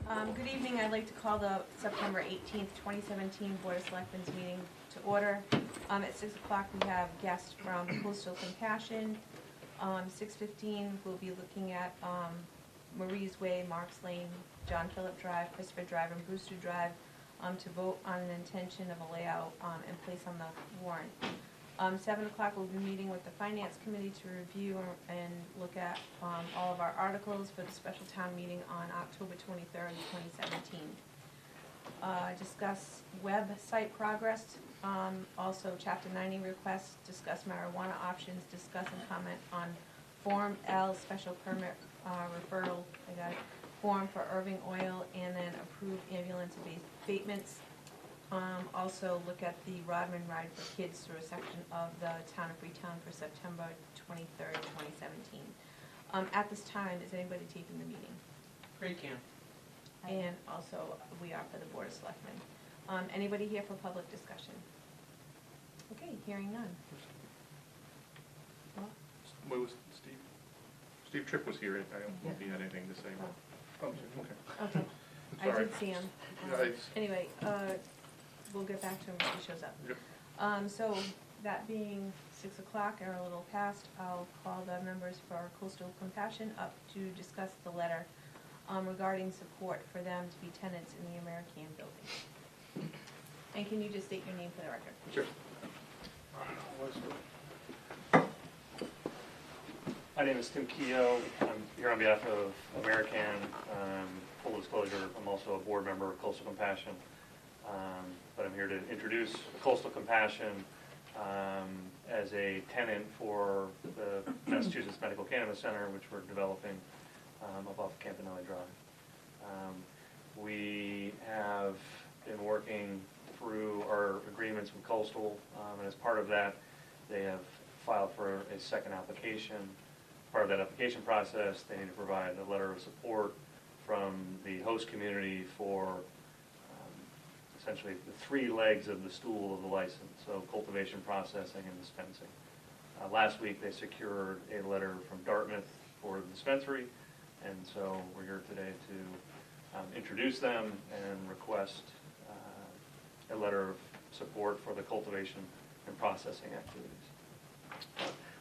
Good evening. I'd like to call the September 18th, 2017 Board of Selectmen's meeting to order. At 6 o'clock we have guests from Coastal Compassion. 6:15 we'll be looking at Marie's Way, Marks Lane, John Phillip Drive, Christopher Drive, and Brewster Drive to vote on an intention of a layout and place on the warrant. 7 o'clock we'll be meeting with the Finance Committee to review and look at all of our articles for the special town meeting on October 23rd, 2017. Discuss website progress, also Chapter 90 requests, discuss marijuana options, discuss and comment on Form L special permit referral, form for Irving Oil, and then approve ambulance abatements. Also look at the Rodman Ride for Kids through a section of the town of Freetown for September 23rd, 2017. At this time, is anybody taking the meeting? Great, Cam. And also, we are for the Board of Selectmen. Anybody here for public discussion? Okay, hearing none. Well, Where was Steve? Steve Tripp was here. I don't know if he had anything to say. Oh, okay. okay, I Sorry. did see him. Anyway, we'll get back to him when he shows up. Yep. So, that being 6 o'clock or a little past, I'll call the members for Coastal Compassion up to discuss the letter regarding support for them to be tenants in the American building. And can you just state your name for the record? Sure. My name is Tim Keogh. I'm here on behalf of American. Full disclosure, I'm also a board member of Coastal Compassion. But I'm here to introduce Coastal Compassion as a tenant for the Massachusetts Medical Cannabis Center, which we're developing up off Campanelli Drive. We have been working through our agreements with Coastal, and as part of that, they have filed for a second application. Part of that application process, they need to provide a letter of support from the host community for essentially the three legs of the stool of the license, so cultivation, processing, and dispensing. Last week they secured a letter from Dartmouth for the dispensary, and so we're here today to introduce them and request a letter of support for the cultivation and processing activities.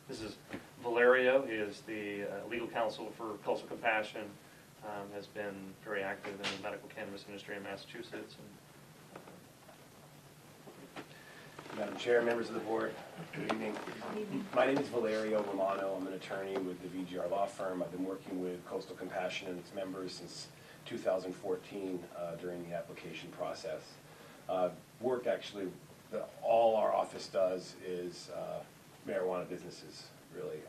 This is Valerio. He is the legal counsel for Coastal Compassion, has been very active in the medical cannabis industry in Massachusetts. Madam Chair, members of the board, good evening. My name is Valerio Romano. I'm an attorney with the VGR Law Firm. I've been working with Coastal Compassion and its members since 2014 during the application process. Work actually, all our office does is marijuana businesses, really.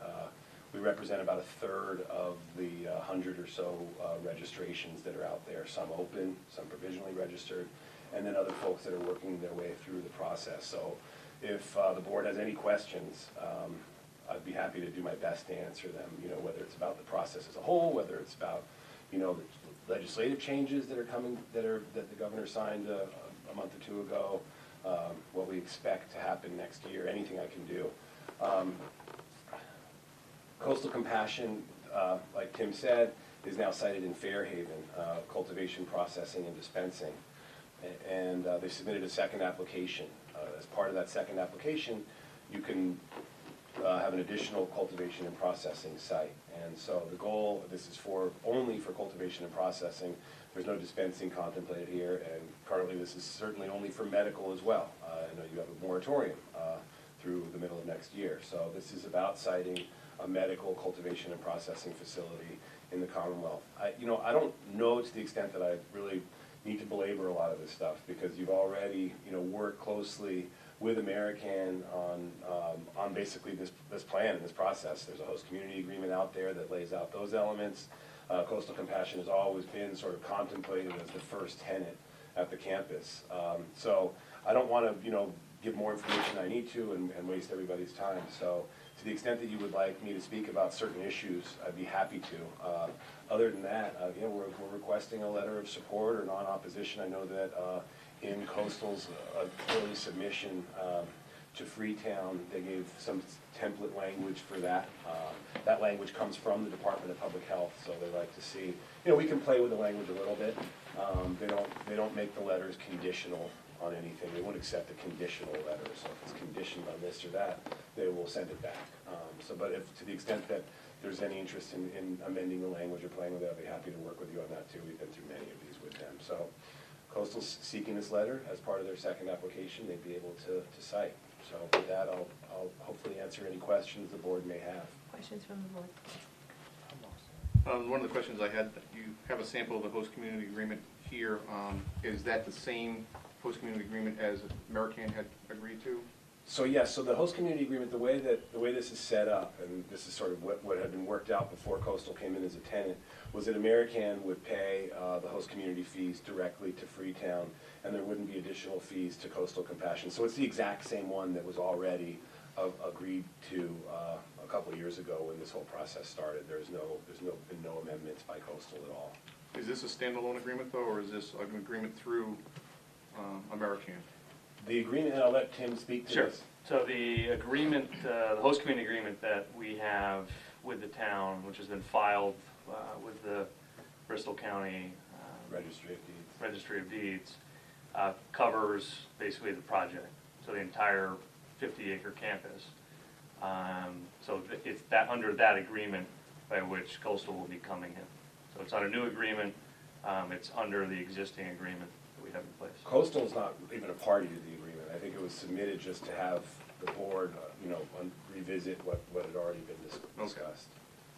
We represent about a third of the 100 or so registrations that are out there, some open, some provisionally registered, and then other folks that are working their way through the process. So if the board has any questions, I'd be happy to do my best to answer them, whether it's about the process as a whole, whether it's about, the legislative changes that are coming, that the governor signed a month or two ago, what we expect to happen next year, anything I can do. Coastal Compassion, like Tim said, is now cited in Fairhaven, cultivation, processing, and dispensing. And they submitted a second application. As part of that second application, you can have an additional cultivation and processing site. And so the goal, this is only for cultivation and processing. There's no dispensing contemplated here, and currently this is certainly only for medical as well. I know you have a moratorium through the middle of next year. So this is about citing a medical cultivation and processing facility in the Commonwealth. I don't know to the extent that I really need to belabor a lot of this stuff, because you've already, worked closely with American on basically this plan and this process. There's a host community agreement out there that lays out those elements. Coastal Compassion has always been sort of contemplated as the first tenant at the campus. So I don't want to, give more information than I need to and waste everybody's time. So to the extent that you would like me to speak about certain issues, I'd be happy to. Other than that, we're requesting a letter of support or non-opposition. I know that in Coastal's early submission to Freetown. They gave some template language for that. That language comes from the Department of Public Health, so they like to see, we can play with the language a little bit. They don't make the letters conditional on anything. They won't accept a conditional letter, so if it's conditioned on this or that, they will send it back. But if, to the extent that there's any interest in amending the language or playing with it, I'd be happy to work with you on that too. We've been through many of these with them. So Coastal's seeking this letter as part of their second application. They'd be able to cite. So with that, I'll hopefully answer any questions the board may have. Questions from the board? One of the questions I had, you have a sample of the host community agreement here. Is that the same host community agreement as American had agreed to? So yes, so the host community agreement, the way this is set up, and this is sort of what had been worked out before Coastal came in as a tenant, was that American would pay the host community fees directly to Freetown, and there wouldn't be additional fees to Coastal Compassion. So it's the exact same one that was already agreed to a couple of years ago when this whole process started. There's been no amendments by Coastal at all. Is this a standalone agreement though, or is this an agreement through American? The agreement, and I'll let Tim speak to this. So the agreement, the host community agreement that we have with the town, which has been filed with the Bristol County Registry of Deeds, covers basically the project, so the entire 50-acre campus. So it's that under that agreement by which Coastal will be coming in. So it's not a new agreement, it's under the existing agreement that we have in place. Coastal is not even a party to the agreement. I think it was submitted just to have the board, revisit what had already been discussed. Okay.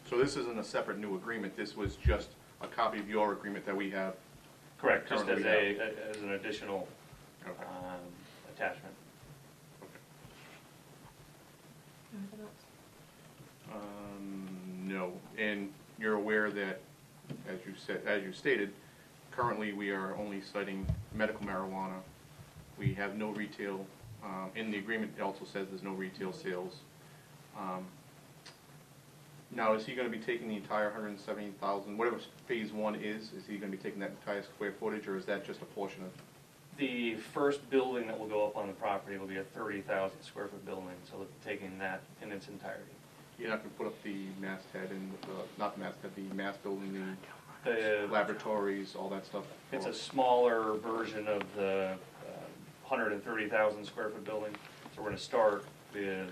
So this isn't a separate new agreement, this was just a copy of your agreement that we have? Correct, just as currently as an additional Okay. attachment. Anything else? No, and you're aware that, as you stated, currently we are only citing medical marijuana. We have no retail, in the agreement it also says there's no retail sales. Now, is he gonna be taking the entire 170,000, whatever phase one is he gonna be taking that entire square footage, or is that just a portion of? The first building that will go up on the property will be a 30,000 square foot building, so we're taking that in its entirety. You're not gonna put up the masthead and, not the masthead, the mass building, The the laboratories, all that stuff? It's a smaller version of the 130,000 square foot building. So we're going to start with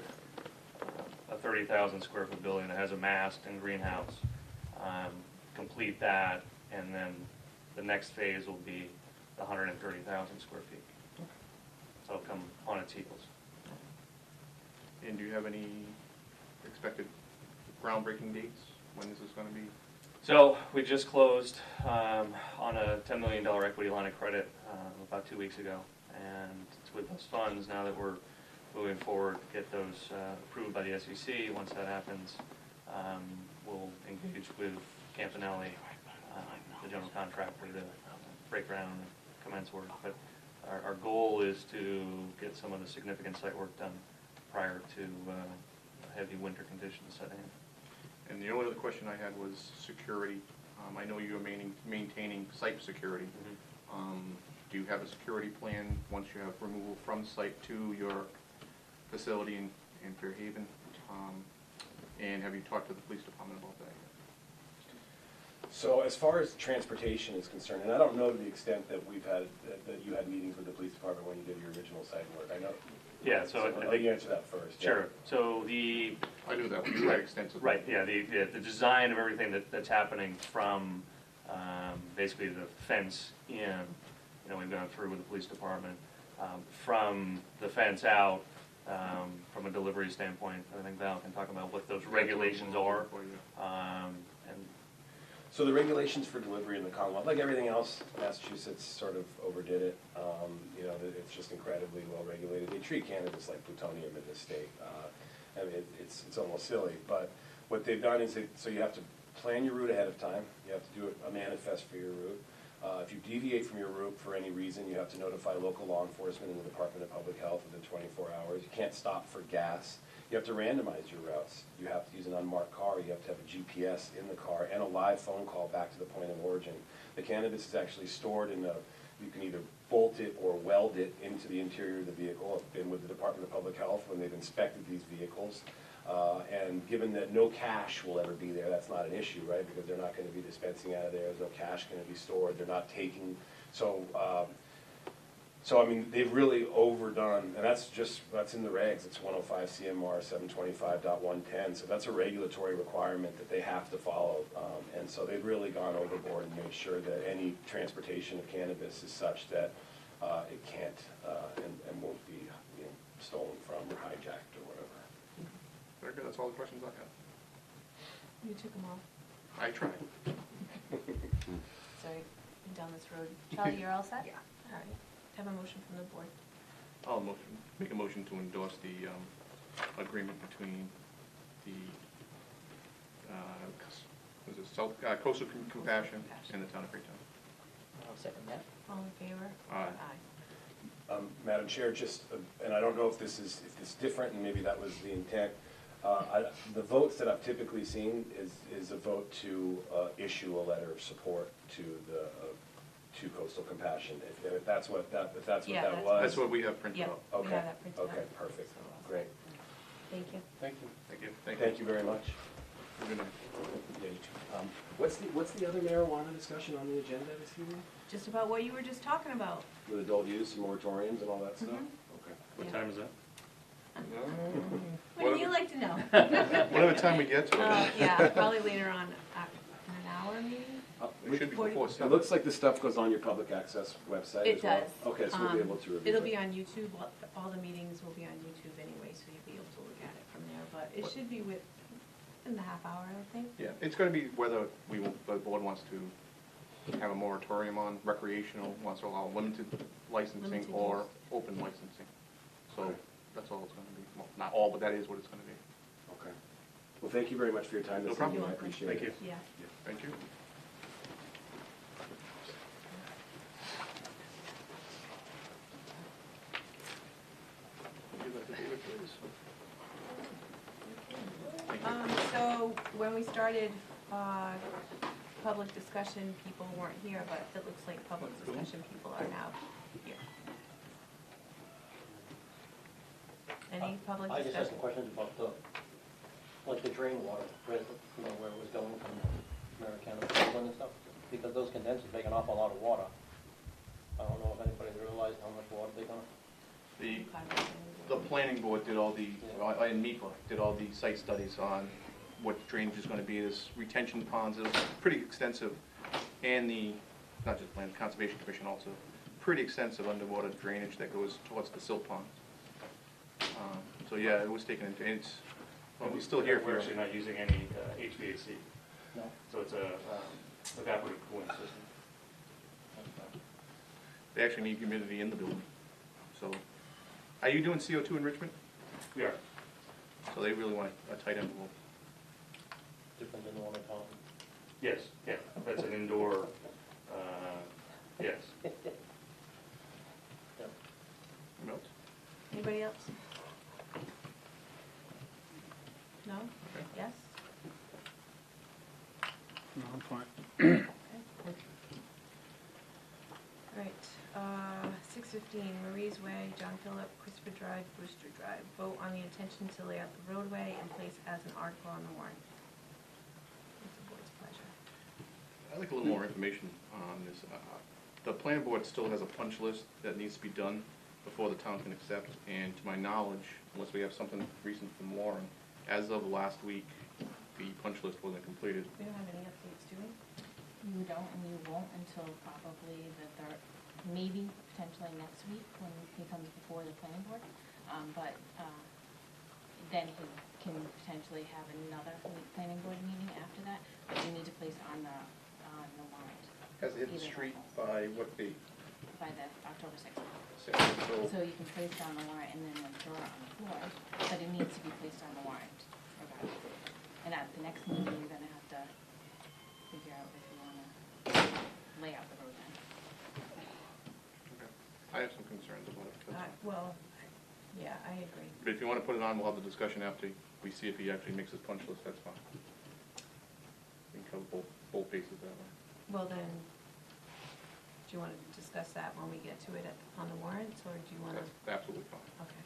a 30,000 square foot building that has a mast and greenhouse. Complete that, and then the next phase will be the 130,000 square feet. So it'll come on its heels. And do you have any expected groundbreaking dates when this is going to be? So we just closed on a $10 million equity line of credit about 2 weeks ago, and it's with those funds now that we're moving forward to get those approved by the SEC. Once that happens, we'll engage with Campanelli, the general contractor, to break ground and commence work. But our goal is to get some of the significant site work done prior to heavy winter conditions setting in. And the only other question I had was security. I know you're maintaining site security. Do you have a security plan once you have removal from site to your facility in Fairhaven? And have you talked to the police department about that yet? So as far as transportation is concerned, and I don't know to the extent that that you had meetings with the police department when you did your original site work. I know. Yeah, so I'll let you answer that first. Sure. So the I knew that you had extensive. right, yeah, the design of everything that's happening from basically the fence in, we've gone through with the police department, from the fence out, from a delivery standpoint. I think Val can talk about what those regulations are. And So the regulations for delivery in the Commonwealth, like everything else, Massachusetts sort of overdid it. It's just incredibly well regulated. They treat cannabis like plutonium in this state. I mean, it's almost silly. But what they've done is, so you have to plan your route ahead of time. You have to do a manifest for your route. If you deviate from your route for any reason, you have to notify local law enforcement and the Department of Public Health within 24 hours. You can't stop for gas. You have to randomize your routes. You have to use an unmarked car. You have to have a GPS in the car and a live phone call back to the point of origin. The cannabis is actually stored in you can either bolt it or weld it into the interior of the vehicle. I've been with the Department of Public Health when they've inspected these vehicles. And given that no cash will ever be there, that's not an issue, right? Because they're not gonna be dispensing out of there, there's no cash gonna be stored, they're not taking, so, I mean, they've really overdone, and that's in the regs, it's 105 CMR 725.110, so that's a regulatory requirement that they have to follow. And so they've really gone overboard and made sure that any transportation of cannabis is such that it can't and won't be, you know, stolen from or hijacked or whatever. Very good, that's all the questions I have. You took them all. I tried. Sorry, been down this road. Charlie, you're all set? Yeah. All right. Have a motion from the board. I'll make a motion to endorse the agreement between the Coastal Compassion and the town of Freetown. I'll second that. All in favor? Aye. Madam Chair, just, and I don't know if this is different, and maybe that was the intent. The votes that I've typically seen is a vote to issue a letter of support to Coastal Compassion. If that's what that Yeah, was. That's what we have printed Yep, out. we Okay. have that printed out. Okay, perfect, So, great. Thank you. Thank you. Thank you. Thank you very much. Good night. Yeah, you too. What's the other marijuana discussion on the agenda this evening? Just about what you were just talking about. With adult use and moratoriums and all that stuff? Mhm. Okay. What Yeah. time is that? What do you like to know? Whatever time we get to it. Yeah, probably later on, in an hour maybe? It should be before It 7. looks like the stuff goes on your public access website It as well? does. Okay, so we'll be able to review it. It'll be on YouTube, all the meetings will be on YouTube anyway, so you'll be able to look at it from there, but it should be in the half hour, I think. Yeah, it's gonna be whether the board wants to have a moratorium on recreational, wants to allow limited licensing Limited or use. open licensing. So Okay. that's all it's gonna be. Well, not all, but that is what it's gonna be. Okay. Well, thank you very much for your time No this problem. evening, I You're welcome. appreciate it. Thank you. Yeah. Thank you. Give that to David, please. Thank you. So when we started, public discussion, people weren't here, but it looks like public discussion people are now here. Any public I just had discussion? some questions about like the drain water, where it was going from Americana Building and stuff, because those condensers make an awful lot of water. I don't know if anybody realized how much water they're gonna, The planning board did all the, and MEPA did all the site studies on what drainage is gonna be, this retention ponds, it was pretty extensive, and not just land, Conservation Commission also, pretty extensive underwater drainage that goes towards the silt ponds. So yeah, it was taken into, and it's, well, we're still here for We're you. actually not using any HVAC, no? so it's a evaporative cooling system. They actually need humidity in the building, so. Are you doing CO2 enrichment? We are. So they really want a tight envelope. Different than the one at home. Yes, yeah, that's an indoor, yes. Yep. Anyone else? Anybody else? No? Okay. Yes? No, I'm fine. Okay. All right, 6:15, Marie's Way, John Phillip, Christopher Drive, Brewster Drive. Vote on the intention to lay out the roadway and place as an article on the warrant. What's the board's pleasure? I'd like a little more information on this. The planning board still has a punch list that needs to be done before the town can accept, and to my knowledge, unless we have something recent from Lauren, as of last week, the punch list wasn't completed. We don't have any updates, do we? You don't, and you won't until probably the third, maybe potentially next week when he comes before the planning board. But then he can potentially have another planning board meeting after that, but you need to place on the warrant Has it hit the street by what date? by the October 6th. So, So you can place it on the warrant and then withdraw it on the floor, but it needs to be placed on the warrant regardless. And at the next meeting, you're gonna have to figure out if you wanna lay out the road then. okay. I have some concerns about it. That's all. Well, yeah, I agree. But if you want to put it on, we'll have the discussion after we see if he actually makes his punch list, that's fine. We can cover both bases that way. Well then, do you wanna discuss that when we get to it on the warrants, or do you wanna? That's absolutely fine. Okay.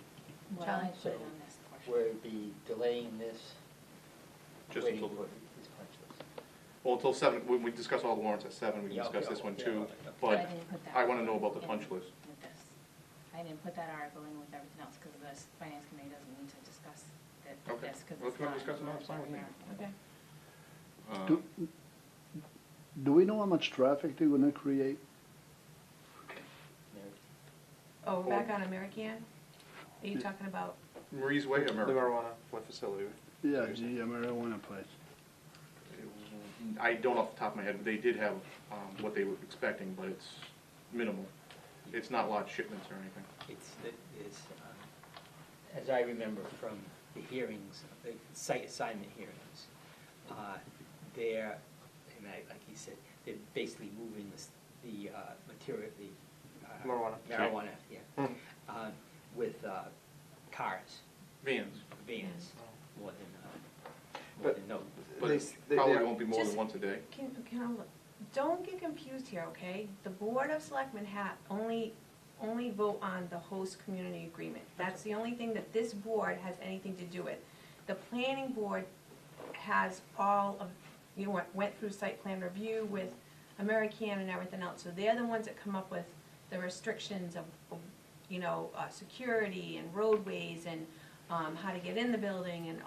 Well, Charlie? I put it on this portion. We'll be delaying this, Just waiting until, for this punch list. well, until 7, when we discuss all the warrants at 7, we can Yeah, discuss okay, this one yeah, too. yeah. But I But didn't put that. I wanna know about the in punch list. With this. I didn't put that article in with everything else, because the finance committee doesn't need to discuss Okay. this, because Well, it's if you wanna not. discuss it now, it's fine with me. Okay. Um, Do we know how much traffic they're gonna create? Mary? Oh, we're back on American? Are you talking about, Marie's Way, The America. marijuana, one facility. Yeah, the marijuana place. I don't off the top of my head, but they did have what they were expecting, but it's minimal. It's not large shipments or anything. It's, as I remember from the hearings, the site assignment hearings, they're, and like he said, they're basically moving the material, the Marijuana. marijuana, yeah, Hmm. with cars, Vans, vans, more But than no. but They- it they- probably they- won't be more than Just- once a day. don't get confused here, okay? The Board of Selectmen only vote on the host community agreement. That's the only thing that this board has anything to do with. The planning board has all of, went through site plan review with American and everything else. So they're the ones that come up with the restrictions of security and roadways and how to get in the building and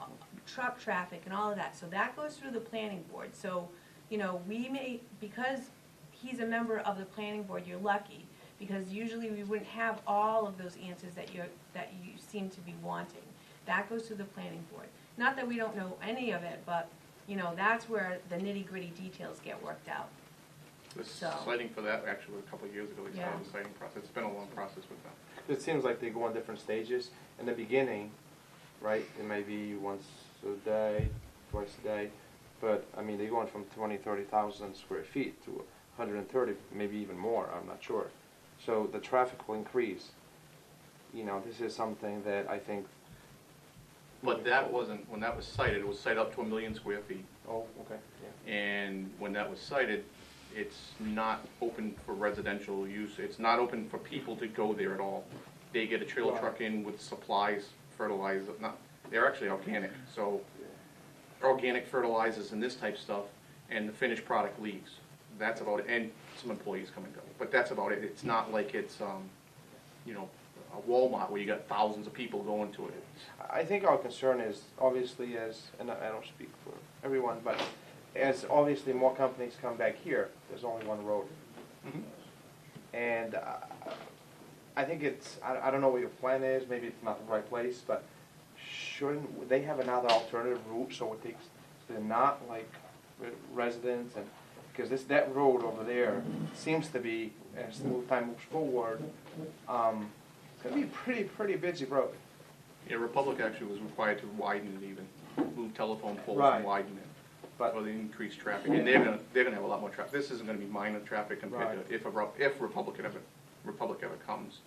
truck traffic and all of that. So that goes through the planning board. So, we may, because he's a member of the planning board, you're lucky, because usually we wouldn't have all of those answers that you seem to be wanting. That goes to the planning board. Not that we don't know any of it, but, that's where the nitty-gritty details get worked out. The So- sighting for that, actually, a couple of years ago, they started Yeah. the sighting process. It's been a long process with them. It seems like they go on different stages. In the beginning, right, it may be once a day, twice a day, but, I mean, they're going from 20, 30,000 square feet to 130, maybe even more, I'm not sure. So the traffic will increase. This is something that I think, But that wasn't, when that was cited, it was cited up to 1 million square feet. oh, okay, yeah. And when that was cited, it's not open for residential use. It's not open for people to go there at all. They get a trailer Right. truck in with supplies, fertilizer, they're actually organic, so organic fertilizers and this type stuff, and the finished product leaves. That's about it, and some employees come and go, but that's about it. It's not like it's, a Walmart where you got thousands of people going to it. I think our concern is obviously and I don't speak for everyone, but as obviously more companies come back here, there's only one road. Mhm. And I think I don't know what your plan is, maybe it's not the right place, but shouldn't they have another alternative route so it takes, they're not like residents and, because that road over there seems to be, as time moves forward, it's gonna be a pretty busy road. Yeah, Republic actually was required to widen it even, move telephone poles Right. and widen it. But- For the increased traffic, and they're gonna have a lot more traffic. This isn't gonna be minor traffic compared Right. to, if Republic ever comes,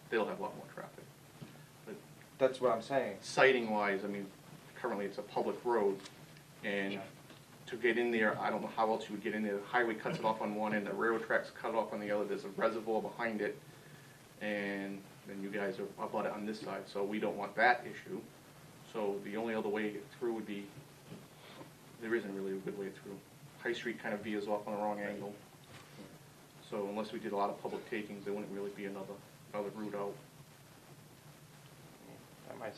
they'll have a lot more traffic. But That's what I'm saying. sighting wise, I mean, currently it's a public road, and to get in there, I don't know how else you would get in there. The highway cuts it off on one end, the railroad tracks cut it off on the other, there's a reservoir behind it, and then you guys are about it on this side, so we don't want that issue. So the only other way to get through would be, there isn't really a good way through. High Street kind of veers off on the wrong angle. So unless we did a lot of public takings, there wouldn't really be another route out. That might,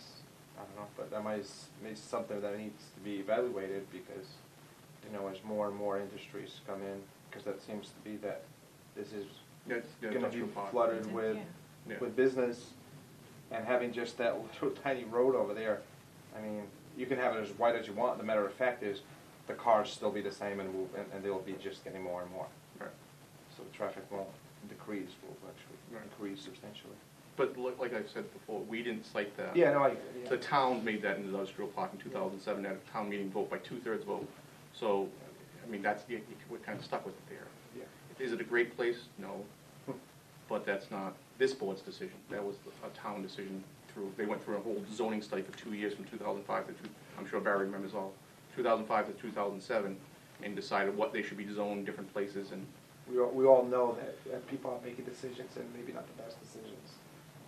I don't know, but that might be something that needs to be evaluated because, as more and more industries come in, because that seems to be that this is That's the gonna be industrial park. flooded with, Yeah. with business, and having just that little tiny road over there, I mean, you can have it as wide as you want, the matter of fact is, the cars still be the same and they'll be just getting more and more. Right. So the traffic won't decrease, will actually Right. increase substantially. But like I said before, we didn't cite that. Yeah, no, The town made that into industrial park in 2007, at a town meeting vote by 2/3 vote. So, I mean, we're kind of stuck with it there. yeah. Is it a great place? No. But that's not this board's decision. That was a town decision they went through a whole zoning study for 2 years from 2005 to, I'm sure Barry remembers all, 2005 to 2007, and decided what they should be zoned, different places, and we all know that people are making decisions and maybe not the best decisions.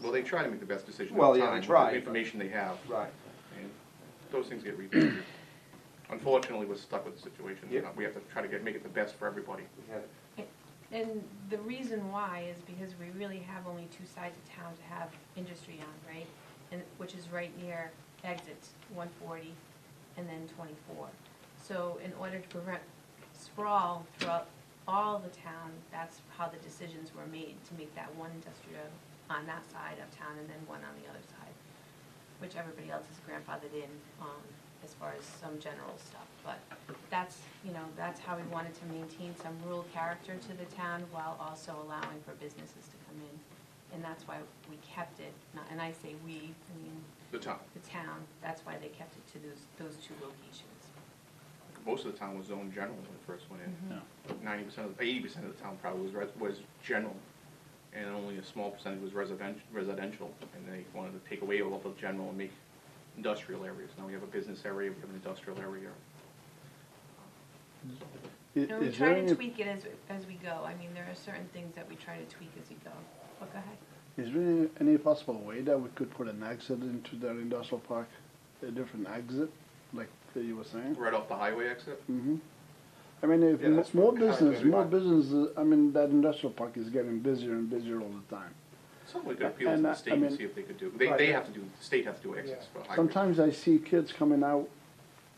Well, they try to make the best decision Well, at the yeah, time, they with try, the but- information they have, Right. and those things get revisited. Unfortunately, we're stuck with the situation. Yeah. We have to try to make it the best for everybody. We had it. And the reason why is because we really have only two sides of town to have industry on, right? And, which is right near exits 140 and then 24. So in order to prevent sprawl throughout all the town, that's how the decisions were made, to make that one industrial on that side of town and then one on the other side, which everybody else is grandfathered in, as far as some general stuff. But that's, you know, that's how we wanted to maintain some rural character to the town while also allowing for businesses to come in. And that's why we kept it, and I say we, I mean, The town, the town, that's why they kept it to those two locations. most of the town was zoned general when it first went in. Mhm. 90%, 80% of the town probably was general, and only a small percentage was residential, and they wanted to take away all of the general and make industrial areas. Now we have a business area, we have an industrial area. And we Is try there to any, tweak it as we go. I mean, there are certain things that we try to tweak as we go. But go ahead. is there any possible way that we could put an exit into that industrial park? A different exit, like you were saying? Right off the highway exit, Mm-hmm. I mean, if Yeah, that's more what kind of business, we more want. business, I mean, that industrial park is getting busier and busier all the time. something we could appeal to And, the I state and mean- see if they could do. Right, They yeah. have to do, the state has to do exits for highways. Sometimes I see kids coming out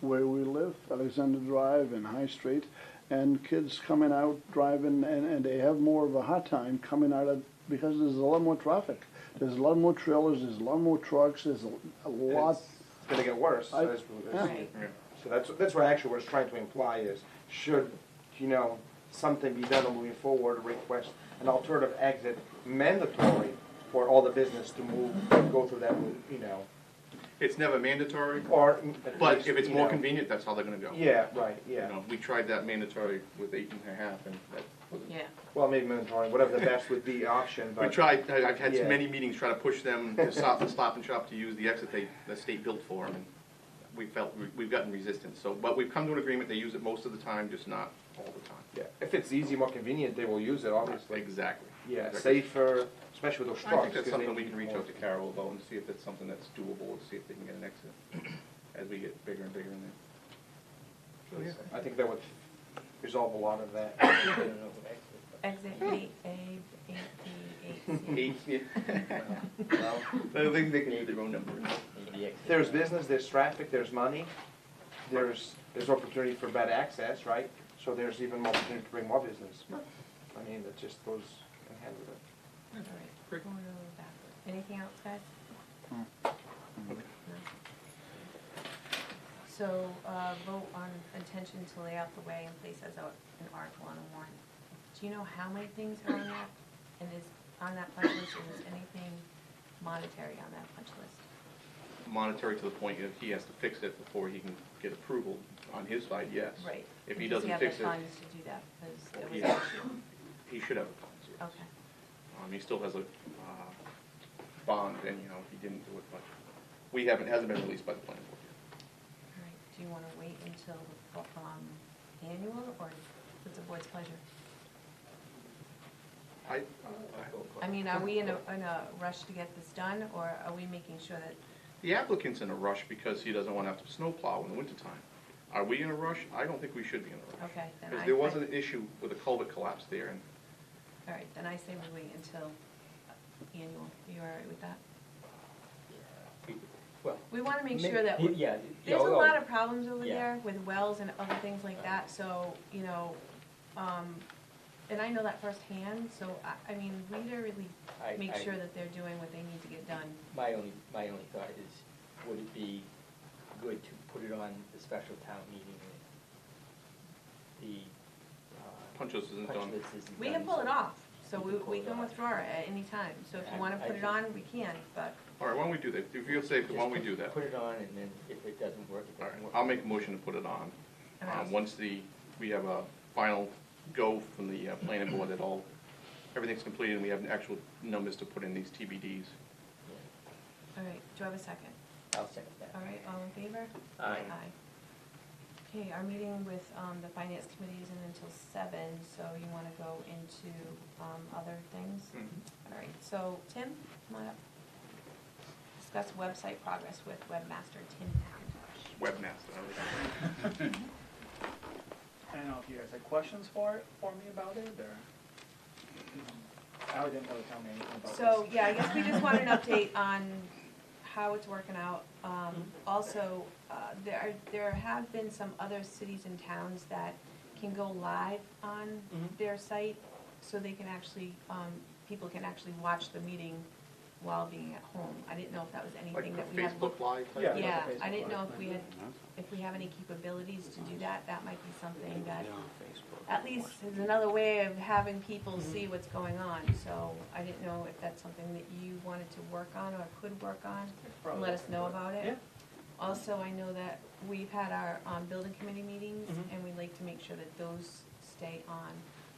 where we live, Alexander Drive and High Street, and kids coming out driving, and they have more of a hard time coming out of, because there's a lot more traffic. There's a lot more trailers, there's a lot more trucks, there's a lot. It's gonna get worse. I- as- Right. Yeah. So that's what actually was trying to imply is, should, you know, something be done moving forward, request an alternative exit mandatory for all the business to move, go through that route, you know, It's never mandatory, or. at but least, if it's you more know. convenient, that's how they're gonna go. Yeah, right, You yeah. know, we tried that mandatory with 8.5, and that wasn't. Yeah. Well, maybe mandatory, whatever the best would be option, but. We tried, I've had Yeah. many meetings trying to push them to stop and shop to use the exit the state built for them, and we've gotten resistance, so, but we've come to an agreement, they use it most of the time, just not all the time. Yeah, if it's easy, more convenient, they will use it, obviously. Exactly. Yeah, Exactly. safer, especially with those I trucks. think that's 'cause they something we need can reach more- out to Carol about and see if it's something that's doable, and see if they can get an exit as we get bigger and bigger in there. I think that would resolve a lot of that. I don't know what exit, but- Exit 8A, 8B, 8C. Well, I think they can use their own number. maybe exit. There's business, there's traffic, there's money, there's opportunity for better access, right? So there's even more opportunity to bring more business. I mean, that just goes in hand with it. All right, going over backward. Anything else, guys? No. So, vote on intention to lay out the way and place as an article on the warrant. Do you know how many things are on that? And is on that punch list, and is anything monetary on that punch list? Monetary to the point that he has to fix it before he can get approval on his side, yes. Right. If he Does doesn't have fix the it, funds to do that? Because there was Yeah. an issue. he should have a funds, yes. Okay. He still has a bond, and, you know, he didn't do it, but hasn't been released by the planning board yet. All right, do you want to wait until the annual, or what's the board's pleasure? I mean, are we in a rush to get this done, or are we making sure that, The applicant's in a rush because he doesn't want to have to snowplow in the wintertime. Are we in a rush? I don't think we should be in a rush. okay, then Because I. there was an issue with a culvert collapse there, and All right, then I say we wait until annual. Are you all right with that? Well. We want to make ma- sure that, Yeah. there's a oh, lot of problems over Yeah. there with wells and other things like that, so, you know, and I know that firsthand, so I mean, we to really make sure that they're doing what they need to get done. My only thought is, would it be good to put it on the special town meeting? The punch list isn't punch done. list isn't We can done, pull it so off, so we can pull we it can off. withdraw it at any time. So if you I- want to I put it think- on, we can, but, All right, why don't we do that? If you're safe, Just why don't we do that? Put it on, and then if it doesn't work, it All doesn't right, work. I'll make a motion to put it on. All right. Once we have a final go from the planning board that everything's completed and we have actual numbers to put in these TBDs. all right, do I have a second? I'll second that. All right, all in favor? Aye. Okay, our meeting with the finance committee isn't until 7, so you want to go into other things? All right, so Tim, come on up. Discuss website progress with webmaster Tim McIntosh. Webmaster, I like that. I don't know if you guys had questions for me about it, or, Ally didn't really tell me anything about this. So, yeah, I guess we just want an update on how it's working out. Also, there have been some other cities and towns that can go live on their site, so they can actually, people can actually watch the meeting while being at home. I didn't know if that was anything that Like we a had Facebook looked. Live type? Yeah. thing? Yeah, Facebook I didn't know Live. if we have any capabilities to do that. That might be something that, at least is another way of having people see what's going on. So I didn't know if that's something that you wanted to work on or could work on, and let us know about it. Yeah. Also, I know that we've had our building committee meetings, and we'd like to make sure that those stay on.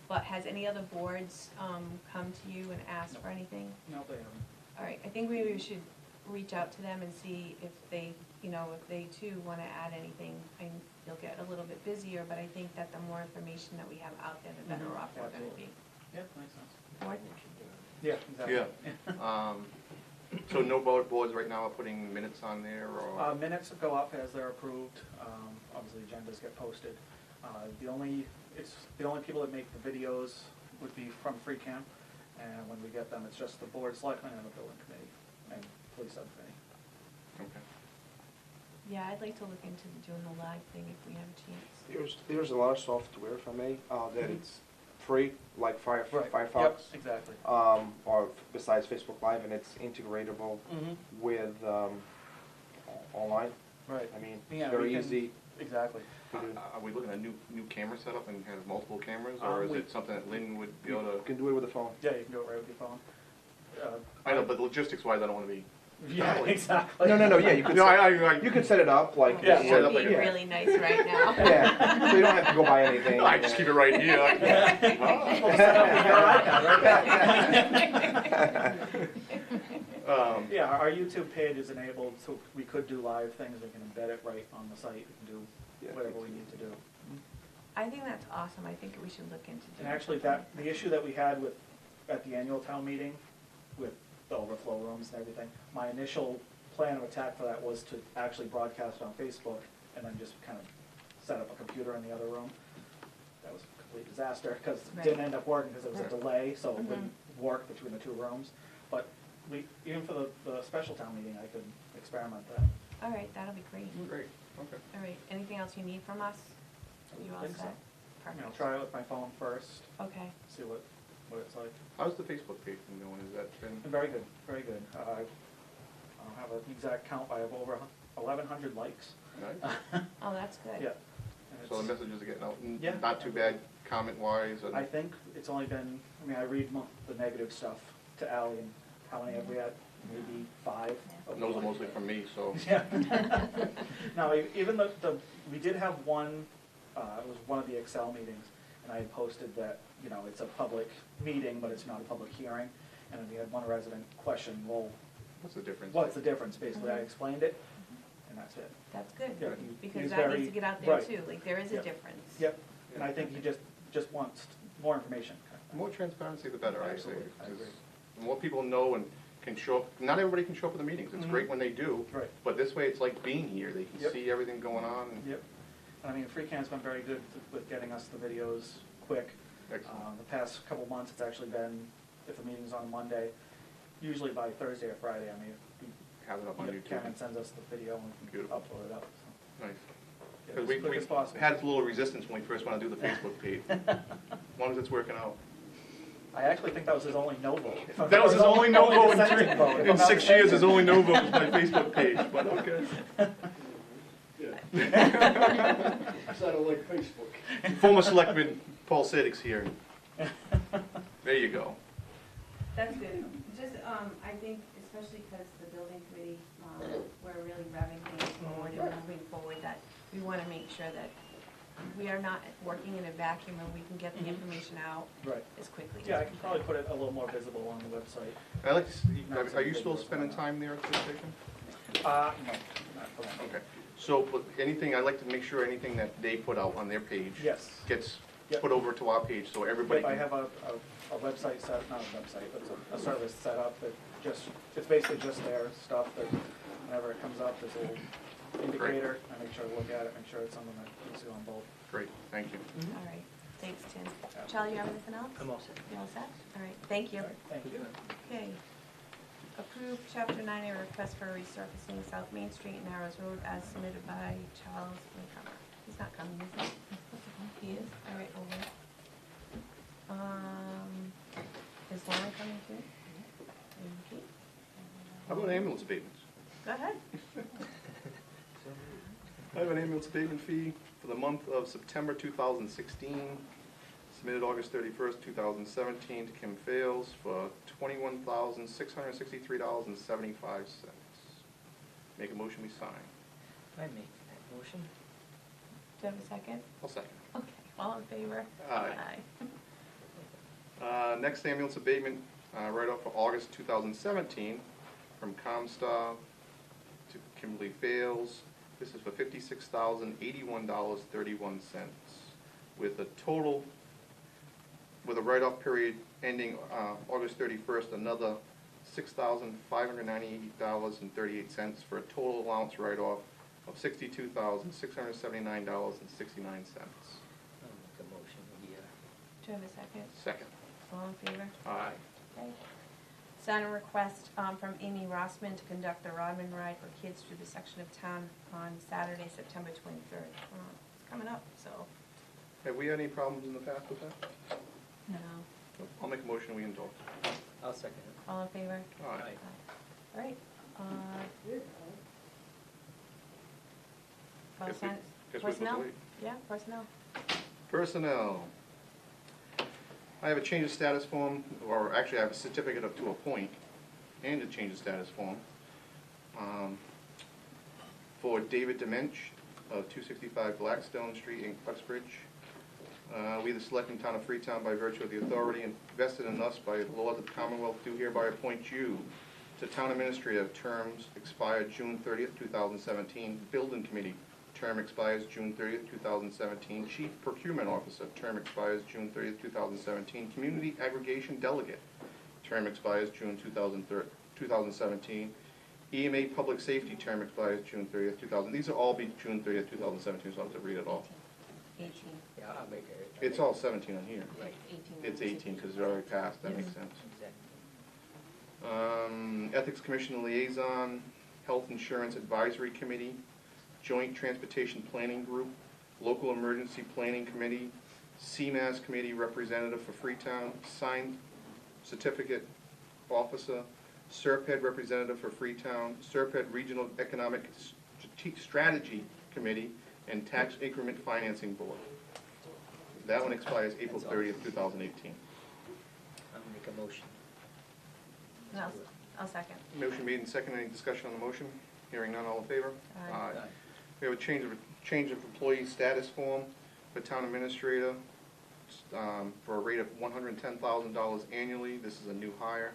But has any other boards come to you and asked for anything? No, they haven't. All right, I think maybe we should reach out to them and see if they, if they too want to add anything. And you'll get a little bit busier, but I think that the more information that we have out there, the better off we're going to be. Yeah, makes sense. Board? Yeah, exactly. Yeah. So no boards right now are putting minutes on there, or? Minutes go up as they're approved. Obviously, agendas get posted. The only people that make the videos would be from Freetown, and when we get them, it's just the board, selectmen, and the building committee, and police subcommittee. Okay. Yeah, I'd like to look into doing the live thing if we have a chance. There's a lot of software, if I may, that it's free, like Right. Firefox. Yep, exactly. Or besides Facebook Live, and it's integratable with online. Right. I mean, Yeah, it's very we can- easy Exactly. to do. Are we looking at a new camera setup and have multiple cameras, or is we- it something that Lynn would be able You to? can do it with the phone. Yeah, you can do it right with your phone. I know, but logistics wise, I don't want to be. Yeah, exactly. No, yeah, you could. No, You could set it up like. Yeah. It set it would up be like a- really nice right now. Yeah, so you don't have to go buy anything. I just keep it right here. We'll set up with your iPad right there. Yeah, our YouTube page is enabled, so we could do live things, we can embed it right on the site, we can do Yeah. whatever we need to do. I think that's awesome. I think we should look into doing And actually, the issue that we had at the annual town meeting, with the overflow rooms and everything, my initial plan of attack for that was to actually broadcast on Facebook, and then just kind of set up a computer in the other room. That was a complete disaster, because it didn't Right. end up working, because there was a delay, so it Mhm. wouldn't work between the two rooms. But even for the special town meeting, I could experiment that. All right, that'll be great. Great, okay. All right, anything else you need from us? I You all think so. set? I mean, I'll Perfect. try it with my phone first, Okay. see what it's like. How's the Facebook page been going? Has that been? Very good, very good. I don't have an exact count, I have over 1,100 likes. Nice. Oh, that's good. Yeah. And So the it's- messages are getting out, Yeah. not too bad comment wise, I think it's only been, I read the negative stuff to Ally, and how many have we had? Maybe 5? those are mostly from me, so. Yeah. No, even we did have one, it was one of the Excel meetings, and I had posted that, it's a public meeting, but it's not a public hearing. And then we had one resident question, well, What's the difference? what's the difference? Basically, I explained it, and that's it. That's good, Yeah, because he's that very- needs to get out there right. too, like, there is a Yep. difference. Yep, and I think he just wants more information. The more transparency, the better, I say. Absolutely, I agree. The more people know and can show up, not everybody can show up at the meetings, it's great when they do. Right. But this way, it's like being here, they can Yep. see everything going on, and Yep. And Freetown's been very good with getting us the videos quick. excellent. The past couple months, it's actually been, if the meeting's on Monday, usually by Thursday or Friday, Have it up on YouTube. Cameron sends us the video and we can Beautiful. upload it up. So, Nice. yeah, Because as quick as possible. had a little resistance when we first wanted to do the Facebook page. As long as it's working out. I actually think that was his only no vote. That was his only no vote dissenting vote, if I'm in not 6 years, his mistaken. only no vote was my Facebook page, but okay. So I don't like Facebook. Former selectman Paul Sadek's here. There you go. That's good. Just, I think especially because the building committee, we're really revving things forward and moving forward, that we want to make sure that we are not working in a vacuum and we can get the information out Right. as quickly as we Yeah, I can probably put it a little more visible on the website. I like to see, are you still spending time there at the station? No, not for that. Okay. So, but anything, I like to make sure anything that they put out on their page Yes. gets Yep. put over to our page, so everybody Yep, I can. have a website set, not a website, but a service set up that just, it's basically just their stuff that whenever it comes up, there's a little indicator. I make sure to look at it, make sure it's something that you see on both. Great, thank you. All right, thanks, Tim. Charlie, you have anything else? I'm all set. You all set? All right, thank you. All right, thank you. Okay. Approve chapter 9A request for resurfacing South Main Street and Narrows Road as submitted by Charles Newcomer. He's not coming, is he? He is? All right, we'll wait. Is Lauren coming too? Okay. How about ambulance abatements? Go ahead. I have an ambulance abatement fee for the month of September 2016, submitted August 31st, 2017 to Kim Fales for $21,663.75. Make a motion, we sign. I make that motion. Do you have a second? I'll second. Okay, all in favor? Aye. Next ambulance abatement, right off for August 2017, from Comstar to Kimberly Fales. This is for $56,081.31, with a total, with a write-off period ending August 31st, another $6,598.38 for a total allowance write-off of $62,679.69. I'll make a motion, we, Do you have a second? Second. All in favor? Aye. Okay. Sign a request from Amy Rossman to conduct the Rodman Ride for kids through the section of town on Saturday, September 23rd. It's coming up, so. Have we had any problems in the past with that? No. I'll make a motion, we endorse. I'll second it. All in favor? Aye. All right. Guess we- guess we're supposed to Personnel? wait. Yeah, personnel. Personnel. I have a change of status form, or actually I have a certificate of to appoint and a change of status form for David Demench of 265 Blackstone Street in Uxbridge. We, the Selectmen Town of Freetown, by virtue of the authority invested in us by the laws of the Commonwealth, do hereby appoint you to Town Administrator, terms expired June 30th, 2017, Building Committee, term expires June 30th, 2017. Chief Procurement Officer, term expires June 30th, 2017. Community Aggregation Delegate, term expires June 2017. EMA Public Safety, term expires June 30th, 2000. These will all be June 30th, 2017, so I'll have to read it all. 18. Yeah, I'll make it. It's all 17 on here. Right. 18. It's 18 because it's already passed, that makes sense. Exactly. Ethics Commission Liaison, Health Insurance Advisory Committee, Joint Transportation Planning Group, Local Emergency Planning Committee, CMAS Committee Representative for Freetown, Signed Certificate Officer, SERPED Representative for Freetown, SERPED Regional Economic Strategy Committee, and Tax Increment Financing Board. That one expires April 30th, 2018. I'll make a motion. No, I'll second. Motion made and seconded. Any discussion on the motion? Hearing none, all in favor? Aye. We have a change of employee status form for town administrator for a rate of $110,000 annually. This is a new hire.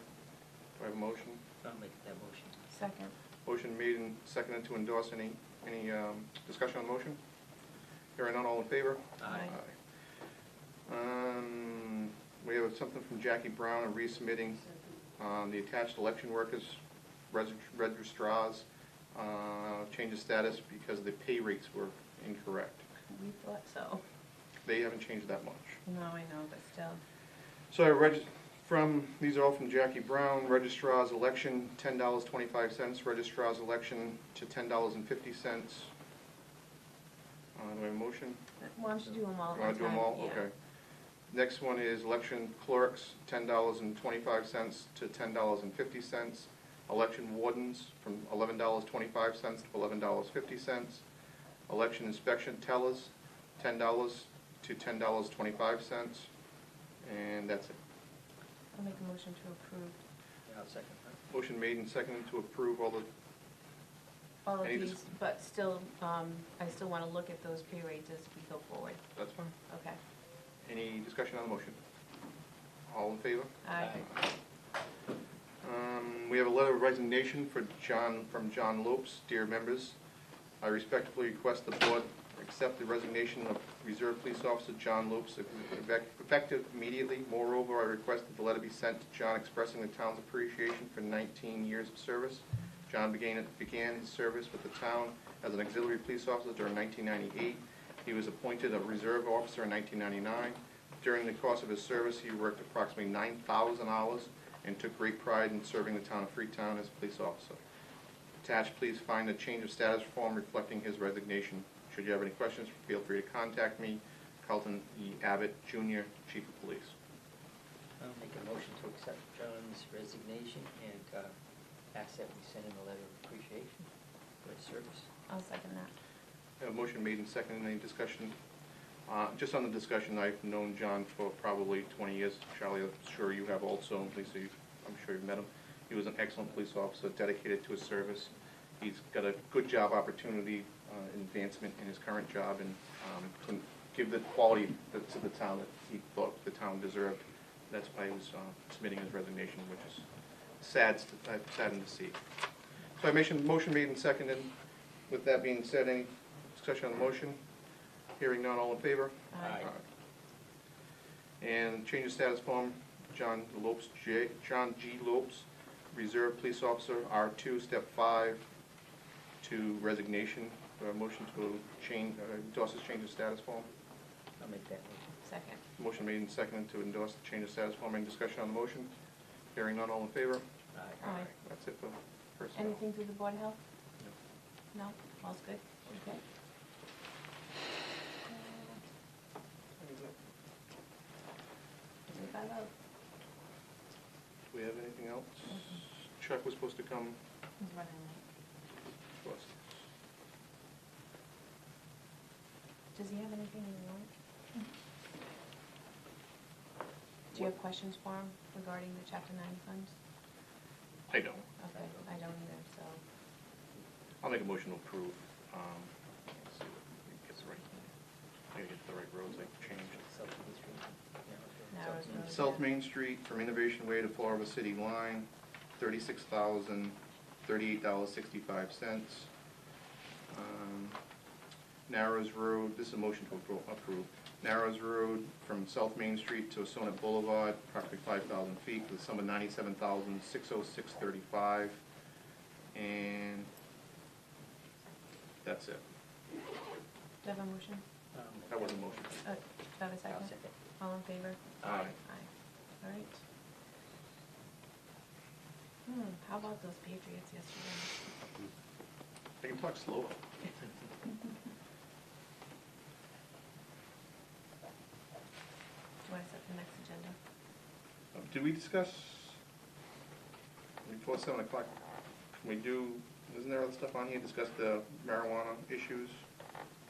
Do I have a motion? I'll make that motion. Second. Motion made and seconded to endorse. Any discussion on the motion? Hearing none, all in favor? Aye. We have something from Jackie Brown and resubmitting the attached election workers registrars, change of status because the pay rates were incorrect. We thought so. They haven't changed that much. No, I know, but still. So these are all from Jackie Brown, registrar's election, $10.25, registrar's election to $10.50. Do I have a motion? Why don't you do them all at You one want to do them time? all? Yeah. Okay. Next one is election clerks, $10.25 to $10.50. Election wardens from $11.25 to $11.50. Election inspection tellers, $10 to $10.25. And that's it. I'll make a motion to approve Yeah, I'll second that. Motion made and seconded to approve all the, all of Any these, but still, I still want to look at those pay rates as we go forward. that's fine. Okay. Any discussion on the motion? All in favor? Aye. We have a letter of resignation from John Lopes. Dear members, I respectfully request the board accept the resignation of Reserve Police Officer John Lopes, effective immediately. Moreover, I request that the letter be sent to John expressing the town's appreciation for 19 years of service. John began his service with the town as an auxiliary police officer during 1998. He was appointed a reserve officer in 1999. During the course of his service, he worked approximately 9,000 hours and took great pride in serving the town of Freetown as a police officer. Attached, please find a change of status form reflecting his resignation. Should you have any questions, feel free to contact me, Carlton E. Abbott, Jr., Chief of Police. I'll make a motion to accept John's resignation and ask that we send him a letter of appreciation for his service. I'll second that. A motion made and seconded. Any discussion? Just on the discussion, I've known John for probably 20 years. Charlie, I'm sure you have also. Lisa, I'm sure you've met him. He was an excellent police officer, dedicated to his service. He's got a good job opportunity, advancement in his current job, and can give the quality to the town that he thought the town deserved. That's why he was submitting his resignation, which is saddened to see. So I mentioned motion made and seconded. With that being said, any discussion on the motion? Hearing none, all in favor? Aye. And change of status form, John G. Lopes, Reserve Police Officer, R2, Step 5, to resignation. Motion to change, endorse this change of status form. I'll make that motion. Second. Motion made and seconded to endorse the change of status form. Any discussion on the motion? Hearing none, all in favor? Aye. That's it for personnel. Anything through the Board of Health? No? All's good? Okay. Do we have anything else? Chuck was supposed to come He's running late. to us. Does he have anything in the warrant? Do you have questions for him regarding the Chapter 90 funds? I don't. Okay, I don't either, so. I'll make a motion to approve. Let's see if it gets the right, maybe get the right roads I changed. South Main Street. Yeah, Narrows South Main Road. South Main Street from Innovation Way to Florida City Line, $36,038.65. Narrows Road, this is a motion to approve. Narrows Road from South Main Street to Sonnet Boulevard, approximately 5,000 feet, with a sum of $97,606.35. And that's it. Do you have a motion? That was a motion. Do you have a I'll second? second. All in favor? Aye. Aye. All right. How about those Patriots yesterday? I can talk slower. Do you want to set the next agenda? Did we discuss, before 7 o'clock, can we do, isn't there other stuff on here, discuss the marijuana issues?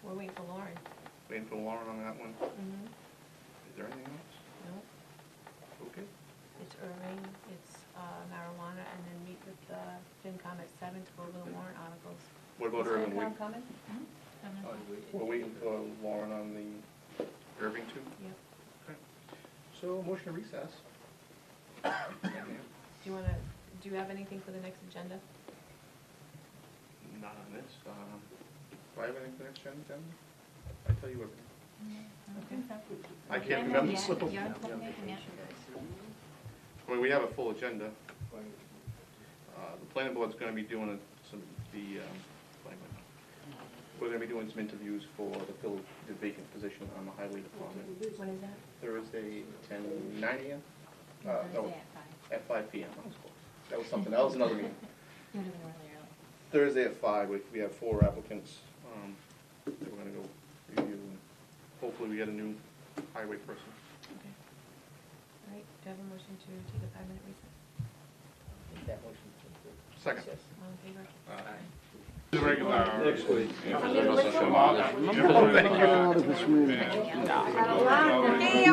We're waiting for Lauren. Waiting for Lauren on that one. Mm-hmm. Is there anything else? No, Okay. it's Irving, it's marijuana, and then meet with FinCom at 7 to go over the warrant articles. What about Is Irving? FinCom coming? Oh, We're waiting for Lauren on the Irving too? Yep. Okay. So, motion to recess. Do you have anything for the next agenda? Not on this. Do I have anything for next agenda? I tell you everything. I can't remember the slip of. You're looking at it. I mean, we have a full agenda. The planning board's gonna be doing we're gonna be doing some interviews for the vacant position on the highway department. When is that? Thursday, 9 a.m.? Thursday No, at 5. at 5 p.m. That was close. That was something, that was another meeting. You're doing really early. Thursday at 5, we have 4 applicants. We're gonna go review, and hopefully we get a new highway person. Okay. All right, do you have a motion to take a 5-minute recess? Make that motion to approve. Second. Recess. All in favor? Aye. Next week. Hey, I'm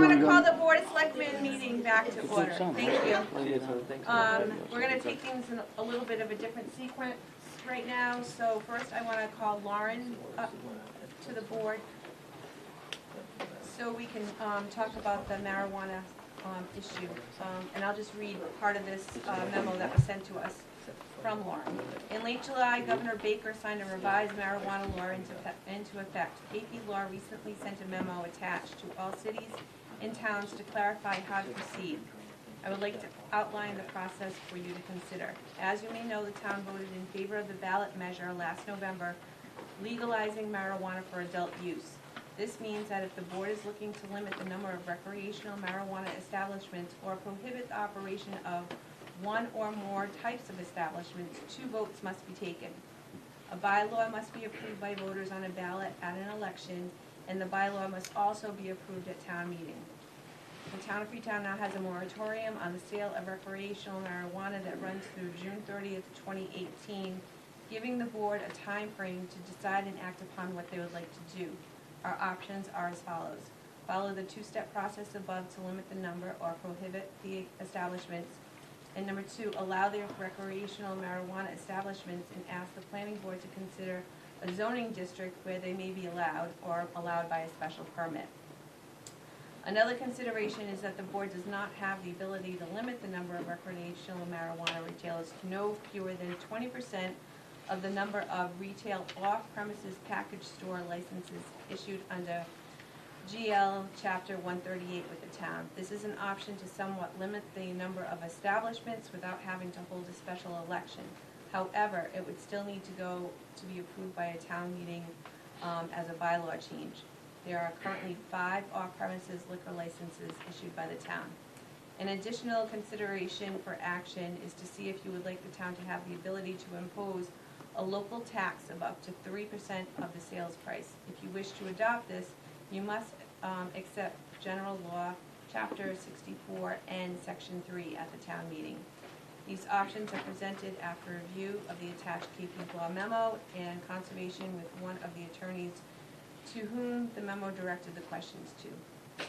gonna call the Board of Selectmen meeting back to order. Thank you. We're gonna take things in a little bit of a different sequence right now. So first I wanna call Lauren up to the board so we can talk about the marijuana issue. And I'll just read part of this memo that was sent to us. from Lauren. In late July, Governor Baker signed a revised marijuana law into effect. AP Law recently sent a memo attached to all cities and towns to clarify how to proceed. I would like to outline the process for you to consider. As you may know, the town voted in favor of the ballot measure last November, legalizing marijuana for adult use. This means that if the board is looking to limit the number of recreational marijuana establishments or prohibit the operation of one or more types of establishments, 2 votes must be taken. A bylaw must be approved by voters on a ballot at an election, and the bylaw must also be approved at town meeting. The town of Freetown now has a moratorium on the sale of recreational marijuana that runs through June 30th, 2018, giving the board a time frame to decide and act upon what they would like to do. Our options are as follows. Follow the 2-step process above to limit the number or prohibit the establishments. And number 2, allow the recreational marijuana establishments and ask the planning board to consider a zoning district where they may be allowed or allowed by a special permit. Another consideration is that the board does not have the ability to limit the number of recreational marijuana retailers to no fewer than 20% of the number of retail off-premises package store licenses issued under GL Chapter 138 with the town. This is an option to somewhat limit the number of establishments without having to hold a special election. However, it would still need to go to be approved by a town meeting as a bylaw change. There are currently 5 off-premises liquor licenses issued by the town. An additional consideration for action is to see if you would like the town to have the ability to impose a local tax of up to 3% of the sales price. If you wish to adopt this, you must accept General Law, Chapter 64 and Section 3 at the town meeting. These options are presented after review of the attached KP Law memo and consultation with one of the attorneys to whom the memo directed the questions to.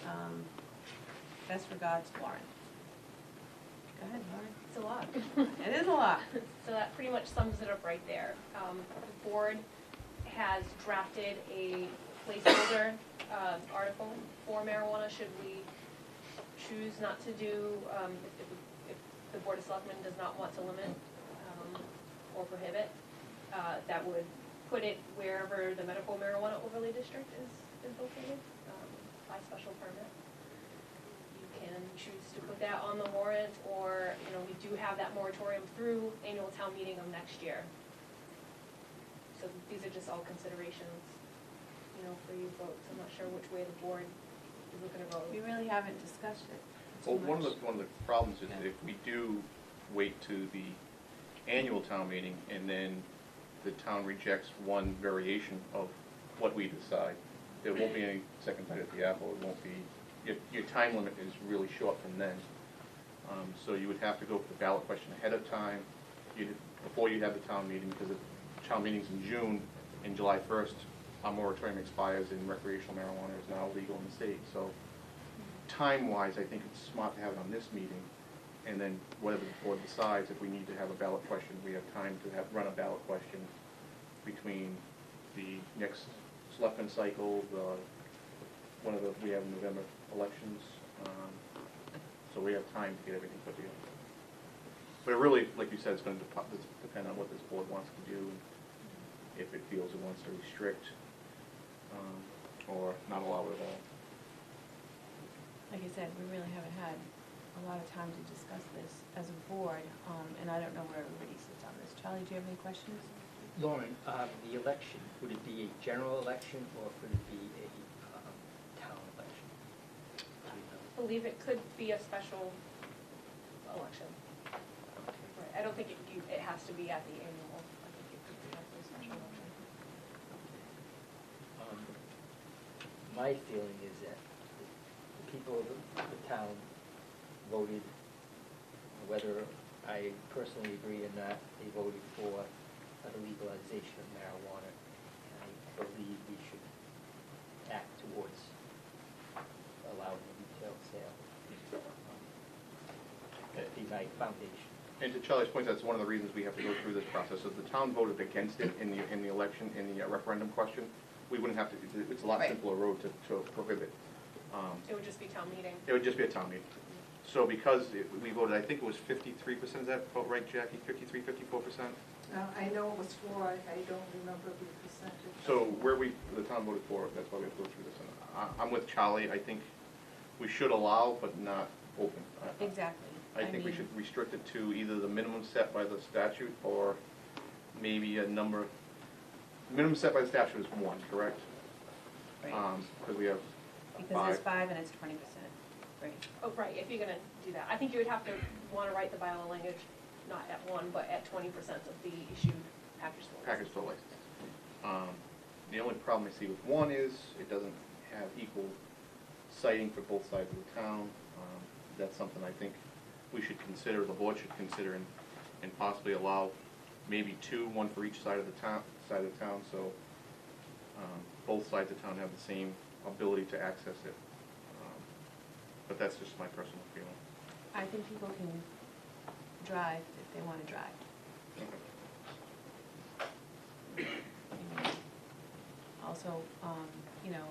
Best regards, Lauren. Go ahead, Lauren. It's a lot. It is a lot. So that pretty much sums it up right there. The board has drafted a placeholder article for marijuana should we choose not to do, if the Board of Selectmen does not want to limit or prohibit, that would put it wherever the medical marijuana overlay district is located by special permit. You can choose to put that on the warrant, or, we do have that moratorium through annual town meeting of next year. So these are just all considerations, for you folks. I'm not sure which way the board is looking to vote. We really haven't discussed it Well, too one much. of the problems is if we do wait to the annual town meeting and then the town rejects one variation of what we decide, there won't be any second bite at the apple. It won't be, your time limit is really short from then. So you would have to go for the ballot question ahead of time, before you have the town meeting, because the town meeting's in June, and July 1st, our moratorium expires and recreational marijuana is now legal in the state. So time-wise, I think it's smart to have it on this meeting, and then whatever the board decides, if we need to have a ballot question, we have time to run a ballot question between the next selectmen cycle, we have November elections, so we have time to get everything put together. But it really, like you said, it's going to depend on what this board wants to do, if it feels it wants to restrict or not allow it at all. Like I said, we really haven't had a lot of time to discuss this as a board, and I don't know where everybody sits on this. Charlie, do you have any questions? Lauren, the election, would it be a general election or could it be a town election? Do you know? I believe it could be a special election. Right. I don't think it has to be at the annual. I think it could be at the special election. My feeling is that the people of the town voted, whether I personally agree or not, they voted for the legalization of marijuana. And I believe we should act towards allowing the retail sale. That'd be my foundation. And to Charlie's point, that's one of the reasons we have to go through this process. If the town voted against it in the election, in the referendum question, we wouldn't have to, it's a lot Right. simpler road to prohibit. It would just be town meeting. It would just be a town meeting. So because we voted, I think it was 53%, is that about right, Jackie? 53, 54%? I know it was 4, I don't remember the percentage. So the town voted for it, that's why we have to go through this. And I'm with Charlie, I think we should allow, but not open. Exactly. I think we mean, should restrict it to either the minimum set by the statute or maybe a number. Minimum set by the statute is 1, correct? Right. Because we have Because it's 5. 5 and it's 20%, right. Oh, right, if you're gonna do that. I think you would have to wanna write the bylaw language, not at 1, but at 20% of the issued package store license. Package store license. The only problem I see with 1 is it doesn't have equal citing for both sides of the town. That's something I think we should consider, the board should consider, and possibly allow maybe 2, 1 for each side of the town, so both sides of town have the same ability to access it. But that's just my personal feeling. I think people can drive if they want to drive. Also, you know,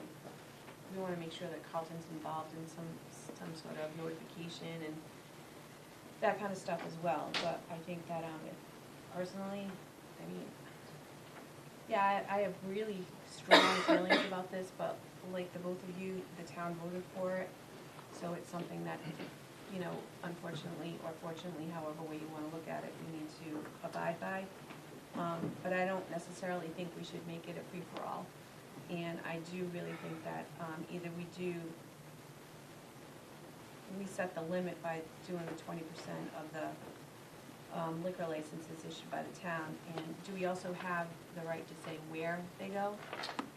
we want to make sure that Carlton's involved in some sort of notification and that kind of stuff as well. But I think that personally, I mean, yeah, I have really strong feelings about this, but like the both of you, the town voted for it. So it's something that, you know, unfortunately or fortunately, however way you want to look at it, we need to abide by. But I don't necessarily think we should make it a free-for-all. And I do really think that either we set the limit by doing the 20% of the liquor licenses issued by the town, and do we also have the right to say where they go?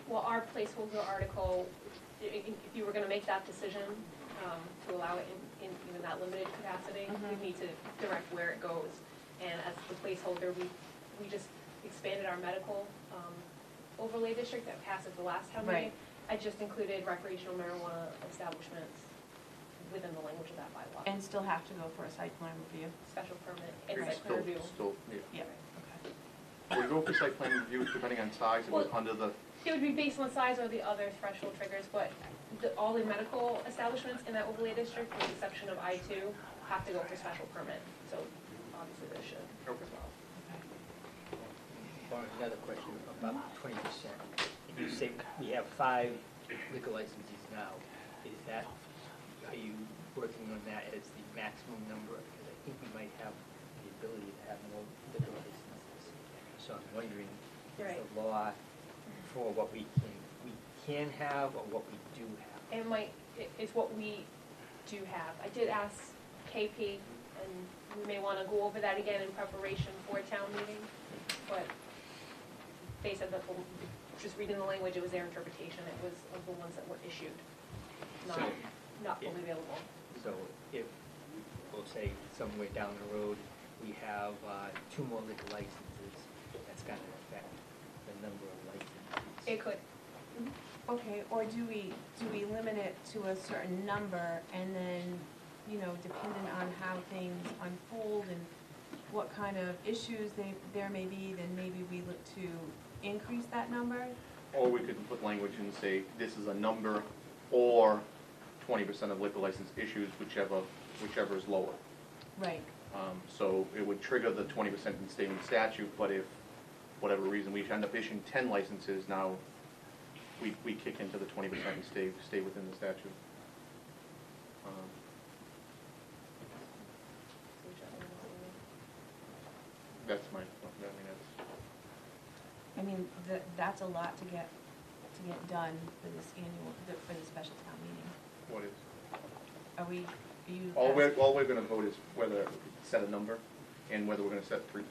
Well, our placeholder article, if you were gonna make that decision, to allow it in even that limited capacity, we need to direct where it goes. And as the placeholder, we just expanded our medical, overlay district that passed at the last town meeting. Right. I just included recreational marijuana establishments within the language of that bylaw. And still have to go for a site plan review? Special permit and Right. site plan review. Still, yeah. Yeah, okay. Would it go for site plan review depending on size, it was under the, It would be based on size or the other threshold triggers, but all the medical establishments in that overlay district, with the exception of I-2, have to go for special permit. So obviously this should as well. Or another question about 20%. You say we have 5 liquor licenses now. Are you working on that as the maximum number? Because I think we might have the ability to have more liquor licenses. So I'm wondering, Right. is the law for what we can have or what we do have? It's what we do have. I did ask KP, and we may want to go over that again in preparation for town meeting, but they said that, just reading the language, it was their interpretation, it was of the ones that were issued, not fully available. So if, we'll say somewhere down the road, we have 2 more liquor licenses, that's going to affect the number of licenses. It could. Okay, or do we limit it to a certain number, and then, you know, depending on how things unfold and what kind of issues there may be, then maybe we look to increase that number? or we could put language and say, this is a number, or 20% of liquor license issues, whichever is lower. Right. So it would trigger the 20% in state and statute, but if, whatever reason, we end up issuing 10 licenses, now we kick into the 20% and stay within the statute. That's my, I mean, that's a lot to get done for this for the special town meeting. what is? Are you? All we're gonna vote is whether we set a number and whether we're gonna set 3%.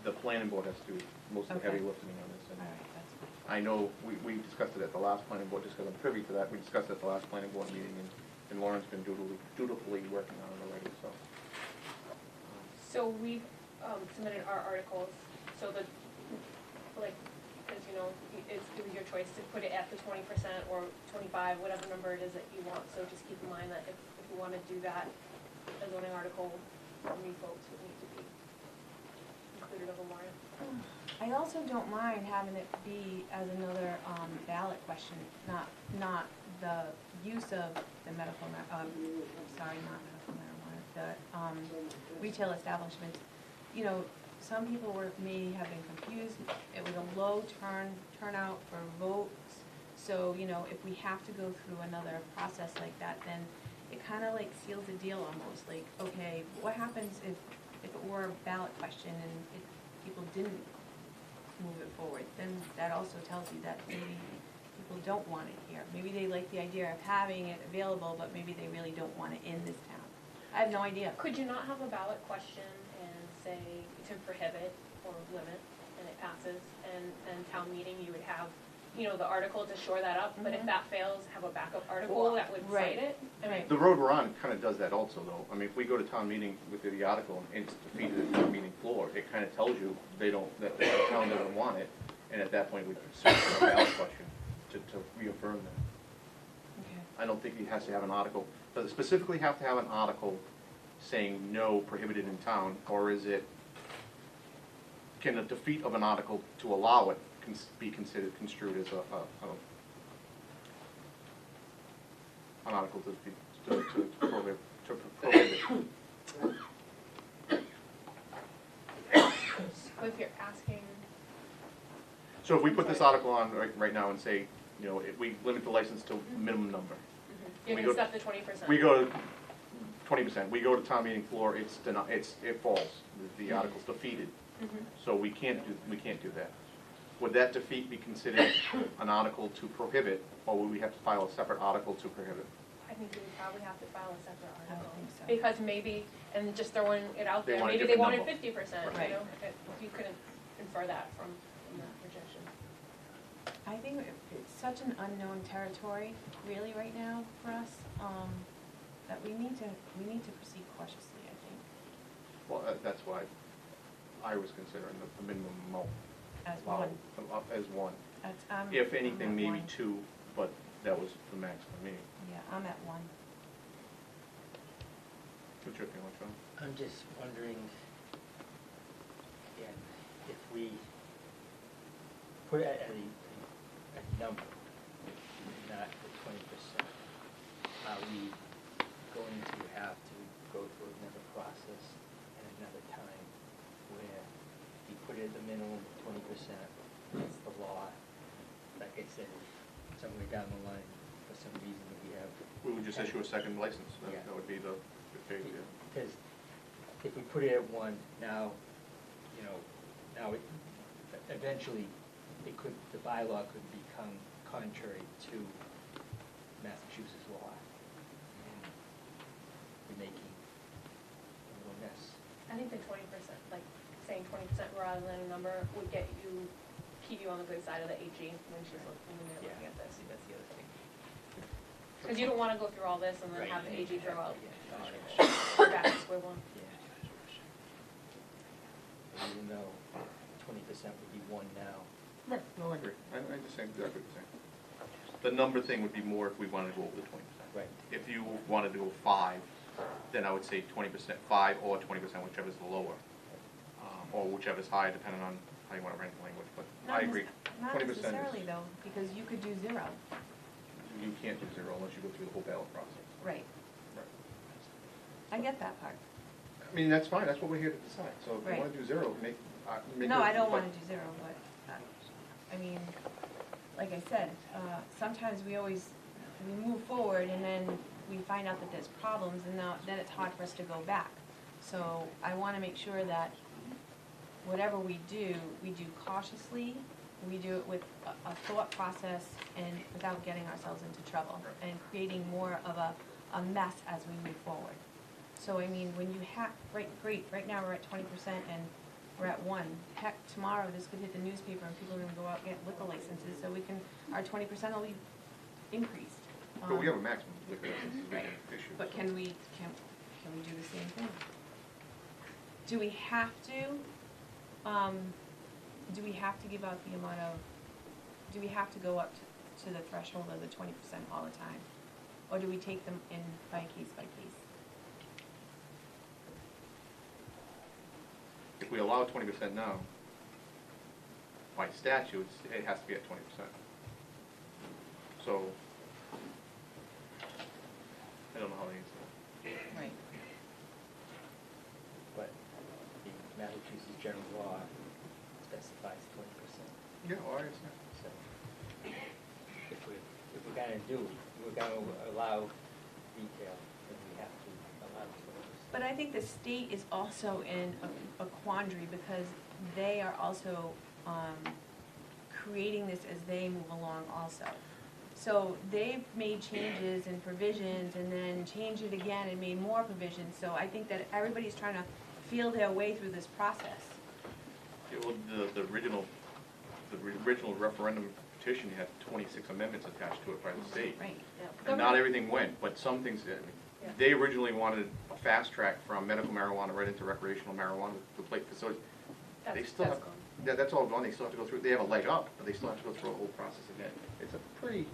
The planning board has to do most of the heavy Okay. lifting on this. And All right, that's fine. I know we discussed it at the last planning board, just because I'm privy to that, we discussed it at the last planning board meeting, and Lauren's been dutifully working on it already, so. So we've submitted our articles, so the, like, as you know, it was your choice to put it at the 20% or 25, whatever number it is that you want. So just keep in mind that if you want to do that, a zoning article from you folks would need to be included on the warrant. I also don't mind having it be as another ballot question, not the use of the medical, sorry, not medical marijuana, the retail establishments. You know, some people may have been confused. It was a low turnout for votes. So, you know, if we have to go through another process like that, then it kind of like seals the deal almost. Like, okay, what happens if it were a ballot question and people didn't move it forward? Then that also tells you that maybe people don't want it here. Maybe they like the idea of having it available, but maybe they really don't want it in this town. I have no idea. Could you not have a ballot question and say to prohibit or limit, and it passes, and town meeting, you would have, you know, the article to shore that up, but if that fails, have a backup article that would Right. cite it? I mean, The road we're on kind of does that also, though. I mean, if we go to town meeting with the article and it's defeated at town meeting floor, it kind of tells you that the town doesn't want it, and at that point, we search for a ballot question to reaffirm that. Okay. I don't think he has to have an article, does it specifically have to have an article saying no, prohibited in town, or is it, can a defeat of an article to allow it be considered, construed as an article to prohibit it? but if you're asking, So if we put this article on right now and say, you know, if we limit the license to a minimum number, you're We gonna go- step the 20%. we go to 20%, we go to town meeting floor, it falls, the article's defeated. Mhm. So we can't do that. Would that defeat be considered an article to prohibit, or would we have to file a separate article to prohibit? I think you would probably have to file a separate I article. would think so. Because maybe, and just throwing it out They there, want a maybe they different wanted number. 50%, Right. you know? You couldn't infer that from that projection. I think it's such an unknown territory, really, right now for us, that we need to proceed cautiously, I think, Well, that's why I was considering the minimum amount. as one. As one. That's, If I'm anything, at maybe one. two, but that was the max for me. Yeah, I'm at one. What's your feeling, John? I'm just wondering, again, if we put it at a number, not the 20%, are we going to have to go through another process and another time where we put it at the minimum 20%, it's the law, like I said, somewhere down the line, for some reason we have. We would just issue a second license, Yeah. that would be the case, yeah. Because if we put it at one, now, you know, now it, eventually, the bylaw could become contrary to Massachusetts law. And we're making a little mess. I think the 20%, like saying 20% rather than a number, would keep you on the good side of the AG when they're looking at this. See, that's the other thing. Because you don't want to go through all this and then Right. have the AG throw out, Yeah. we're back to square one. Yeah. Even though 20% would be one now. Right, no, I agree. I understand exactly what you're saying. The number thing would be more if we wanted to go over the 20%. Right. If you wanted to go 5, then I would say 20%, 5 or 20%, whichever's the lower. Or whichever's higher, depending on how you want to rank the language, but I agree. Not 20% necessarily is, though, because you could do 0. you can't do 0 unless you go through the whole ballot process. Right. Right. I get that part. I mean, that's fine, that's what we're here to decide. So if you Right. want to do 0, make No, it- I don't want to do 0, but, I mean, like I said, sometimes we move forward and then we find out that there's problems and then it's hard for us to go back. So I want to make sure that whatever we do cautiously, we do it with a thought process and without getting ourselves into trouble and creating more of a mess as we move forward. So I mean, when you right now we're at 20% and we're at 1. Heck, tomorrow this could hit the newspaper and people are gonna go out and get liquor licenses, so our 20% will be increased. But we have a maximum liquor license we Right. can issue. But can we do the same thing? Do we have to give out the amount of, do we have to go up to the threshold of the 20% all the time? Or do we take them in by case by case? if we allow 20% now, by statute, it has to be at 20%. So, I don't know how they answer that. Right. But the Massachusetts general law specifies 20%. Yeah, well, I understand. So if we're gonna allow retail, then we have to allow 20%. But I think the state is also in a quandary because they are also creating this as they move along also. So they've made changes and provisions and then changed it again and made more provisions. So I think that everybody's trying to feel their way through this process. Yeah, well, the original referendum petition had 26 amendments attached to it by the state. Right. And not everything went, but some things did. Yeah. They originally wanted a fast track from medical marijuana right into recreational marijuana to play facilities. They still have, gone. yeah, that's all gone, they still have to go through, they have a leg up, but they still have to go through a whole process again. It's a pretty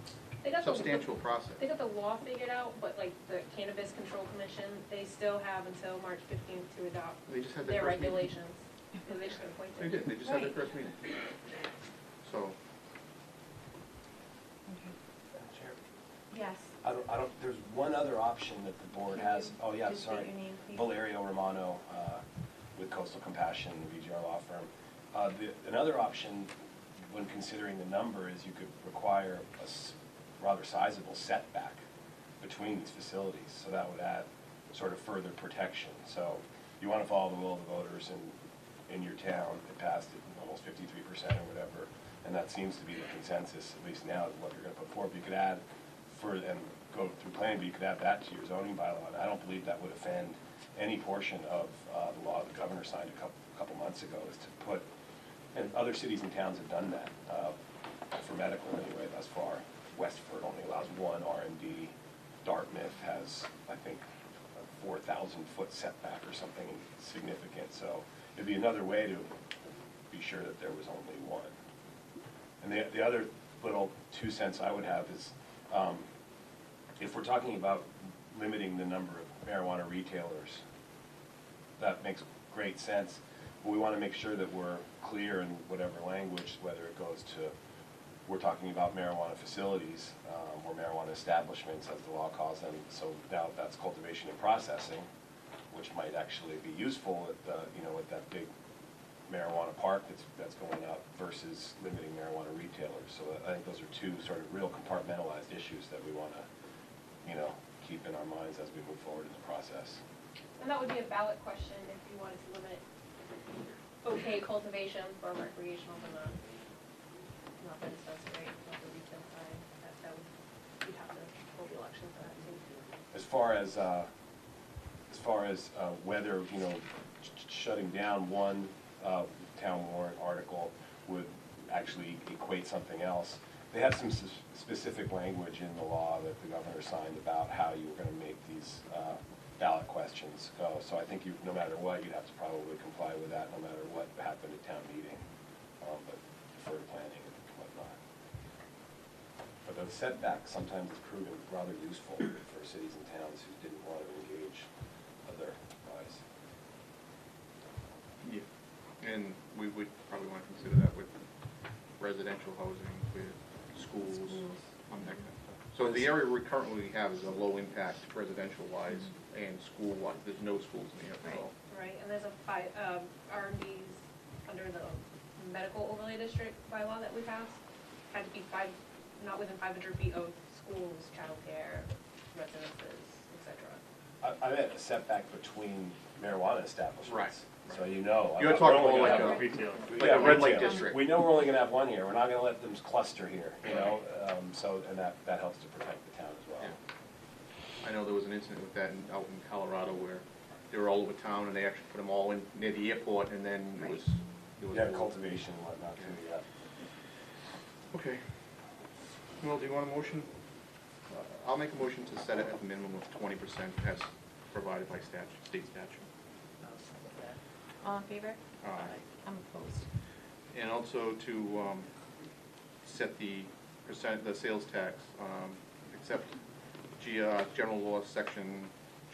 They got substantial process. They got the law figured out, but like the Cannabis Control Commission, they still have until March 15th to adopt They just had their their first meeting. regulations. Because they just got appointed. They did, they just had their Right. first meeting. So, Yes. There's one other option that the board has, oh yeah, Just sorry. state your name, please. Valerio Romano, with Coastal Compassion, VGR law firm. Another option, when considering the number, is you could require a rather sizable setback between these facilities, so that would add sort of further protection. So you want to follow the will of the voters in your town. It passed at almost 53% or whatever, and that seems to be the consensus, at least now, what you're going to put forward. But you could add and go through planning, but you could add that to your zoning bylaw. And I don't believe that would offend any portion of the law the governor signed a couple months ago, is to put, and other cities and towns have done that, for medical anyway, thus far. Westford only allows one RMD. Dartmouth has, I think, a 4,000-foot setback or something significant. So it'd be another way to be sure that there was only one. And the other little 2 cents I would have is, if we're talking about limiting the number of marijuana retailers, that makes great sense. But we want to make sure that we're clear in whatever language, whether it goes to, we're talking about marijuana facilities or marijuana establishments, as the law calls them. So now that's cultivation and processing, which might actually be useful at the, at that big marijuana park that's going up, versus limiting marijuana retailers. So I think those are two sort of real compartmentalized issues that we want to, keep in our minds as we move forward in the process. And that would be a ballot question if you wanted to limit okay cultivation for recreational, but not the dispensary, not the retail side. That would, you'd have to hold the election for that too. As far as whether, shutting down one town warrant article would actually equate something else, they have some specific language in the law that the governor signed about how you were going to make these ballot questions go. So I think no matter what, you'd have to probably comply with that no matter what happened at town meeting, but defer to planning and whatnot. But the setback sometimes is proven rather useful for cities and towns who didn't want to engage otherwise. yeah. And we would probably want to consider that with residential housing, with schools, that kind of stuff. So the area we currently have is a low impact residential-wise and school-wise. There's no schools in the area at all. Right, and there's a R&Ds under the medical overlay district bylaw that we passed. Had to be not within 500 feet of schools, childcare, residences, etc. I meant a setback between marijuana establishments. Right. So You're we're talking only more gonna like have- Retail. like a red light retail. district. We know we're only gonna have one here, we're not gonna let them cluster here, so, and that helps to protect the town as well. Yeah. I know there was an incident with that out in Colorado where they were all over town and they actually put them all in near the airport, and then it was. Yeah, cultivation and whatnot too, yeah. Okay. Well, do you want a motion? I'll make a motion to set it at a minimum of 20% as provided by statute, state statute. I'll second that. All in favor? Aye. I'm opposed. And also to set the the sales tax, except general law section,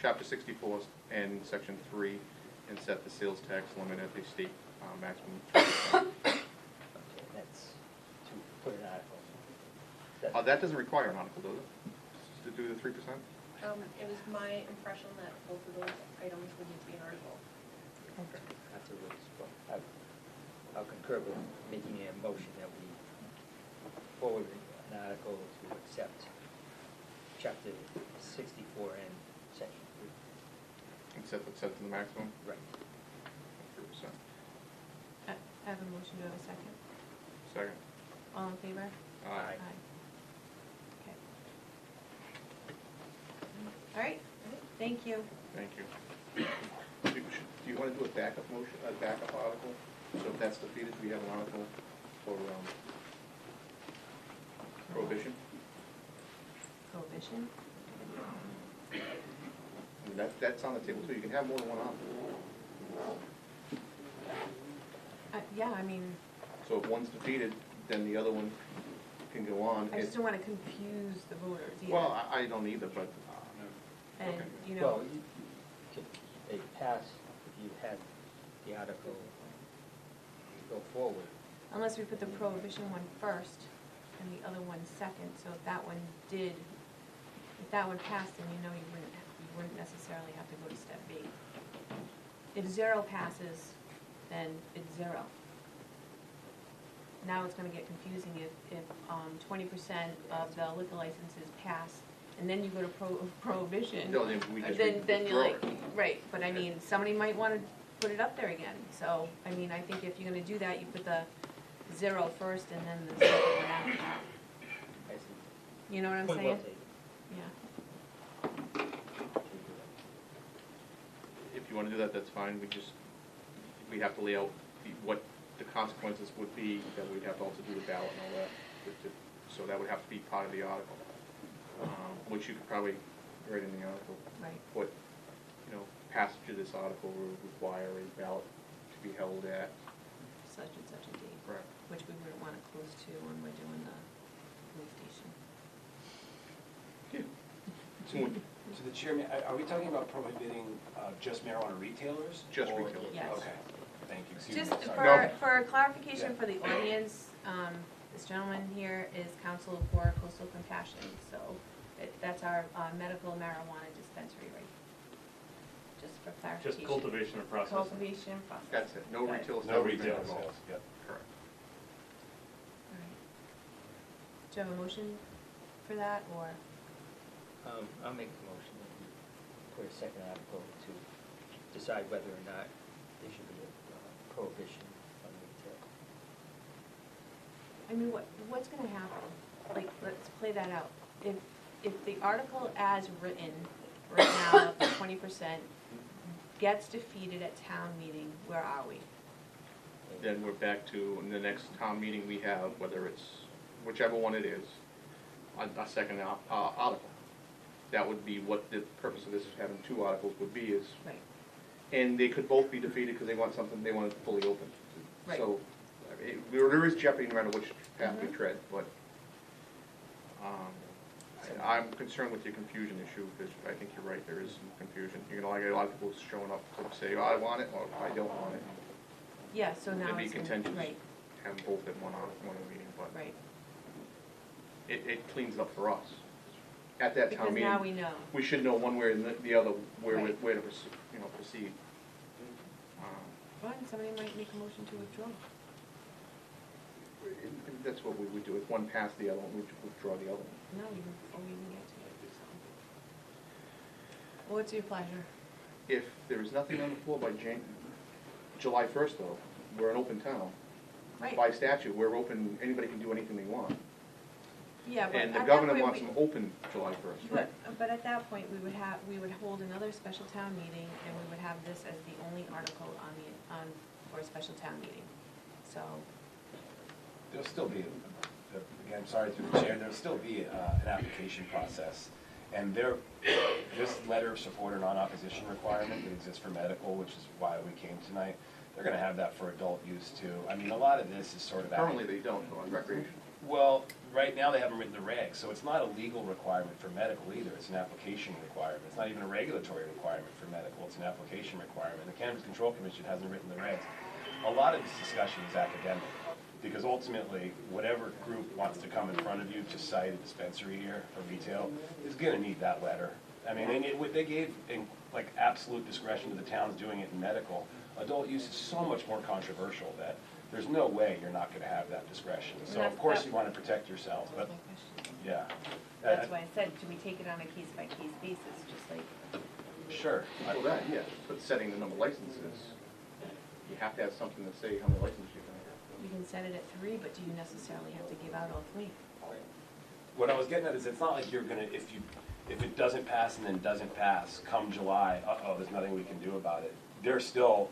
chapter 64 and section 3, and set the sales tax limit at the state maximum. Okay, that's to put an article. That doesn't require an article, does it? To do the 3%? It was my impression that both of those items would need to be an article. Okay. That's a rules, but I'll concur with making a motion that we forward an article to accept chapter 64 and section 3. And set to the maximum, Right. 3%. I have a motion, do I have a second? Second. All in favor? Aye. Okay. All right, thank you. Thank you. Do you want to do a backup motion, a backup article? So if that's defeated, we have an article for prohibition? Prohibition? I mean, that's on the table, so you can have more than one article. Yeah, I mean, So if one's defeated, then the other one can go on. I just don't want to confuse the voters either. Well, I don't either, but, And, okay. you Well, know, they pass, if you had the article go forward. unless we put the prohibition one first and the other one second, so if that one passed, then you know you wouldn't necessarily have to go to step B. If 0 passes, then it's 0. Now it's gonna get confusing if 20% of the liquor licenses pass, and then you go to prohibition. No, then we just Then you're withdraw like, right, but I mean, somebody might wanna put it up there again, so, I mean, I think if you're gonna do that, you put the 0 first and then the second one after. I see. You know what I'm Point saying? well taken. Yeah, if you want to do that, that's fine. We have to lay out what the consequences would be, that we'd have to also do the ballot and all that. So that would have to be part of the article, which you could probably write in the article. right. What, passage of this article will require a ballot to be held at. Such and such a date, Correct. which we wouldn't wanna close to when we're doing the police station. To the chairman, are we talking about prohibiting just marijuana retailers? Just or- retailers. Yes. Okay, thank you. Excuse me, Just sorry. for clarification Yeah. for the audience, this gentleman here is counsel for Coastal Compassion, so that's our medical marijuana dispensary, right? Just for clarification. Just cultivation and processing. Cultivation, processing. That's it. No Got it. retail No establishment retail involved. sales, yep. Correct. All right. Do you have a motion for that, or? I'll make the motion that we put a second article to decide whether or not there should be a prohibition on retail. I mean, what's gonna happen? Like, let's play that out. If the article as written right now, the 20%, gets defeated at town meeting, where are we? Then we're back to, in the next town meeting we have, whether it's, whichever one it is, a second article. That would be what the purpose of this, having 2 articles would be is, Right. and they could both be defeated because they want something, they want it fully open. Right. So, I mean, there is jeopardy no matter which path we Mhm. tread, but, I'm concerned with your confusion issue, because I think you're right, there is some confusion. You're gonna get a lot of people showing up to say, oh, I want it, or I don't want it. Yeah, so now It'd be it's, contentious, right, have both at one meeting, but right. it cleans it up for us. At that town Because meeting, now we know. we should know one way or the other where Right. to proceed. Fine, somebody might make a motion to withdraw. And that's what we would do. If one passed the other one, we'd withdraw the other one. No, even before we even get to it, so. What's your pleasure? If there is nothing on the floor by July 1st, though, we're an open town. Right. By statute, we're open, anybody can do anything they want. Yeah, but And the at that governor point, wants them open July 1st, right? But at that point, we would hold another special town meeting, and we would have this as the only article for a special town meeting, so. There'll still be, again, sorry through the chair, there'll still be an application process. And this letter of support or non-opposition requirement that exists for medical, which is why we came tonight, they're gonna have that for adult use too. I mean, a lot of this is sort of. Currently, they don't, though, on recreation. Well, right now they haven't written the regs, so it's not a legal requirement for medical either, it's an application requirement. It's not even a regulatory requirement for medical, it's an application requirement. The Cannabis Control Commission hasn't written the regs. A lot of this discussion is academic, because ultimately, whatever group wants to come in front of you to cite a dispensary here or retail is gonna need that letter. I mean, they gave, like, absolute discretion to the towns doing it in medical. Adult use is so much more controversial that there's no way you're not gonna have that discretion. So of course you wanna protect yourselves, but, yeah. That's why I said, do we take it on a case-by-case basis, just like, Sure. Well, that, yeah, but setting the number of licenses, you have to have something to say how many licenses you're gonna have. you can set it at 3, but do you necessarily have to give out all 3? What I was getting at is it's not like you're gonna, if it doesn't pass and then doesn't pass, come July, there's nothing we can do about it. There's still,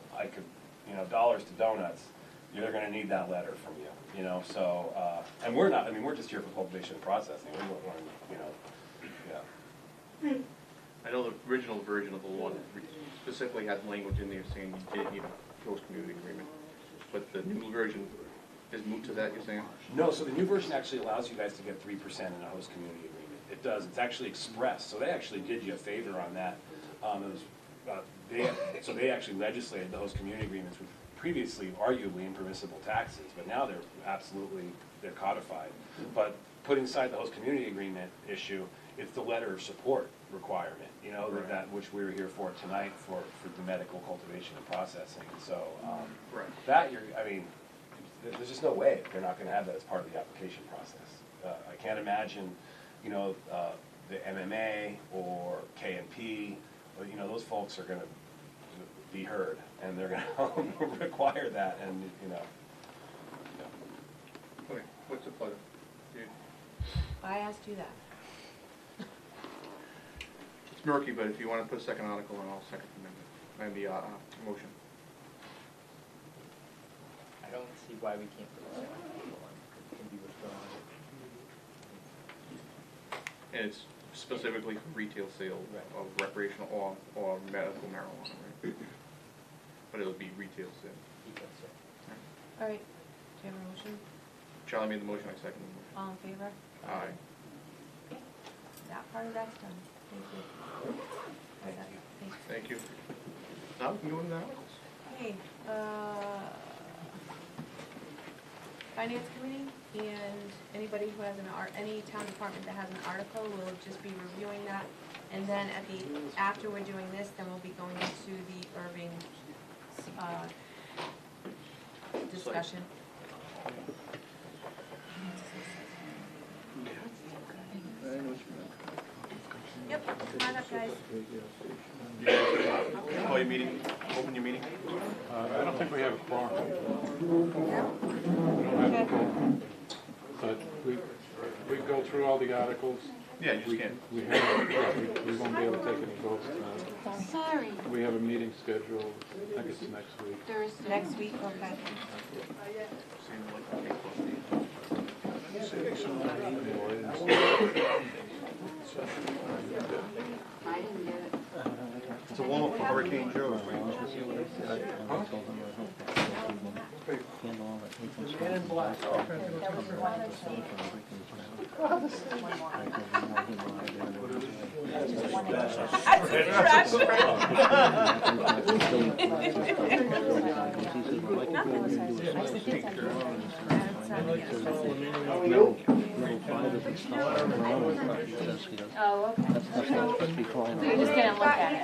dollars to donuts, you're gonna need that letter from you, so, and we're not, we're just here for cultivation and processing, we don't want, yeah. I know the original version of the law specifically had language in there saying you did need a host community agreement, but the new version is moot to that, you're saying? No, so the new version actually allows you guys to get 3% in a host community agreement. It does, it's actually expressed, so they actually did you a favor on that. So they actually legislated the host community agreements with previously arguably impermissible taxes, but now they're codified. But putting aside the host community agreement issue, it's the letter of support requirement, Right. that which we're here for tonight for the medical cultivation and processing. So Right. there's just no way they're not gonna have that as part of the application process. I can't imagine, the MMA or KNP, those folks are gonna be heard, and they're gonna require that, and, Okay, what's the pleasure? I asked you that. It's murky, but if you want to put a second article, then I'll second the amendment, and the motion. I don't see why we can't put a second article on, it can be withdrawn. And it's specifically for retail sales of recreational or medical marijuana, right? But it'll be retail sale. All right, do you have a motion? Charlie made the motion, I second the motion. All in favor? Aye. That part of that's done. Thank you. All right, thanks. Thank you. Now we can go into the articles. Okay, Finance Committee, and anybody who has any town department that has an article, will just be reviewing that. And then after we're doing this, then we'll be going into the Irving, discussion. Yep, come on up, guys. Oh, your meeting, open your meeting? I don't think we have a quorum. Okay. But we go through all the articles. Yeah, you just can't. We won't be able to take any votes tonight. Sorry. We have a meeting scheduled, I think it's next week. Thursday. Next week, okay. I didn't get it. It's a warm-up for Hurricane Joe. Oh, okay. So you just didn't look at it?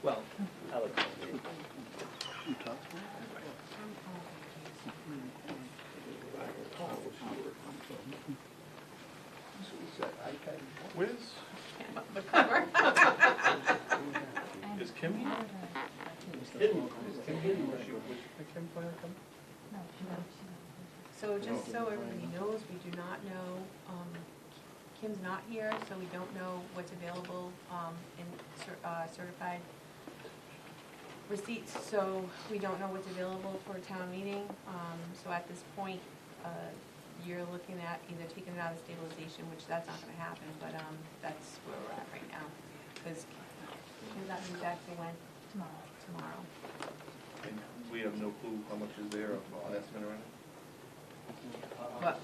Well, I'll look. Where's, The cover. is Kim here? So just so everybody knows, we do not know, Kim's not here, so we don't know what's available in certified Receipts, so we don't know what's available for a town meeting. So at this point, you're looking at either taking it out of stabilization, which that's not gonna happen, but, that's where we're at right now. Because, that means exactly when? Tomorrow. And we have no clue how much is there, an estimate or anything? But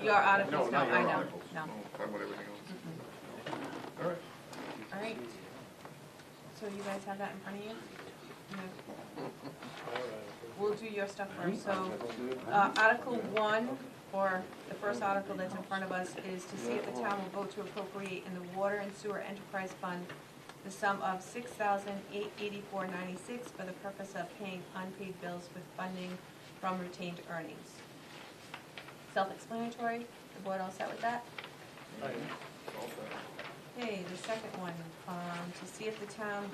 your articles, no, not your I know, articles. no. Talking about everything else. Mm-mm. All right. All right. So you guys have that in front of you? We'll do your stuff first. So, Article 1, or the first article that's in front of us, is to see if the town will vote to appropriate in the Water and Sewer Enterprise Fund the sum of $6,884.96 for the purpose of paying unpaid bills with funding from retained earnings. Self-explanatory, the board all set with that? Okay, the second one, to see if the town,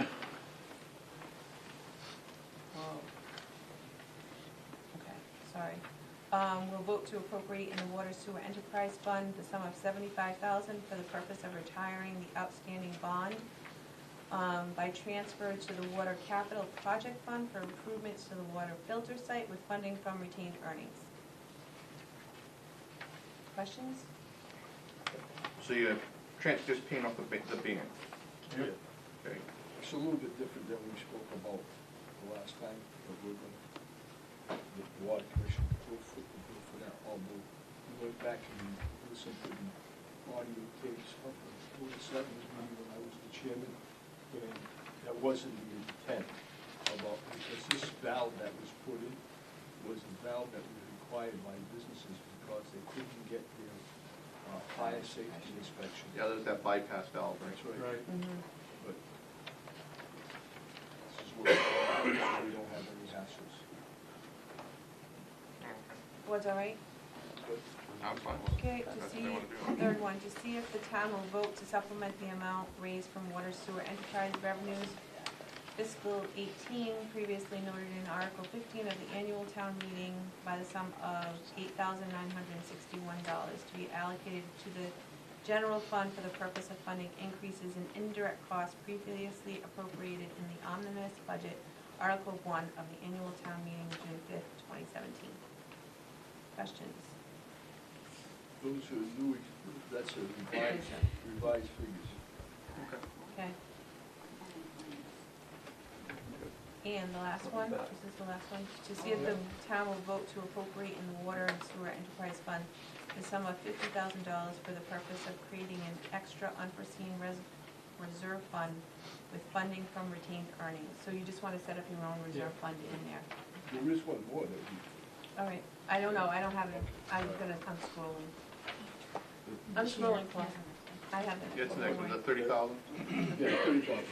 okay, sorry. Will vote to appropriate in the Water Sewer Enterprise Fund the sum of $75,000 for the purpose of retiring the outstanding bond by transfer to the Water Capital Project Fund for improvements to the water filter site with funding from retained earnings. Questions? So you're just paying off the ban? Yeah. Okay. It's a little bit different than we spoke about the last time, but we're gonna, the water commission will foot the bill for that, although we went back and listened to the audio tapes of the selectmen's meeting when I was the chairman, and that wasn't the intent about, because this valve that was put in was the valve that was required by businesses because they couldn't get their fire safety inspection. Yeah, there's that bypass valve, right? That's right. Mm-hmm. But this is what we don't have any hassles. Board's all right? I'm fine with it. Okay, That's to what see, they wanna do. third one, to see if the town will vote to supplement the amount raised from water sewer enterprise revenues fiscal 18, previously noted in Article 15 of the annual town meeting by the sum of $8,961 to be allocated to the general fund for the purpose of funding increases in indirect costs previously appropriated in the omnibus budget, Article 1 of the annual town meeting, June 5th, 2017. Questions? Those are new, that's a revised figures. Okay. And the last one, this is the last one, to see if the town will vote to appropriate in the Water and Sewer Enterprise Fund the sum of $50,000 for the purpose of creating an extra unforeseen reserve fund with funding from retained earnings. So you just want to set up your own reserve fund in there. There is one more that we. All right, I don't know, I don't have it, I'm scrolling. I'm scrolling, Paul. I have it. It's the next one, the 30,000? Yeah, 30,000.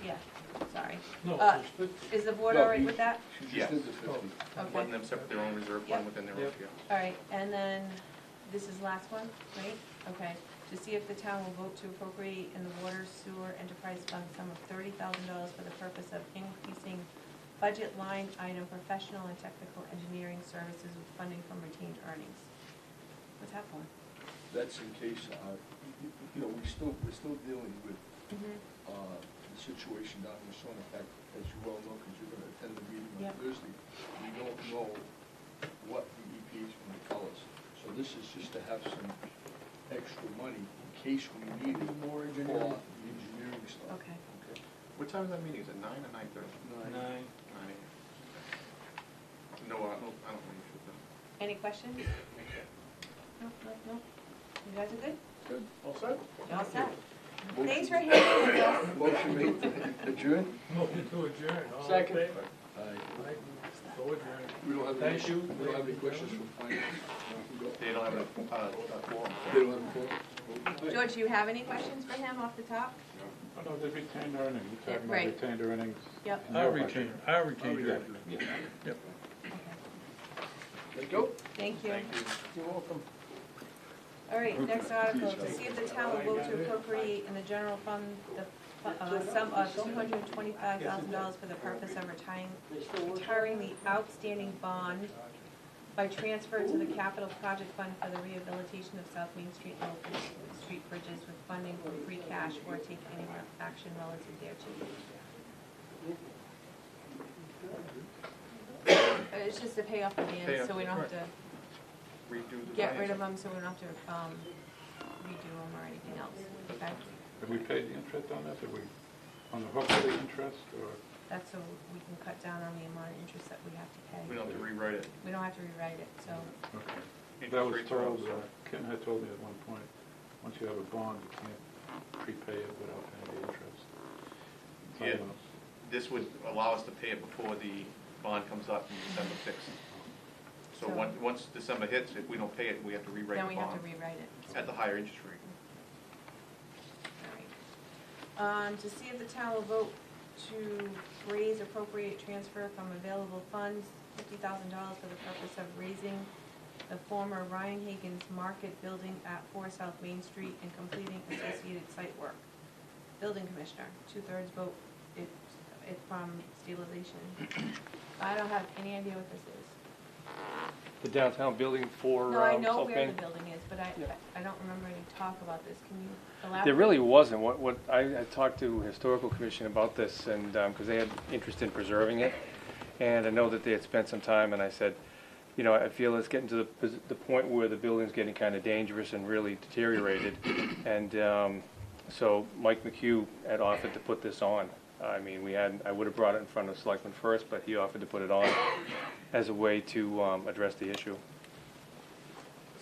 Yeah, sorry. No, Is the board all right with that? She Yes. just did the 50. Okay. Letting them separate their own reserve Yep. fund within their own, yeah. All right, and then, this is last one, right? Okay, to see if the town will vote to appropriate in the Water Sewer Enterprise Fund the sum of $30,000 for the purpose of increasing budget line item professional and technical engineering services with funding from retained earnings. What's that for? That's in case, you know, we're still dealing with the situation down in Sonnet, as you well know, because you're gonna attend the meeting on Yep. Thursday. We don't know what the EPA is gonna tell us. So this is just to have some extra money in case we need it for the engineering stuff. Okay. Okay? What time is that meeting? Is it 9 or 9:30? 9. 9 a.m. No, I don't think you should. Any questions? No. You guys are good? Good, all set? You all set? Motion- Thanks for hanging with us. Motion made to adjourn? Motion to adjourn. All in Second. favor? Aye. So adjourn. We don't have any, Thank you. we don't have any questions from finance? They don't have a quorum. They don't have a quorum? George, do you have any questions for him off the top? Oh, no, the retained earnings, you're talking Right. about retained earnings. Yep. I'll retain earnings. Yep. Let's go. Thank you. You're welcome. All right, next article, to see if the town will vote to appropriate in the general fund the sum of $225,000 for the purpose of retiring the outstanding bond by transfer to the capital project fund for the rehabilitation of South Main Street and Oakland Street bridges with funding from free cash or take any action relative thereto. it's just to pay off the Pay vans, off so we the- don't have right. to Redo the get rid financing. of them, so we don't have to, redo them or anything else, okay? Have we paid the interest on this? Are we on the hook for the interest, or? That's so we can cut down on the amount of interest that we have to pay. We don't have to rewrite it. We don't have to rewrite it, so, Okay. Interest That was rates are told, also- Ken had told me at one point, once you have a bond, you can't prepay it without paying the interest. So I Yeah. don't know. This would allow us to pay it before the bond comes up in December 6th. So So- once December hits, if we don't pay it, we have to rewrite then the we have to bond rewrite it. at the higher interest rate. Alright. To see if the town will vote to raise appropriate transfer from available funds, $50,000 for the purpose of raising the former Ryan Hagan's Market building at 4 South Main Street and completing associated site work. Building Commissioner, 2/3 vote if from stabilization. I don't have any idea what this is. The downtown building for No, I know South where Main? the building is, but I don't remember any talk about this. Can you elaborate? There really wasn't. I talked to Historical Commission about this, and, because they had interest in preserving it, and I know that they had spent some time, and I said, you know, I feel it's getting to the point where the building's getting kind of dangerous and really deteriorated, and so Mike McHugh had offered to put this on. I mean, I would have brought it in front of the Selectmen first, but he offered to put it on as a way to address the issue.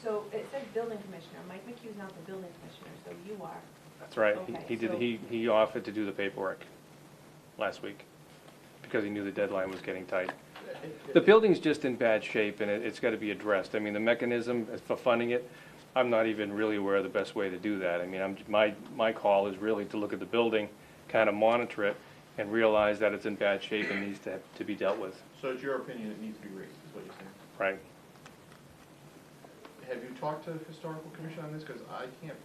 So it says building commissioner. Mike McHugh's not the building commissioner, so you are. That's right. Okay, He did. so- He offered to do the paperwork last week because he knew the deadline was getting tight. The building's just in bad shape, and it's got to be addressed. I mean, the mechanism for funding it, I'm not even really aware of the best way to do that. I mean, my call is really to look at the building, kind of monitor it, and realize that it's in bad shape and needs to be dealt with. So it's your opinion it needs to be raised, is what you're saying? Right. Have you talked to the Historical Commission on this? Because I can't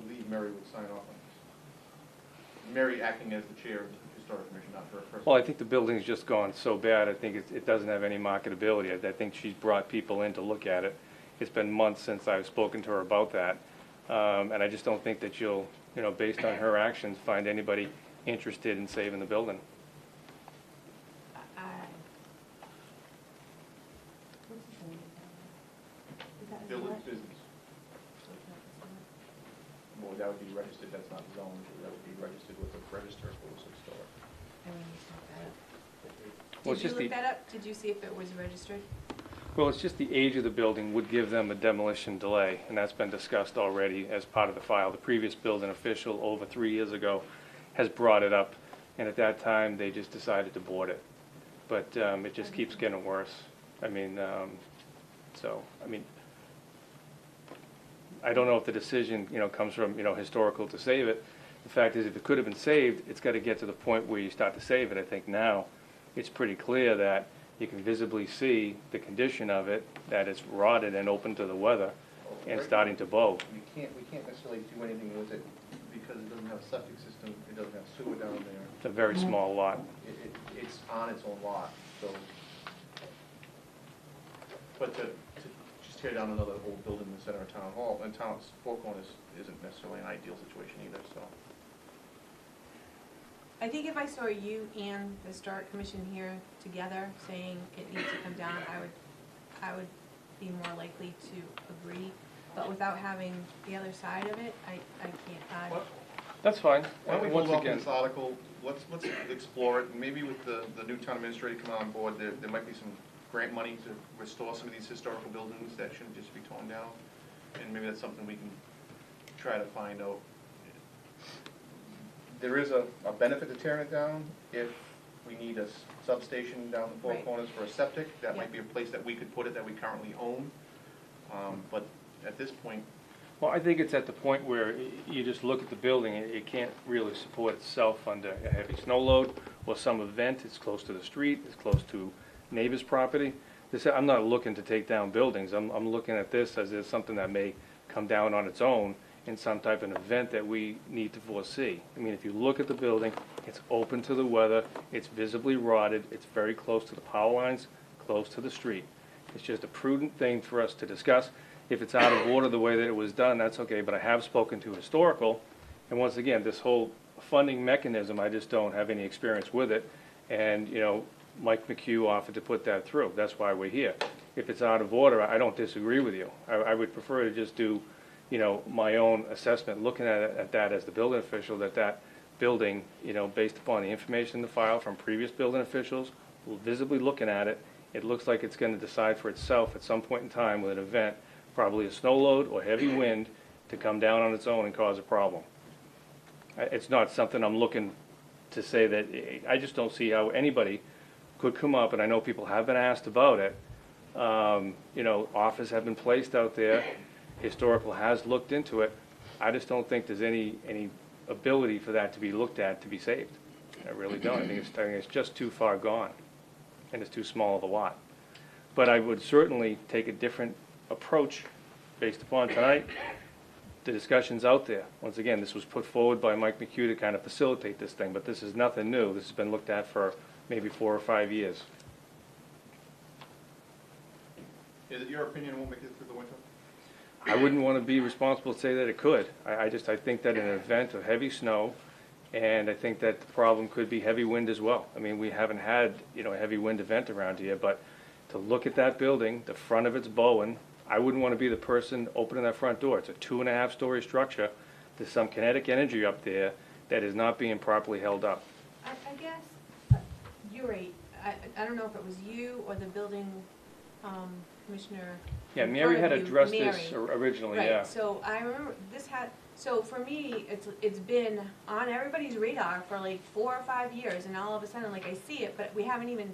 believe Mary would sign off on this. Mary acting as the chair of the Historical Commission, not her personally. Well, I think the building's just gone so bad, I think it doesn't have any marketability. I think she's brought people in to look at it. It's been months since I've spoken to her about that. And I just don't think that you'll, you know, based on her actions, find anybody interested in saving the building. What's his name? Is that his Village last- business. Well, that would be registered, that's not zoned, that would be registered with the register if it was historic. I mean, you look that up. Well, Did it's you just look the- that up? Did you see if it was registered? Well, it's just the age of the building would give them a demolition delay, and that's been discussed already as part of the file. The previous building official, over 3 years ago, has brought it up, and at that time, they just decided to board it. But it just keeps getting worse. I mean, I don't know if the decision, you know, comes from, you know, historical to save it. The fact is, if it could have been saved, it's got to get to the point where you start to save it. I think now, it's pretty clear that you can visibly see the condition of it, that it's rotted and open to the weather and starting to bow. We can't necessarily do anything with it because it doesn't have a septic system, it doesn't have sewer down there. It's a very small lot. It's on its own lot, so. But to just tear down another old building in the center of town hall, and town's Four Corners isn't necessarily an ideal situation either, so. I think if I saw you and the Historic Commission here together saying it needs to come down, I would be more likely to agree. But without having the other side of it, I can't. That's fine. Why don't we Once hold off again, on this article, let's explore it, maybe with the new town administrator coming on board, there might be some grant money to restore some of these historical buildings that shouldn't just be torn down, and maybe that's something we can try to find out. There is a benefit to tearing it down if we need a substation down the Four Right. Corners for a septic, that might Yep. be a place that we could put it that we currently own, but at this point, well, I think it's at the point where you just look at the building, it can't really support itself under a heavy snow load or some event. It's close to the street, it's close to neighbor's property. I'm not looking to take down buildings. I'm looking at this as it's something that may come down on its own in some type of an event that we need to foresee. I mean, if you look at the building, it's open to the weather, it's visibly rotted, it's very close to the power lines, close to the street. It's just a prudent thing for us to discuss. If it's out of order the way that it was done, that's okay, but I have spoken to historical, and once again, this whole funding mechanism, I just don't have any experience with it. And, you know, Mike McHugh offered to put that through. That's why we're here. If it's out of order, I don't disagree with you. I would prefer to just do, you know, my own assessment, looking at that as the building official, that building, you know, based upon the information in the file from previous building officials, visibly looking at it, it looks like it's gonna decide for itself at some point in time with an event, probably a snow load or heavy wind, to come down on its own and cause a problem. It's not something I'm looking to say that, I just don't see how anybody could come up, and I know people have been asked about it. You know, offers have been placed out there, historical has looked into it. I just don't think there's any ability for that to be looked at to be saved. I really don't. I think it's just too far gone, and it's too small of a lot. But I would certainly take a different approach based upon tonight, the discussion's out there. Once again, this was put forward by Mike McHugh to kind of facilitate this thing, but this is nothing new. This has been looked at for maybe 4 or 5 years. Is it your opinion it won't make it through the winter? I wouldn't want to be responsible to say that it could. I think that an event of heavy snow, and I think that the problem could be heavy wind as well. I mean, we haven't had, you know, a heavy wind event around here, but to look at that building, the front of it's bowing, I wouldn't want to be the person opening that front door. It's a 2.5-story structure. There's some kinetic energy up there that is not being properly held up. I guess, you're right. I don't know if it was you or the building commissioner. Yeah, in Mary front had of you, addressed Mary. this originally, Right, yeah. so I remember this had, so for me, it's been on everybody's radar for like 4 or 5 years, and all of a sudden, like, I see it, but we haven't even,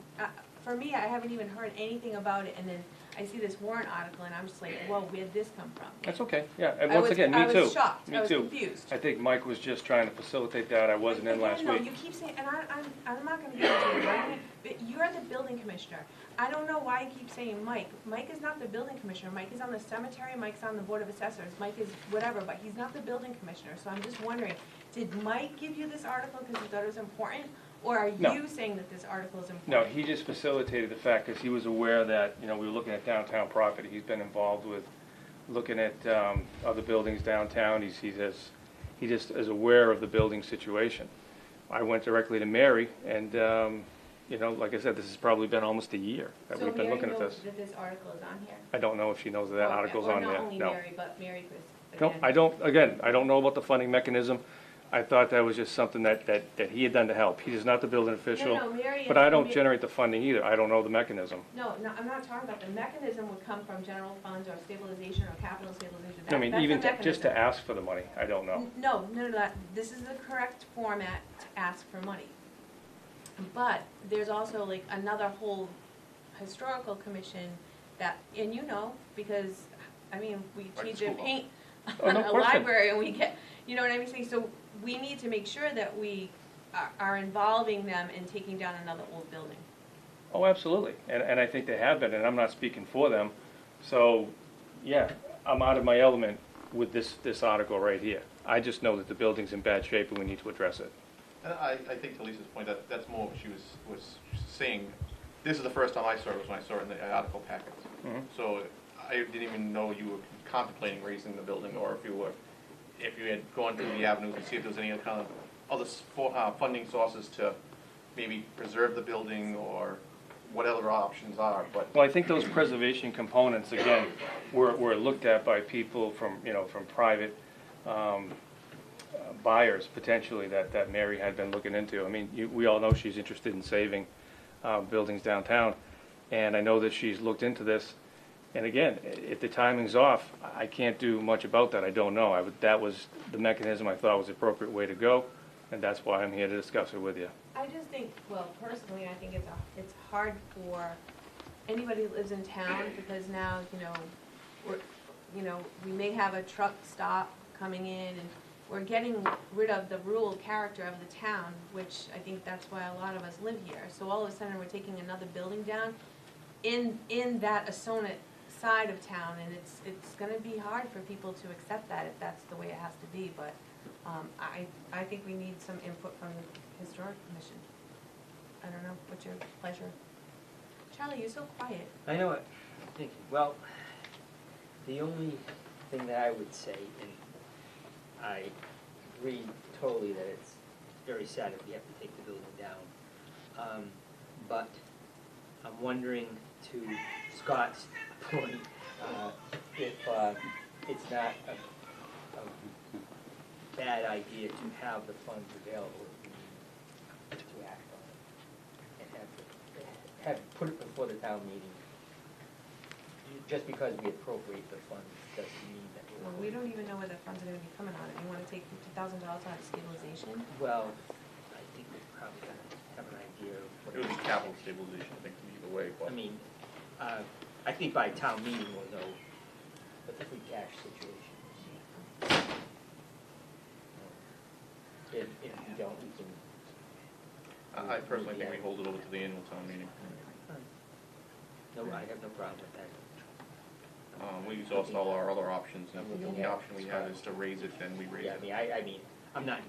for me, I haven't even heard anything about it, and then I see this warrant article, and I'm just like, whoa, where'd this come from? That's okay, yeah, and I once was- again, me too. I was shocked, I was Me too. confused. I think Mike was just trying to facilitate that, I wasn't in last No, week. you keep saying, and I'm not gonna get into it, right? But you're the building commissioner. I don't know why you keep saying Mike. Mike is not the building commissioner. Mike is on the cemetery, Mike's on the board of assessors, Mike is whatever, but he's not the building commissioner. So I'm just wondering, did Mike give you this article because he thought it was important? Or are No. you saying that this article is important? No, he just facilitated the fact, because he was aware that, you know, we were looking at downtown property. He's been involved with looking at other buildings downtown. He just is aware of the building situation. I went directly to Mary, and, you know, like I said, this has probably been almost a year that we've been looking at this. So Mary knows that this article is on here? I don't know if she knows that that article's on there, Or not only no. Mary, but Mary Chris. No, I don't, again, I don't know about the funding mechanism. I thought that was just something that he had done to help. He is not the building official. No, Mary But I don't and- generate the funding either. I don't know the mechanism. No, I'm not talking about the mechanism would come from general funds or stabilization or capital stabilization. I mean, That's even the just to mechanism. ask for the money, I don't know. No, this is the correct format to ask for money. But there's also like another whole historical commission that, and you know, because, I mean, we Like teach the and school paint Oh, on no a question. library and we get, you know what I'm saying? So we need to make sure that we are involving them in taking down another old building. Oh, absolutely. And I think they have been, and I'm not speaking for them. So, yeah, I'm out of my element with this article right here. I just know that the building's in bad shape and we need to address it. And I think to Lisa's point, that's more what she was saying. This is the first time I saw it, was when I saw it in the article packets. Mhm. So I didn't even know you were contemplating raising the building, or if you had gone through the avenues to see if there was any kind of other funding sources to maybe preserve the building, or what other options are, but. Well, I think those preservation components, again, were looked at by people from, you know, from private buyers, potentially, that Mary had been looking into. I mean, we all know she's interested in saving buildings downtown, and I know that she's looked into this. And again, if the timing's off, I can't do much about that. I don't know. That was the mechanism I thought was the appropriate way to go, and that's why I'm here to discuss it with you. I just think, well, personally, I think it's hard for anybody who lives in town, because now, we may have a truck stop coming in, and we're getting rid of the rural character of the town, which I think that's why a lot of us live here. So all of a sudden, we're taking another building down in that Assonet side of town, and it's gonna be hard for people to accept that if that's the way it has to be, but I think we need some input from the Historic Commission. I don't know, what's your pleasure? Charlie, you're so quiet. I know it. Thank you. Well, the only thing that I would say, and I agree totally that it's very sad if we have to take the building down, but I'm wondering, to Scott's point, if it's not a bad idea to have the funds available to act on it, and put it before the town meeting. Just because we appropriate the funds doesn't mean that Well, we don't even know where the funds are gonna be coming on. You wanna take $50,000 out of stabilization? Well, I think we probably gotta have an idea of what. It would be capital stabilization, I think, either way, but. I mean, I think by town meeting we'll know what the free cash situation is. If we don't, we can. I personally think we hold it over to the annual town meeting. No, I have no problem with that. We exhaust all our other options, and if the only option we have is to raise it, then we raise Yeah, it. I mean, I'm not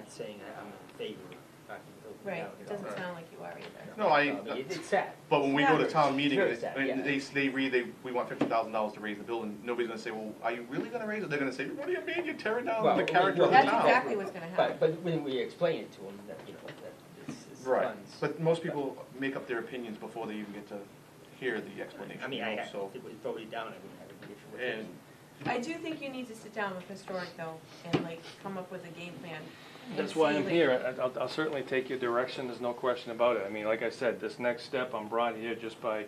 saying I'm in favor of knocking the building Right, down. it doesn't sound like you are either. No, It's sad. but when we go to town meeting, Very sad, yeah. we want $50,000 to raise the building, nobody's gonna say, well, are you really gonna raise it? They're gonna say, what do you mean, you're tearing down Well, the character of the That's town? exactly what's gonna happen. But when we explain it to them, that, you know, that this is Right, funds. but most people make up their opinions before they even get to hear the explanation. I mean, you know, so. if we voted down, I wouldn't have an issue with it. And I do think you need to sit down with Historic though, and like, come up with a game plan. and That's why see, I'm like- here. I'll certainly take your direction, there's no question about it. I mean, like I said, this next step, I'm brought here just by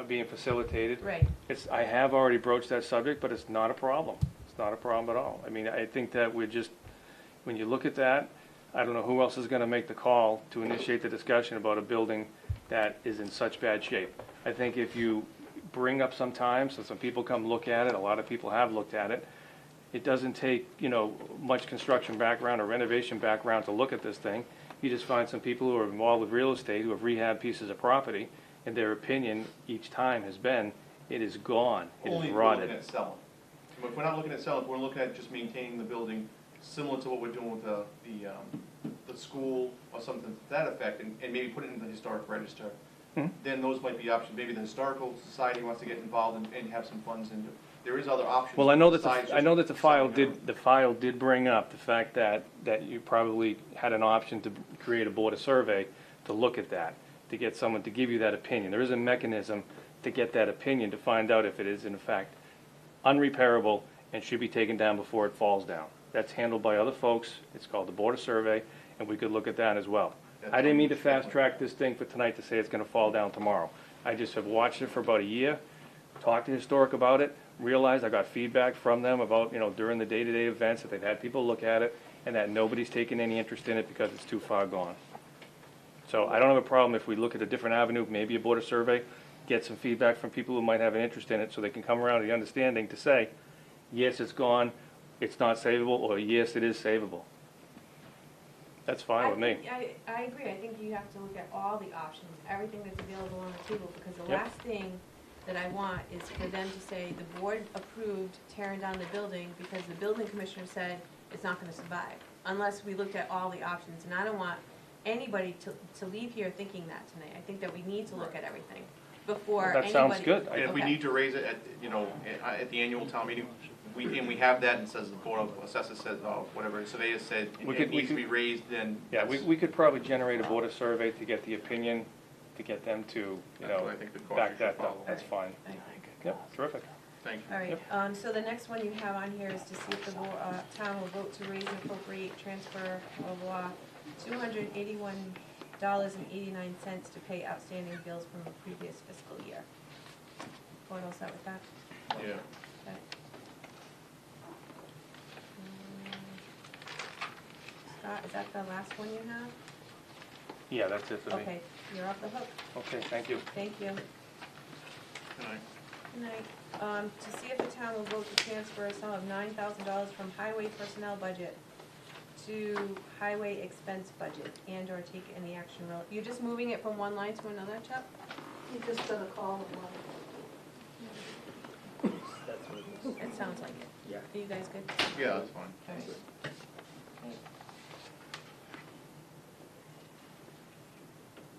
being facilitated. Right, I have already broached that subject, but it's not a problem. It's not a problem at all. I mean, I think that we're just, when you look at that, I don't know who else is gonna make the call to initiate the discussion about a building that is in such bad shape. I think if you bring up some time, so some people come look at it, a lot of people have looked at it, it doesn't take, you know, much construction background or renovation background to look at this thing. You just find some people who are involved with real estate, who have rehabbed pieces of property, and their opinion each time has been, it is gone, it only is if we're looking rotted. at selling. But if we're not looking at selling, if we're looking at just maintaining the building, similar to what we're doing with the school or something to that effect, and maybe put it in the historic register, then those might be options. Maybe the historical society wants to get involved and have some funds, and there is other options. Well, I know besides that the just file selling it. did, the file did bring up the fact that you probably had an option to create a board of survey to look at that, to get someone to give you that opinion. There is a mechanism to get that opinion, to find out if it is in fact unrepairable and should be taken down before it falls down. That's handled by other folks, it's called the board of survey, and we could look at that as well. I didn't mean to fast track this thing for tonight to say it's gonna fall down tomorrow. I just have watched it for about a year, talked to Historic about it, realized I got feedback from them about, you know, during the day-to-day events, that they've had people look at it, and that nobody's taken any interest in it because it's too far gone. So I don't have a problem if we look at a different avenue, maybe a board of survey, get some feedback from people who might have an interest in it, so they can come around to the understanding to say, yes, it's gone, it's not savable, or yes, it is savable. That's fine with me. I agree, I think you have to look at all the options, everything that's available on the table, because the Yep. last thing that I want is for them to say, the board approved tearing down the building because the building commissioner said it's not gonna survive, unless we looked at all the options, and I don't want anybody to leave here thinking that tonight. I think that we need to look at everything before That anybody. sounds good. And if we Okay. need to raise it at, you know, at the annual town meeting, we have that and says the board of assessors says, whatever, surveyor said We it could- we needs to could- be raised, then. Yeah, we could probably generate a board of survey to get the opinion, to get them to, you That's know, what I think the cost back should that follow. up. That's fine. Yep, terrific. Thank you. All right, so the next one you have on here is to see if the town will vote to raise and appropriate transfer of law $281.89 to pay outstanding bills from the previous fiscal year. Board all set with that? Yeah. Okay. Scott, is that the last one you have? Yeah, that's it for me. Okay, you're off the hook. Okay, thank you. Thank you. Good night. Good night. To see if the town will vote to transfer a sum of $9,000 from highway personnel budget to highway expense budget and or take any action you're just moving it from one line to another, Chuck? You just got a call. That's what it is. It sounds like it. Yeah. Are you guys good? Yeah, that's fine. All right.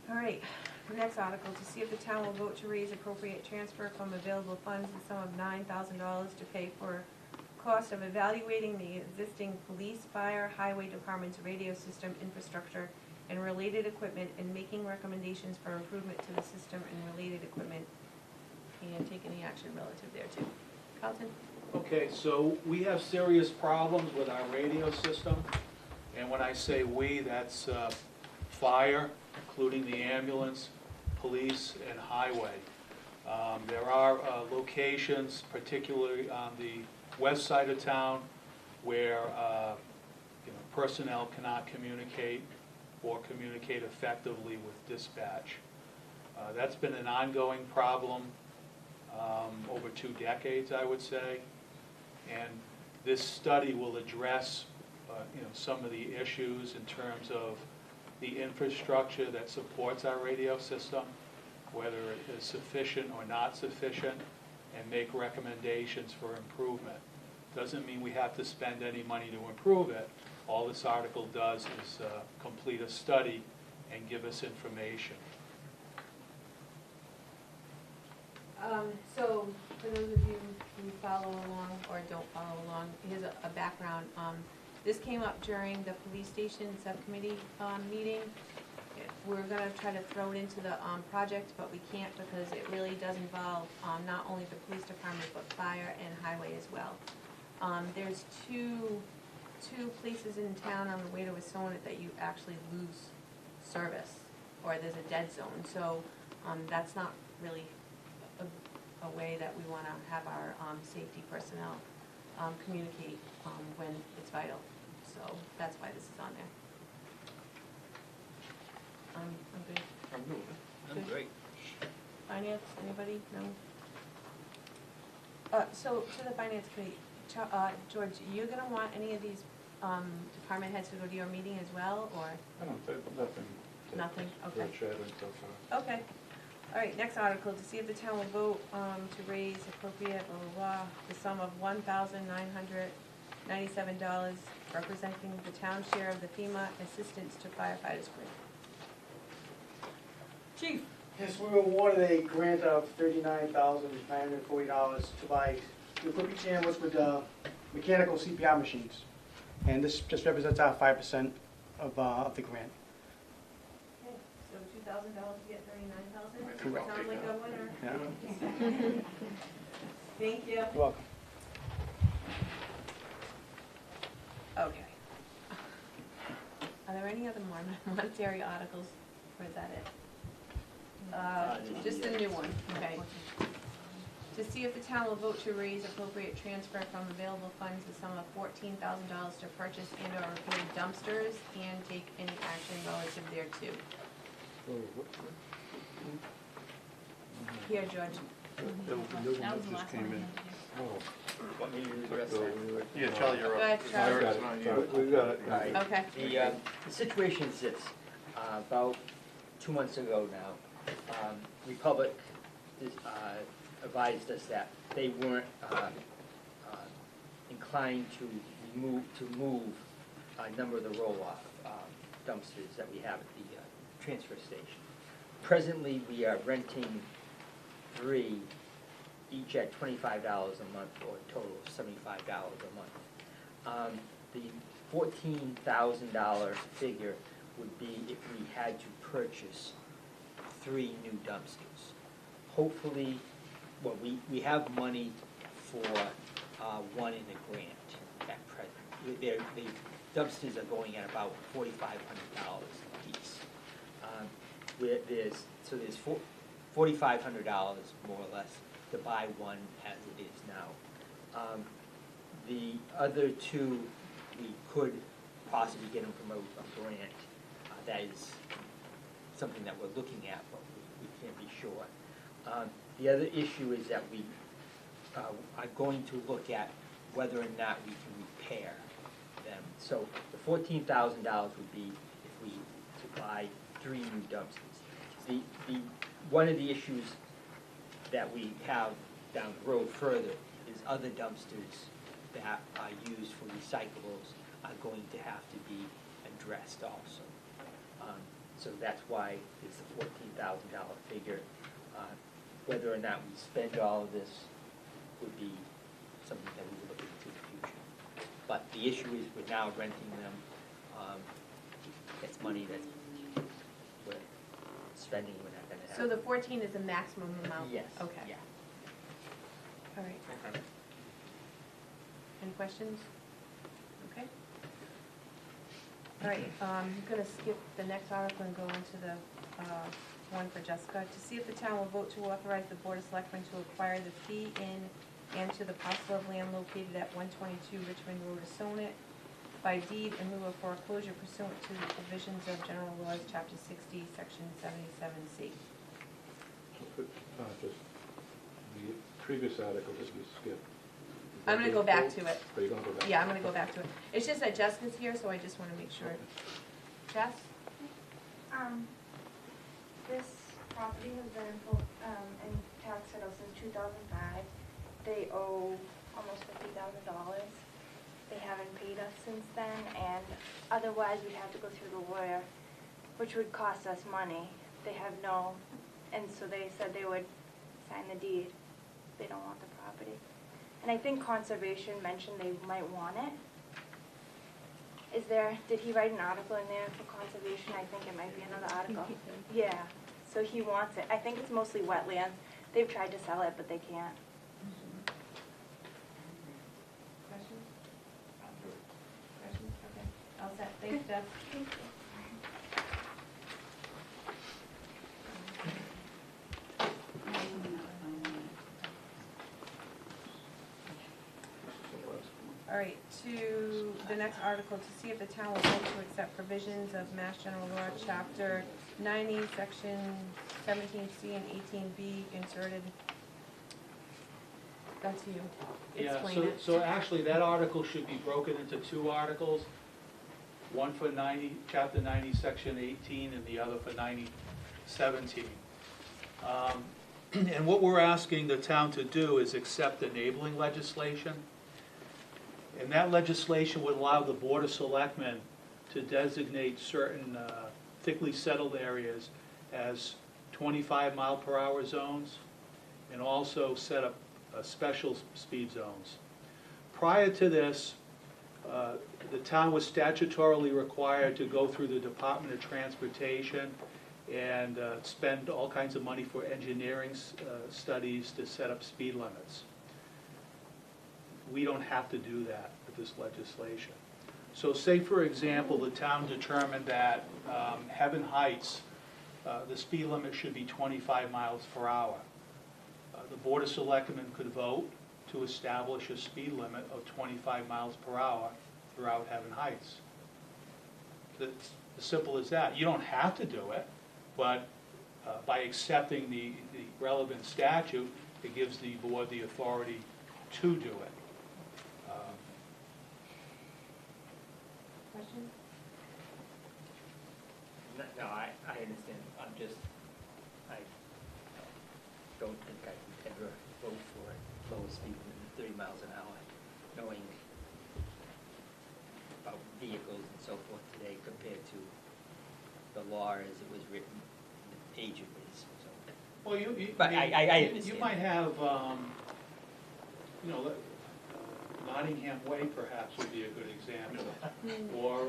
All right, the next article, to see if the town will vote to raise appropriate transfer from available funds the sum of $9,000 to pay for cost of evaluating the existing police, fire, highway department's radio system infrastructure and related equipment, and making recommendations for improvement to the system and related equipment, and take any action relative thereto. Carlton? Okay, so we have serious problems with our radio system, and when I say we, that's fire, including the ambulance, police, and highway. There are locations, particularly on the west side of town, where personnel cannot communicate or communicate effectively with dispatch. That's been an ongoing problem over 2 decades, I would say. And this study will address some of the issues in terms of the infrastructure that supports our radio system, whether it is sufficient or not sufficient, and make recommendations for improvement. Doesn't mean we have to spend any money to improve it. All this article does is complete a study and give us information. So, for those of you who follow along or don't follow along, here's a background. This came up during the police station subcommittee meeting. We're gonna try to throw it into the project, but we can't because it really does involve not only the police department, but fire and highway as well. There's two places in town on the way to Woonsocket that you actually lose service, or there's a dead zone. So that's not really a way that we want to have our safety personnel communicate when it's vital. So that's why this is on there. I'm good. I'm good. I'm great. Finance, anybody? No? So to the finance committee, George, you're gonna want any of these department heads to go to your meeting as well, or? I don't think, nothing. Nothing, okay. Earth-shattering so far. Okay. All right, next article, to see if the town will vote to raise appropriate, blah, blah, blah, the sum of $1,997 representing the town share of the FEMA assistance to firefighters grant. Chief? Yes, we were awarded a grant of $39,940 to buy the equipment cameras with mechanical CPR machines. And this just represents our 5% of the grant. Okay, so $2,000 to get $39,000? Correct. Sound like a winner. Yeah. Thank you. You're welcome. Okay. Are there any other more monetary articles, or is that it? Just a new one, okay. To see if the town will vote to raise appropriate transfer from available funds the sum of $14,000 to purchase and/or repair dumpsters and take any action relative thereto. Here, George. That was the last one I had to do. Want me to address that? Yeah, Charlie, you're Go up. ahead, Charlie. It's not you. We got it. All right. Okay. The situation is this, about 2 months ago now, Republic advised us that they weren't inclined to move a number of the roll-off dumpsters that we have at the transfer station. Presently, we are renting 3, each at $25 a month, or a total of $75 a month. The $14,000 figure would be if we had to purchase 3 new dumpsters. Hopefully, well, we have money for one in a grant at present. The dumpsters are going at about $4,500 a piece. There's $4,500 more or less to buy one as it is now. The other 2, we could possibly get them from a grant. That is something that we're looking at, but we can't be sure. The other issue is that we are going to look at whether or not we can repair them. So the $14,000 would be if we to buy 3 new dumpsters. One of the issues that we have down the road further is other dumpsters that are used for recyclables are going to have to be addressed also. So that's why it's the $14,000 figure. Whether or not we spend all of this would be something that we would look into in the future. But the issue is we're now renting them. It's money that's we're spending, we're not gonna have. So the 14 is the maximum amount? Yes. Okay. Yeah. All right. Any questions? Okay. All right, I'm gonna skip the next article and go into the one for Jessica. To see if the town will vote to authorize the Board of Selectmen to acquire the fee in and to the parcel of land located at 122 Richmond Road, Assonet, by deed in lieu of foreclosure pursuant to the provisions of General Laws, Chapter 60, Section 77C. Just the previous article that we skipped. I'm gonna go back to it. Are you gonna go back? Yeah, I'm gonna go back to it. It's just that Jessica's here, so I just wanna make sure. Jess? This property has been in tax title since 2005. They owe almost $50,000. They haven't paid us since then, and otherwise we'd have to go through the lawyer, which would cost us money. They have no, and so they said they would sign the deed. They don't want the property. And I think Conservation mentioned they might want it. Did he write an article in there for Conservation? I think it might be another article. Yeah, so he wants it. I think it's mostly wetlands. They've tried to sell it, but they can't. Questions? Questions? Okay. All set. Thanks, Jess. Thank you. All right, to the next article, to see if the town will vote to accept provisions of Mass General Law, Chapter 90, Section 17C and 18B inserted. That's you. Yeah, Explain it. so actually, that article should be broken into two articles. One for 90, Chapter 90, Section 18, and the other for 9017. And what we're asking the town to do is accept enabling legislation. And that legislation would allow the Board of Selectmen to designate certain thickly settled areas as 25-mile-per-hour zones, and also set up special speed zones. Prior to this, the town was statutorily required to go through the Department of Transportation and spend all kinds of money for engineering studies to set up speed limits. We don't have to do that with this legislation. So say, for example, the town determined that Heaven Heights, the speed limit should be 25 miles per hour. The Board of Selectmen could vote to establish a speed limit of 25 miles per hour throughout Heaven Heights. It's as simple as that. You don't have to do it, but by accepting the relevant statute, it gives the board the authority to do it. Questions? No, I understand. I don't think I could ever vote for it, lower speed than 30 miles an hour, knowing about vehicles and so forth today compared to the law as it was written, the age it was. So. Well, But I understand. You might have, Nottingham Way perhaps would be a good example. Or,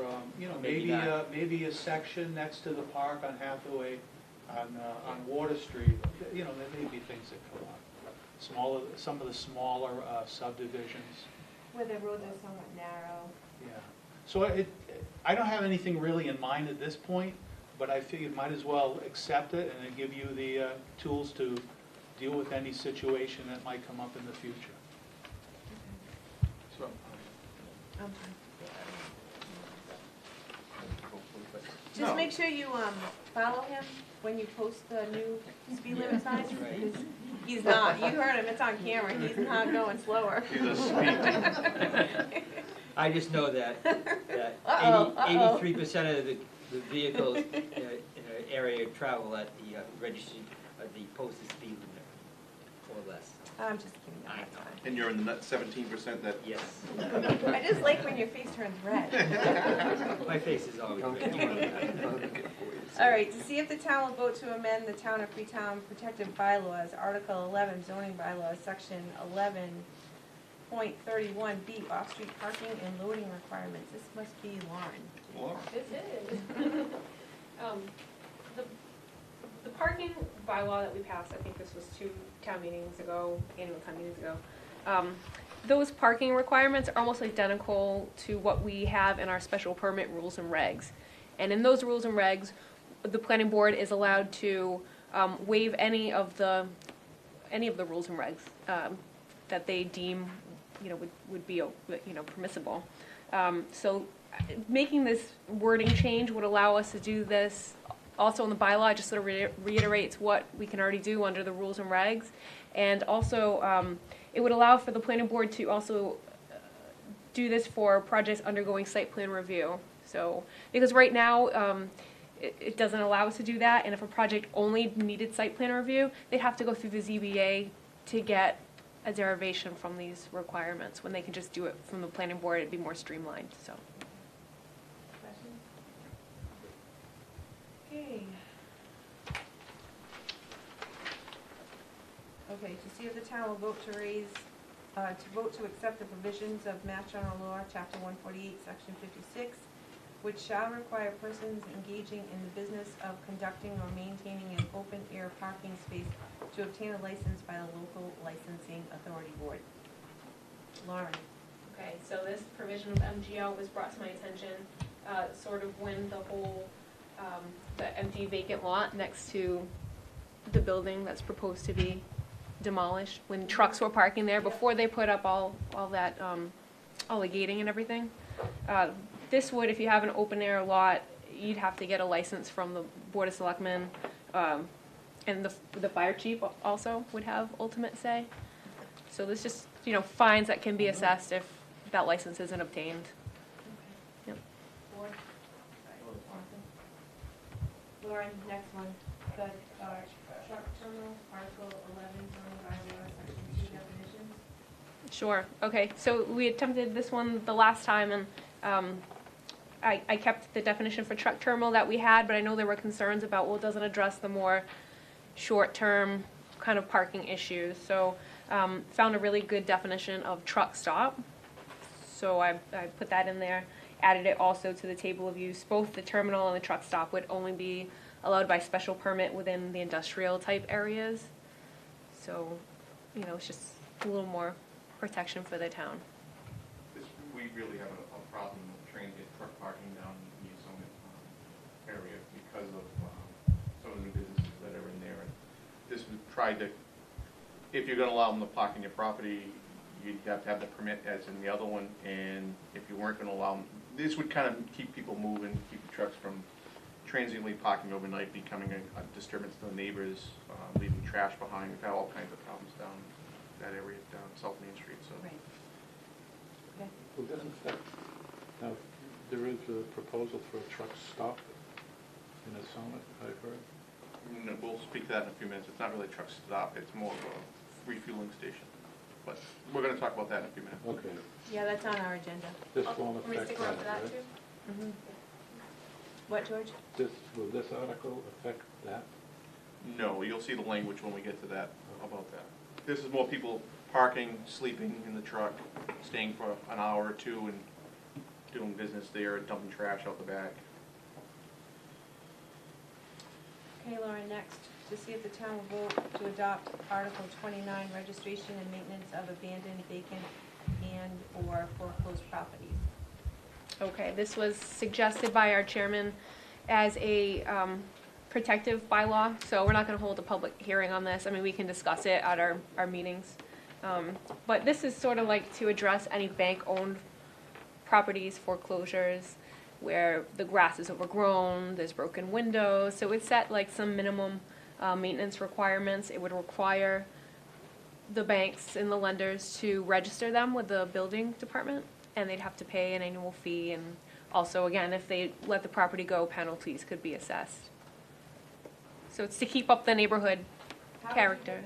maybe a section next to the park on Hathaway, on Water Street. There may be things that come up. Some of the smaller subdivisions. Where the roads are somewhat narrow. Yeah. So I don't have anything really in mind at this point, but I figured might as well accept it and then give you the tools to deal with any situation that might come up in the future. So, Just make sure you follow him when you post the new speed limit signs. Right. He's not. You heard him. It's on camera. He's not going slower. He's a speed. I just know that Uh-oh, 83% of the vehicles in an area travel at the registry, the posted speed limit, or less. I'm just kidding. I know. And you're in the 17% that. Yes. I just like when your face turns red. My face is always red. All right, to see if the town will vote to amend the Town of Freetown Protective Bylaws, Article 11, zoning bylaws, Section 11.31B, off-street parking and loading requirements. This must be Lauren. Laura. This is. The parking bylaw that we passed, I think this was 2 town meetings ago, annual town meetings ago. Those parking requirements are almost identical to what we have in our special permit rules and regs. And in those rules and regs, the planning board is allowed to waive any of the rules and regs that they deem, would be, permissible. So making this wording change would allow us to do this. Also in the bylaw, it just sort of reiterates what we can already do under the rules and regs. And also, it would allow for the planning board to also do this for projects undergoing site plan review. So, because right now, it doesn't allow us to do that, and if a project only needed site plan review, they'd have to go through the ZBA to get a derivation from these requirements. When they can just do it from the planning board, it'd be more streamlined, so. Questions? Okay. Okay, to see if the town will vote to accept the provisions of Mass General Law, Chapter 148, Section 56, which shall require persons engaging in the business of conducting or maintaining an open-air parking space to obtain a license by the local licensing authority board. Lauren. Okay, so this provision of MGL was brought to my attention, sort of when the whole, the empty vacant lot next to the building that's proposed to be demolished, when trucks were parking there, before they put up all that, all the gating and everything. This would, if you have an open air lot, you'd have to get a license from the Board of Selectmen, and the fire chief also would have ultimate say. So there's just, fines that can be assessed if that license isn't obtained. Yep. Lauren, next one, the truck terminal, Article 11, zoning bylaw, Section 2 definitions. Sure, okay, so we attempted this one the last time, and I kept the definition for truck terminal that we had, but I know there were concerns about, well, it doesn't address the more short-term kind of parking issues. So found a really good definition of truck stop. So I put that in there, added it also to the table of use. Both the terminal and the truck stop would only be allowed by special permit within the industrial type areas. So, it's just a little more protection for the town. We really have a problem with transient truck parking down in the Summit area because of some of the businesses that are in there. And this would try to, if you're going to allow them to park in your property, you'd have to have the permit as in the other one. And if you weren't going to allow them, this would kind of keep people moving, keep the trucks from transiently parking overnight, becoming a disturbance to the neighbors, leaving trash behind. We've had all kinds of problems down that area, down South Main Street. So. Right. Okay. Well, doesn't that, now, there is a proposal for a truck stop in the Summit, I've heard. No, we'll speak to that in a few minutes. It's not really a truck stop, it's more of a refueling station. But we're gonna talk about that in a few minutes. Okay. Yeah, that's on our agenda. This won't Can we affect stick around for that, that right? too? What, George? Will this article affect that? No, you'll see the language when we get to that, about that. This is more people parking, sleeping in the truck, staying for an hour or two and doing business there, dumping trash out the back. Okay, Lauren, next, to see if the town will vote to adopt Article 29, registration and maintenance of abandoned, vacant, and/or foreclosed properties. Okay, this was suggested by our chairman as a protective bylaw, so we're not going to hold a public hearing on this. I mean, we can discuss it at our meetings. But this is sort of like to address any bank-owned properties, foreclosures, where the grass is overgrown, there's broken windows. So it set like some minimum maintenance requirements. It would require the banks and the lenders to register them with the building department, and they'd have to pay an annual fee. And also, again, if they let the property go, penalties could be assessed. So it's to keep up the neighborhood character.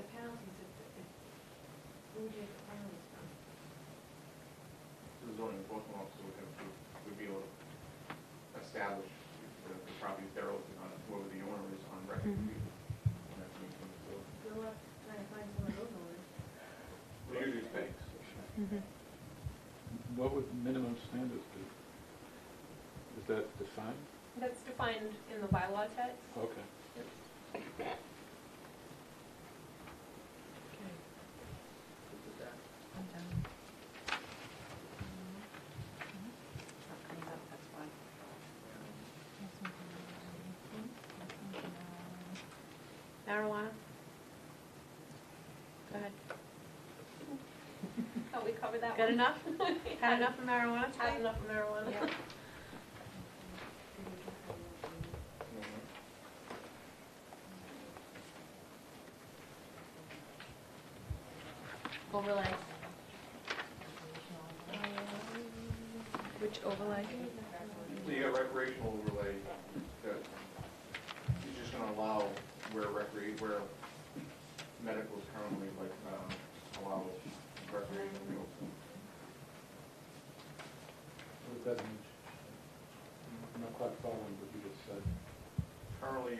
The zoning enforcement officer would be able to establish the properties they're looking on, whoever the owner is on record. Good luck trying to find some of those owners. Well, usually it's banks. What would minimum standards be? Is that defined? That's defined in the bylaw text. Okay. I'm done. Not coming up, that's why. Marijuana? Go ahead. Oh, we covered that Got one. enough? Had enough of marijuana today? Had enough of marijuana. Yeah. Overlay. Which overlay? So you got recreational overlay that is just gonna allow where where medical is currently like, allow recreational fields. What does that mean? I'm not quite following what you just said. Currently,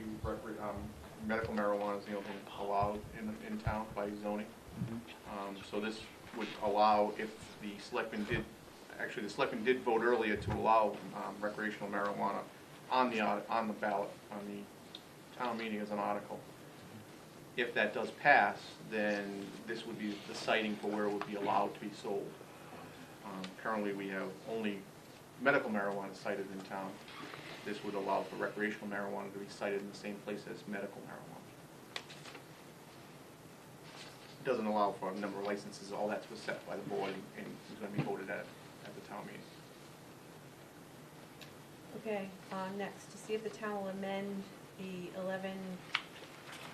medical marijuana is the only thing allowed in town by zoning. So this would allow, if the selectmen did, actually the selectmen did vote earlier to allow recreational marijuana on the ballot, on the town meeting as an article. If that does pass, then this would be the siting for where it would be allowed to be sold. Currently, we have only medical marijuana cited in town. This would allow for recreational marijuana to be cited in the same place as medical marijuana. It doesn't allow for a number of licenses, all that was set by the board and is going to be voted at the town meeting. Okay, next, to see if the town will amend the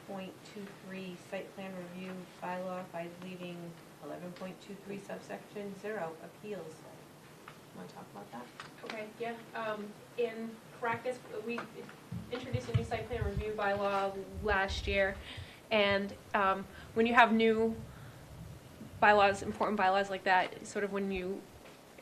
11.23 site plan review bylaw by leaving 11.23 subsection 0, appeals. Want to talk about that? Okay, yeah. In practice, we introduced a new site plan review bylaw last year, and when you have new bylaws, important bylaws like that, sort of when you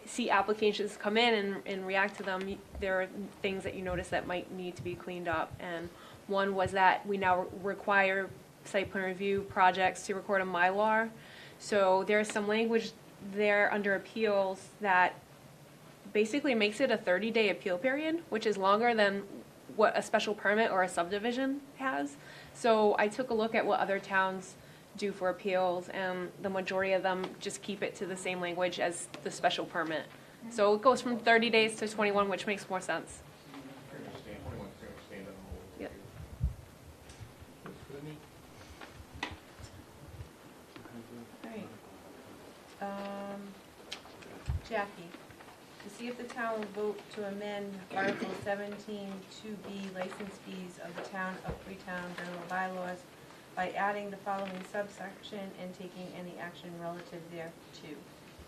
see applications come in and react to them, there are things that you notice that might need to be cleaned up. And one was that we now require site plan review projects to record a Mylar. So there's some language there under appeals that basically makes it a 30-day appeal period, which is longer than what a special permit or a subdivision has. So I took a look at what other towns do for appeals, and the majority of them just keep it to the same language as the special permit. So it goes from 30 days to 21, which makes more sense. Yep. All right. Jackie, to see if the town will vote to amend Article 17 2B license fees of the town of Freetown general bylaws by adding the following subsection and taking any action relative thereto.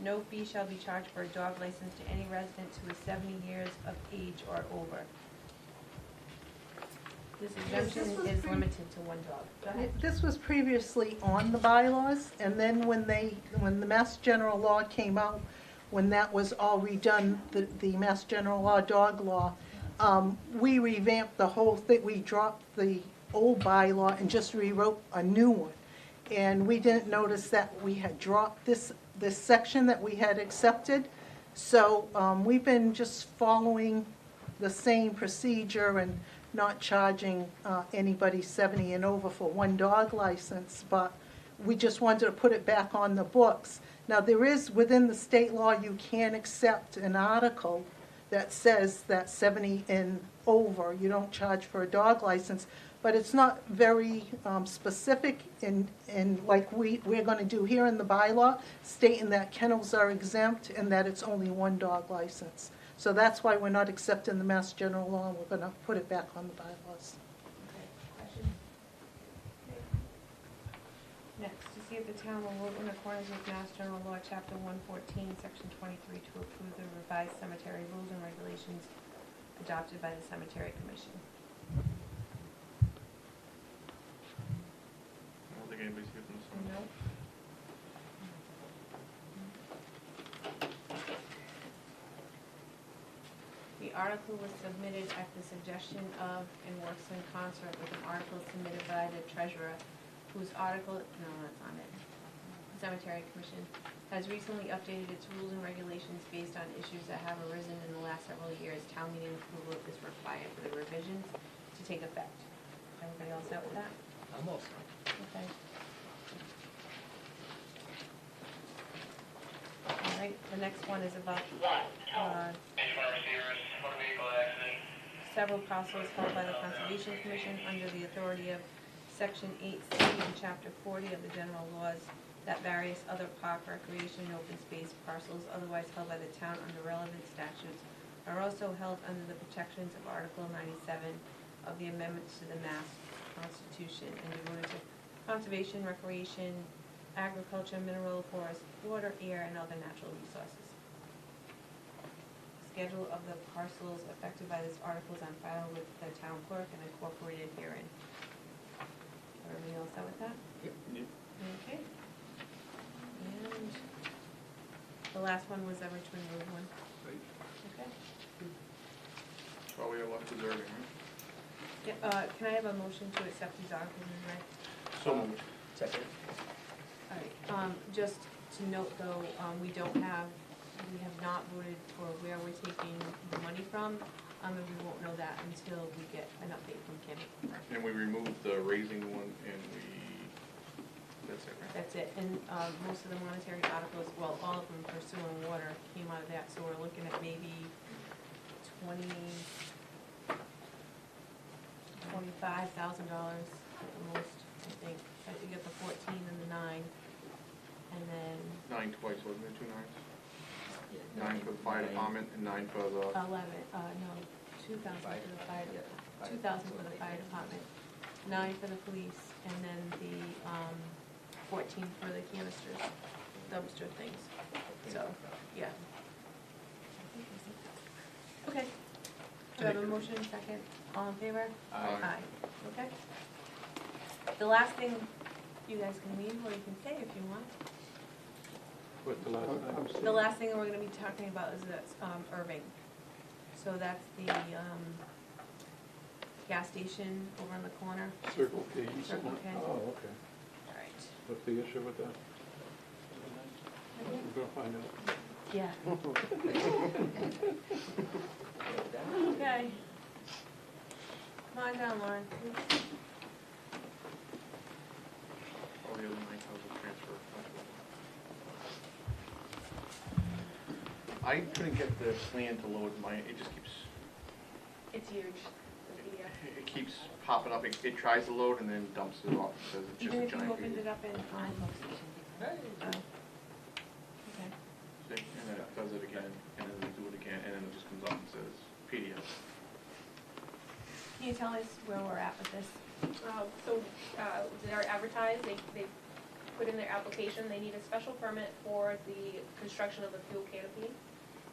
No fee shall be charged for a dog license to any resident who is 70 years of age or over. This exemption is limited to one dog. Go ahead. This was previously on the bylaws, and then when the Mass General Law came out, when that was all redone, the Mass General Law dog law, we revamped the whole thing. We dropped the old bylaw and just rewrote a new one. And we didn't notice that we had dropped this section that we had accepted. So we've been just following the same procedure and not charging anybody 70 and over for one dog license, but we just wanted to put it back on the books. Now, there is, within the state law, you can accept an article that says that 70 and over, you don't charge for a dog license, but it's not very specific in like we're going to do here in the bylaw, stating that kennels are exempt and that it's only one dog license. So that's why we're not accepting the Mass General Law, and we're going to put it back on the bylaws. Next, to see if the town will vote in accordance with Mass General Law, Chapter 114, Section 23, to approve the revised cemetery rules and regulations adopted by the Cemetery Commission. I don't think anybody's here from the side. No. The article was submitted at the suggestion of and works in concert with an article submitted by the treasurer, whose article, no, that's not it. The Cemetery Commission has recently updated its rules and regulations based on issues that have arisen in the last several years. Town meeting approval is required for take effect. Everybody all set with that? I'm also. Okay. All right, the next one is about, several parcels held by the Conservation Commission under the authority of Section 8C and Chapter 40 of the general laws, that various other park, recreation, and open space parcels otherwise held by the town under relevant statutes are also held under the protections of Article 97 of the amendments to the Mass Constitution and devoted to conservation, recreation, agriculture, mineral, forest, water, air, and other natural resources. Schedule of the parcels affected by this article is on file with the town clerk and incorporated herein. Everybody else set with that? Yep. Okay. And the last one was the Richmond Road one. Right. Okay. That's all we have left reserving, right? Yeah, can I have a motion to accept these articles as read? So moved. Second. All right, just to note though, we have not voted for where we're taking the money from, and we won't know that until we get an update from Kim. And we removed the raising one and that's it, right? That's it, and, most of the monetary articles, well, all of them pursuing water came out of that, so we're looking at maybe $25,000 at the most, I think. I think get the 14 and the 9, and then 9 twice, wasn't there, 2 nines? Yeah. 9 for the fire department and 9 for the, 11, no, 2,000 for the fire, 2,000 for the fire department, 9 for the police, and then the 14 for the canisters, dumpster things. So, yeah. Okay. Do I have a motion, second? All in favor? Aye. Okay. The last thing, you guys can leave, or you can stay if you want. What's the last thing? The last thing we're gonna be talking about is that's, Irving. So that's the, gas station over in the corner. Circle K. Circle K. Oh, okay. All right. What's the issue with that? We're gonna find out. Yeah. Okay. Come on down, Lauren. all the other 9,000 transfer. I couldn't get the plan to load my, it just keeps, It's huge, the PDF. it keeps popping up, it tries to load and then dumps it off, it says it's just Even a if you giant opened PDF. it up in, okay. See, and then it does it again, and then we do it again, and then it just comes up and says PDF. Can you tell us where we're at with this? They're advertised, they put in their application, they need a special permit for the construction of the fuel canopy.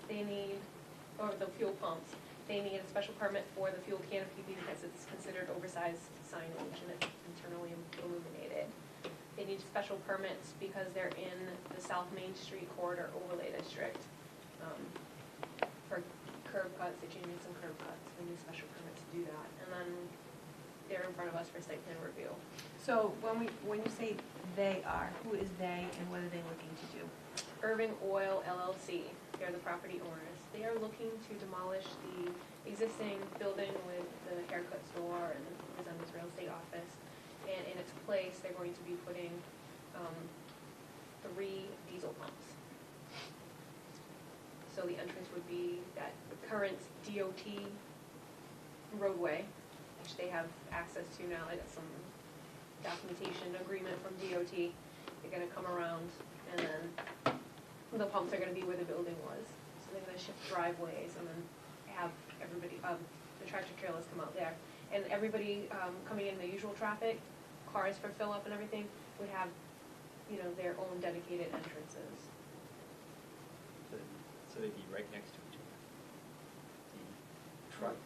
They need, or the fuel pumps, they need a special permit for the fuel canopy because it's considered oversized signage and it's internally illuminated. They need special permits because they're in the South Main Street Corridor Overlay District. For curb cuts, they changed some curb cuts, they need special permits to do that. And then they're in front of us for site plan review. So when you say they are, who is they and what are they looking to do? Irving Oil LLC, they're the property owners. They are looking to demolish the existing building with the haircut store and the Resendes Real Estate Office. And in its place, they're going to be putting 3 diesel pumps. So the entrance would be that current DOT roadway, which they have access to now. I got some documentation agreement from DOT. They're gonna come around and then the pumps are gonna be where the building was. So they're gonna shift driveways and then have everybody, the tractor trailers come out there. And everybody coming in the usual traffic, cars for fill up and everything, would have, you know, their own dedicated entrances. So they'd be right next to each other. The truck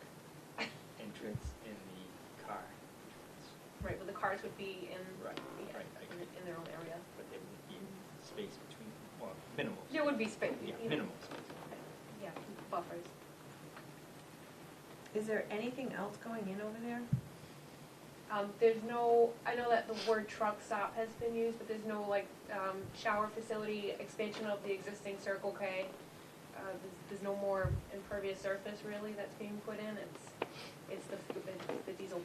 entrance and the car entrance. Right, but the cars would be in, Right, yeah, right, in their own area. But there would be space between, well, minimal. There would be space, Yeah, you know, minimal space. yeah, buffers. Is there anything else going in over there? There's no, I know that the word truck stop has been used, but there's no like shower facility, expansion of the existing Circle K. There's no more impervious surface really that's being put in. It's the diesel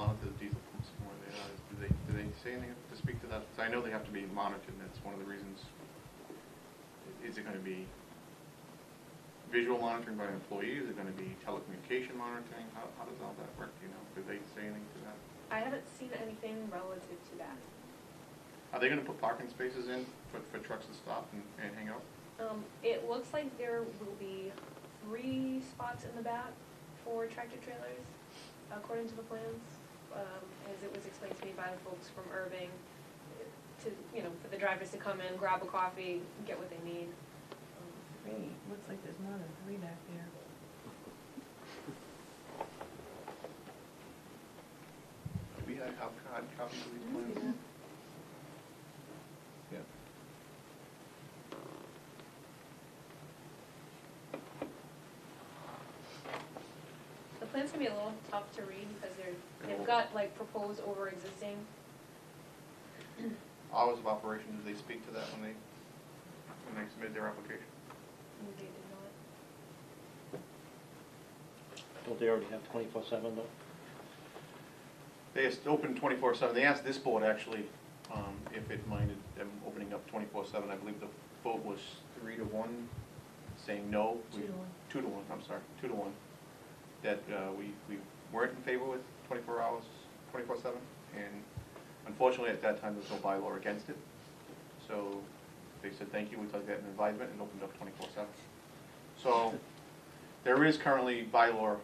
monitor the diesel pumps from where they are? Do they say anything to speak to that? 'Cause I know they have to be monitored, and that's one of the reasons. Is it gonna be visual monitoring by an employee? Is it gonna be telecommunication monitoring? How does all that work, do you know? Did they say anything to that? I haven't seen anything relative to that. Are they gonna put parking spaces in for trucks to stop and hang out? It looks like there will be 3 spots in the back for tractor trailers, according to the plans, as it was explained to me by the folks from Irving, to, for the drivers to come in, grab a coffee, get what they need. Great, looks like there's more than 3 back there. Do we have copies of these plans? Yeah. The plans can be a little tough to read because they've got like proposed over existing. Hours of operation, do they speak to that when they submit their application? They did not. Don't they already have 24/7 though? They are open 24/7. They asked this board actually if it minded them opening up 24/7. I believe the vote was 3-1, saying no. 2-1. 2-1, I'm sorry, 2-1. That we weren't in favor with 24 hours, 24/7. And unfortunately, at that time, there was no bylaw against it. So they said, thank you, we'd like that in advisement, and opened up 24/7. So there is currently a bylaw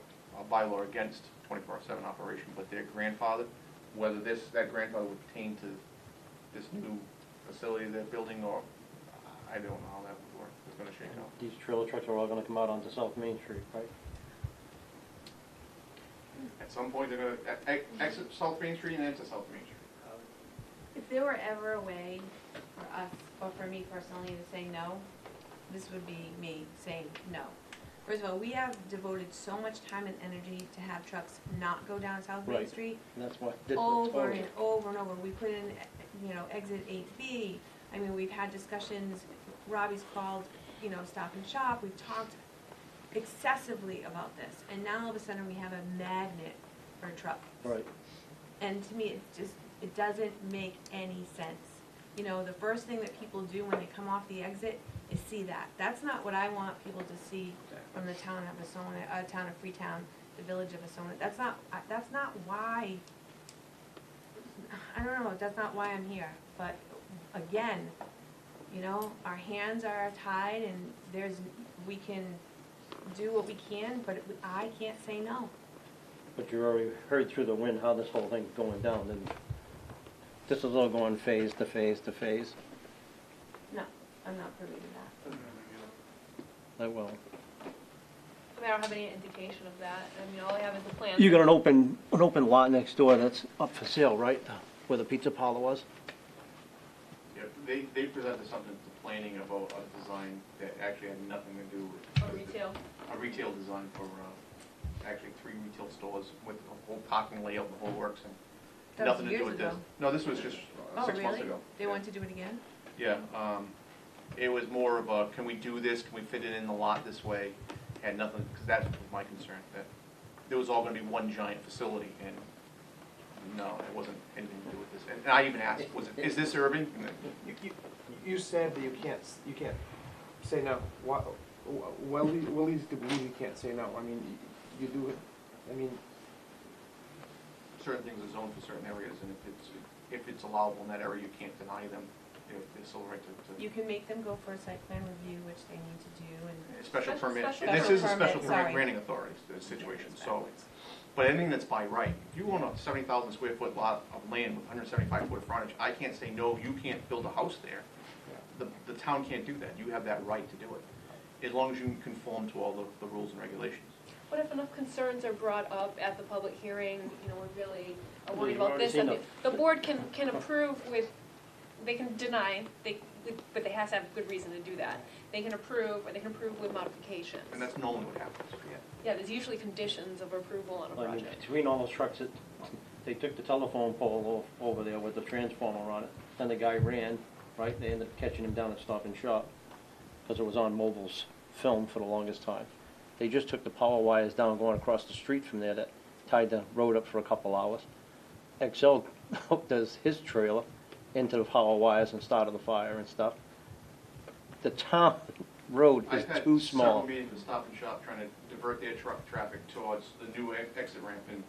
against 24/7 operation, but they're grandfathered. Whether that grandfather would pertain to this new facility they're building, or I don't know how that would work. It's going to shake out. These trailer trucks are all gonna come out onto South Main Street, right? At some point, they're going to exit South Main Street and enter South Main Street. If there were ever a way for us, or for me personally, to say no, this would be me saying no. First of all, we have devoted so much time and energy to have trucks not go down South Main Right. Street. And that's what. Over and over and over. We put in, exit 8B. I mean, we've had discussions, Robbie's called, Stop and Shop. We've talked excessively about this. And now all of a sudden we have a magnet for trucks. Right. And to me, it doesn't make any sense. The first thing that people do when they come off the exit is see that. That's not what I want people to see from the town of Asona, town of Freetown, the village of Asona. That's not why, I don't know, that's not why I'm here. But again, our hands are tied and we can do what we can, but I can't say no. But you already heard through the wind how this whole thing's going down, and this is all going phase to phase to phase. No, I'm not privy to that. I will. I don't have any indication of that. All I have is the plan. You got an open lot next door that's up for sale, right? Where the pizza parlor was? Yeah, they presented something to planning about a design that actually had nothing to do with. Retail. A retail design for, actually 3 retail stores with a whole parking layout, the whole works, and That was nothing to do years with this. ago. No, this was just 6 months ago. They want to do it again? Yeah, it was more of a, can we do this, can we fit it in the lot this way? Had nothing, because that was my concern, that there was all gonna be one giant facility, and no, it wasn't anything to do with this. And I even asked, is this Irving? And then, You said that you can't say no. What leads you to believe you can't say no? I mean, you do it, certain things are zoned for certain areas, and if it's allowable in that area, you can't deny them. They're still right to. You can make them go for a site plan review, which they need to do, and. Special permit, Special this is a permit, special sorry. permit granting authority, the situation, so. But anything that's by right, if you own a 70,000 square foot lot of land with 175 foot frontage, I can't say, no, you can't build a house there. The town can't do that, you have that right to do it, as long as you conform to all the rules and regulations. What if enough concerns are brought up at the public hearing, we really are Well, worried you've about already this, seen and the board can approve with, they can deny, but they have to have good reason to do that. They can approve, or they can approve with modifications. And that's normally what happens. Yeah, there's usually conditions of approval on a I mean, project. between all those trucks, they took the telephone pole over there with the transformer on it. Then the guy ran, right? They ended up catching him down at Stop and Shop because it was on mobile's film for the longest time. They just took the power wires down going across the street from there that tied the road up for a couple hours. Excel hooked his trailer into the power wires and started the fire and stuff. The town road is I've had too several small. meetings with Stop and Shop trying to divert their truck traffic towards the new exit ramp, and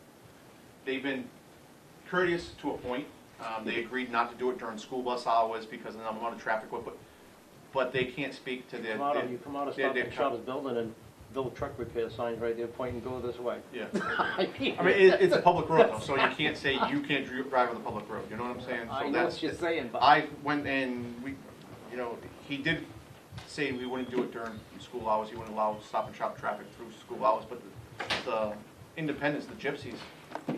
they've been courteous to a point. They agreed not to do it during school bus hours because of the amount of traffic, but they can't speak to their. You come out of Stop and Shop's building and build truck repair signs right there pointing, go this way. Yeah. I mean, It's a public road though, so you can't say you can't drive on the public road, you know what I'm saying? I So know what you're saying, but. I went and he did say we wouldn't do it during school hours, he wouldn't allow Stop and Shop traffic through school hours, but the independents, the gypsies,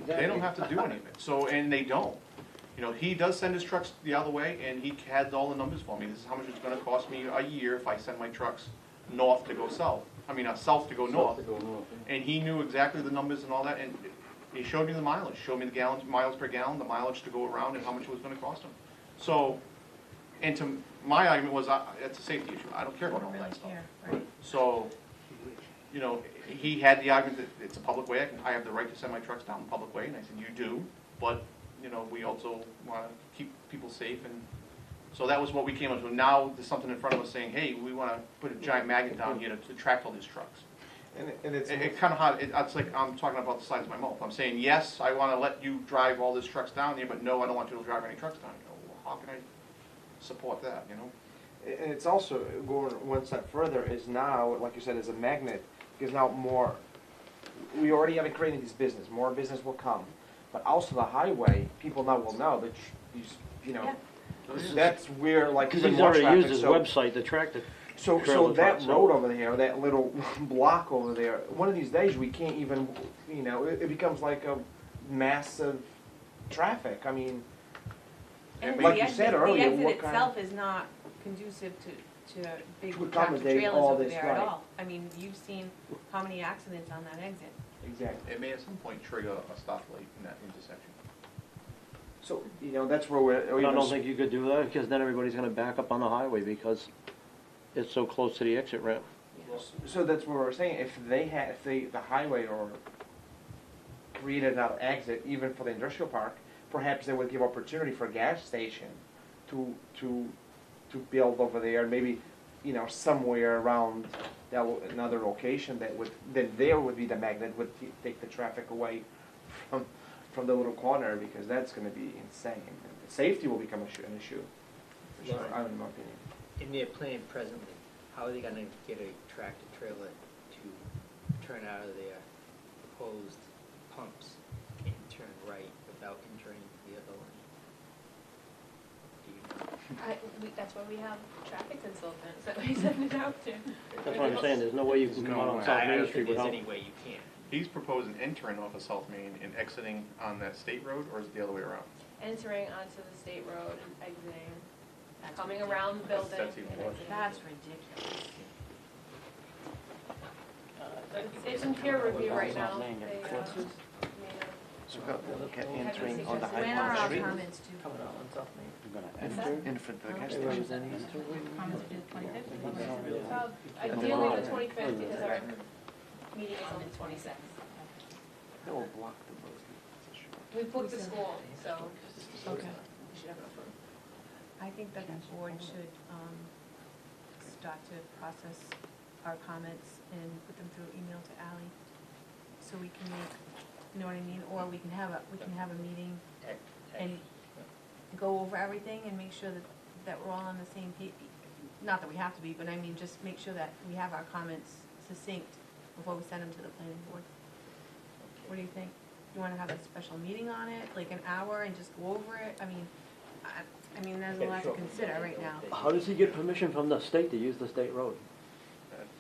they don't have to do any of it, so, and they don't. He does send his trucks the other way, and he had all the numbers for me. This is how much it's gonna cost me a year if I send my trucks north to go south. South to go north. And he knew exactly the numbers and all that, and he showed me the mileage, showed me the miles per gallon, the mileage to go around, and how much it was gonna cost him. So, and to my argument was, it's a safety issue. I don't care about all that stuff. Right. So, he had the argument that it's a public way, I have the right to send my trucks down the public way, and I said, you do, but, we also wanna keep people safe, and so that was what we came up with. Now, there's something in front of us saying, hey, we wanna put a giant magnet down here to track all these trucks. And it's Kinda hard, it's like I'm talking about the size of my mouth. I'm saying, yes, I wanna let you drive all these trucks down here, but no, I don't want you to drive any trucks down here. Well, how can I support that, And it's also going one step further is now, like you said, as a magnet, because now we already have created this business, more business will come. But also the highway, people now will know that these, that's where like Because even he's more already traffic. used his So- website to track the So trailer that trucks, road over there, that little block over there, one of these days we can't even, it becomes like a massive traffic. I mean, And like the you said exit, earlier, the exit what kind itself is not conducive to big To tractor accommodate trailers all over this, there at right. all. I mean, you've seen how many accidents on that exit. exactly. It may at some point trigger a stoplight in that intersection. So, that's where we're. But I don't think you could do that, because then everybody's gonna back up on the highway, because it's so close to the exit ramp. So that's what we're saying, if the highway or created an exit, even for the industrial park, perhaps they would give opportunity for a gas station to build over there, maybe, somewhere around another location then there would be the magnet, would take the traffic away from the little corner, because that's gonna be insane. Safety will become an issue, for sure, Right. in my opinion. In their plan presently, how are they gonna get a tractor trailer to turn out of their proposed pumps and turn right without entering the other lane? Do you know? That's why we have traffic consultants that we send it out to. That's what I'm saying, there's no way you can come out on South I Main don't Street think there's without. any way you can. He's proposing entering off of South Main and exiting on that state road, or is it the other way around? Entering onto the state road and exiting, coming around the building. That's even and worse. exiting. That's ridiculous. It's in peer review right now. They, made a- So look at Have entering you on the suggested- When are High our Street. comments due? Is that- In front of the gas Comments station. due the 25th? Ideally the 25th, because our meeting is on the 26th. That will block the road. We booked the school, so Okay. we should have enough room. I think that the board should start to process our comments and put them through email to Ally, so we can make, you know what I mean? Or we can have a meeting and go over everything and make sure that we're all on the same page. Not that we have to be, but I mean, just make sure that we have our comments succinct before we send them to the planning board. What do you think? You wanna have a special meeting on it, like an hour, and just go over it? I mean, there's a lot to consider right now. How does he get permission from the state to use the state road?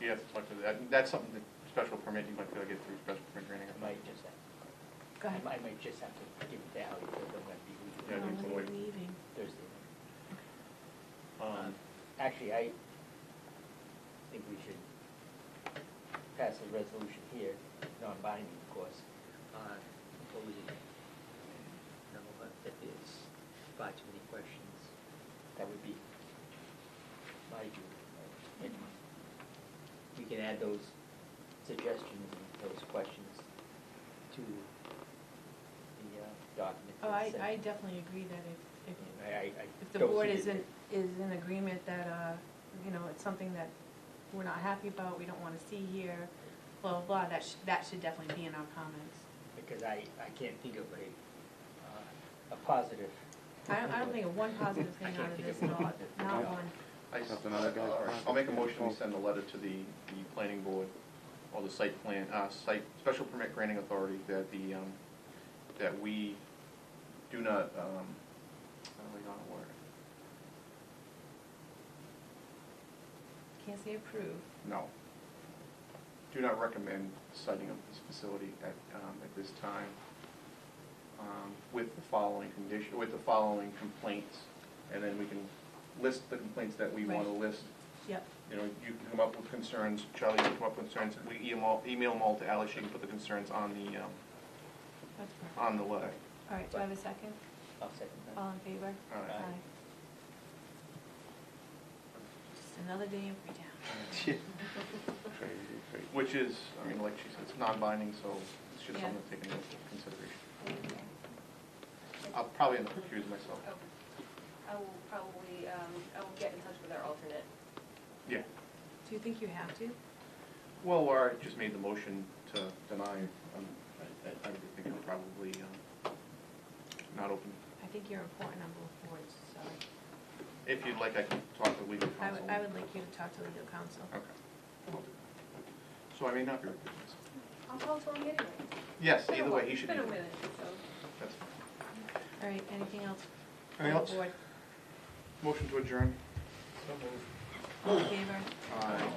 You have to talk to that, that's something that special permit, you might be able to get through special permit training. I might just have, Go ahead. I might just have to give it to Ally, because I'm gonna be leaving Yeah, When do are some you wait. leaving? Thursday. Um, Actually, I think we should pass a resolution here, non-binding, of course, opposing. No, but if there's far too many questions, that would be my view. And we can add those suggestions and those questions to the document. Oh, I said. definitely agree that I if the don't board think is in agreement that, you know, it's something that we're not happy about, we don't wanna see here, blah, blah, blah, that should definitely be in our comments. Because I can't think of a positive. I don't think of one positive thing out of this, not one. I'll make a motion, we send a letter to the planning board, or the site plan, site, special permit granting authority, that that we do not, how do we not word? Can't say approve. No. Do not recommend citing of this facility at this time, with the following condition, with the following complaints, and then we can list the complaints that we want to list. Yep. You know, you can come up with concerns, Charlie can come up with concerns, we email them all to Ally, she can put the concerns on the, That's perfect. on the letter. All right, do I have a second? I'll second that. All in favor? All right. Aye. Just another day in Freetown. Which is, I mean, like she said, it's non-binding, so it's just Yeah. something to take into consideration. I'll probably end up accusing myself. I will probably, I will get in touch with our alternate. Yeah. Do you think you have to? Well, where I just made the motion to deny, I would think it's probably not open. I think you're important on both boards, so If you'd like, I can talk to legal I counsel. would like you to talk to legal counsel. Okay. I'll do that. So I may not be recusing myself. I'll call Tony anyway. Yes, It's been a either while- way, he should be. It's been a minute, so. That's fine. All right, anything else? Anything on else? the board? Motion to adjourn. All in favor? Aye.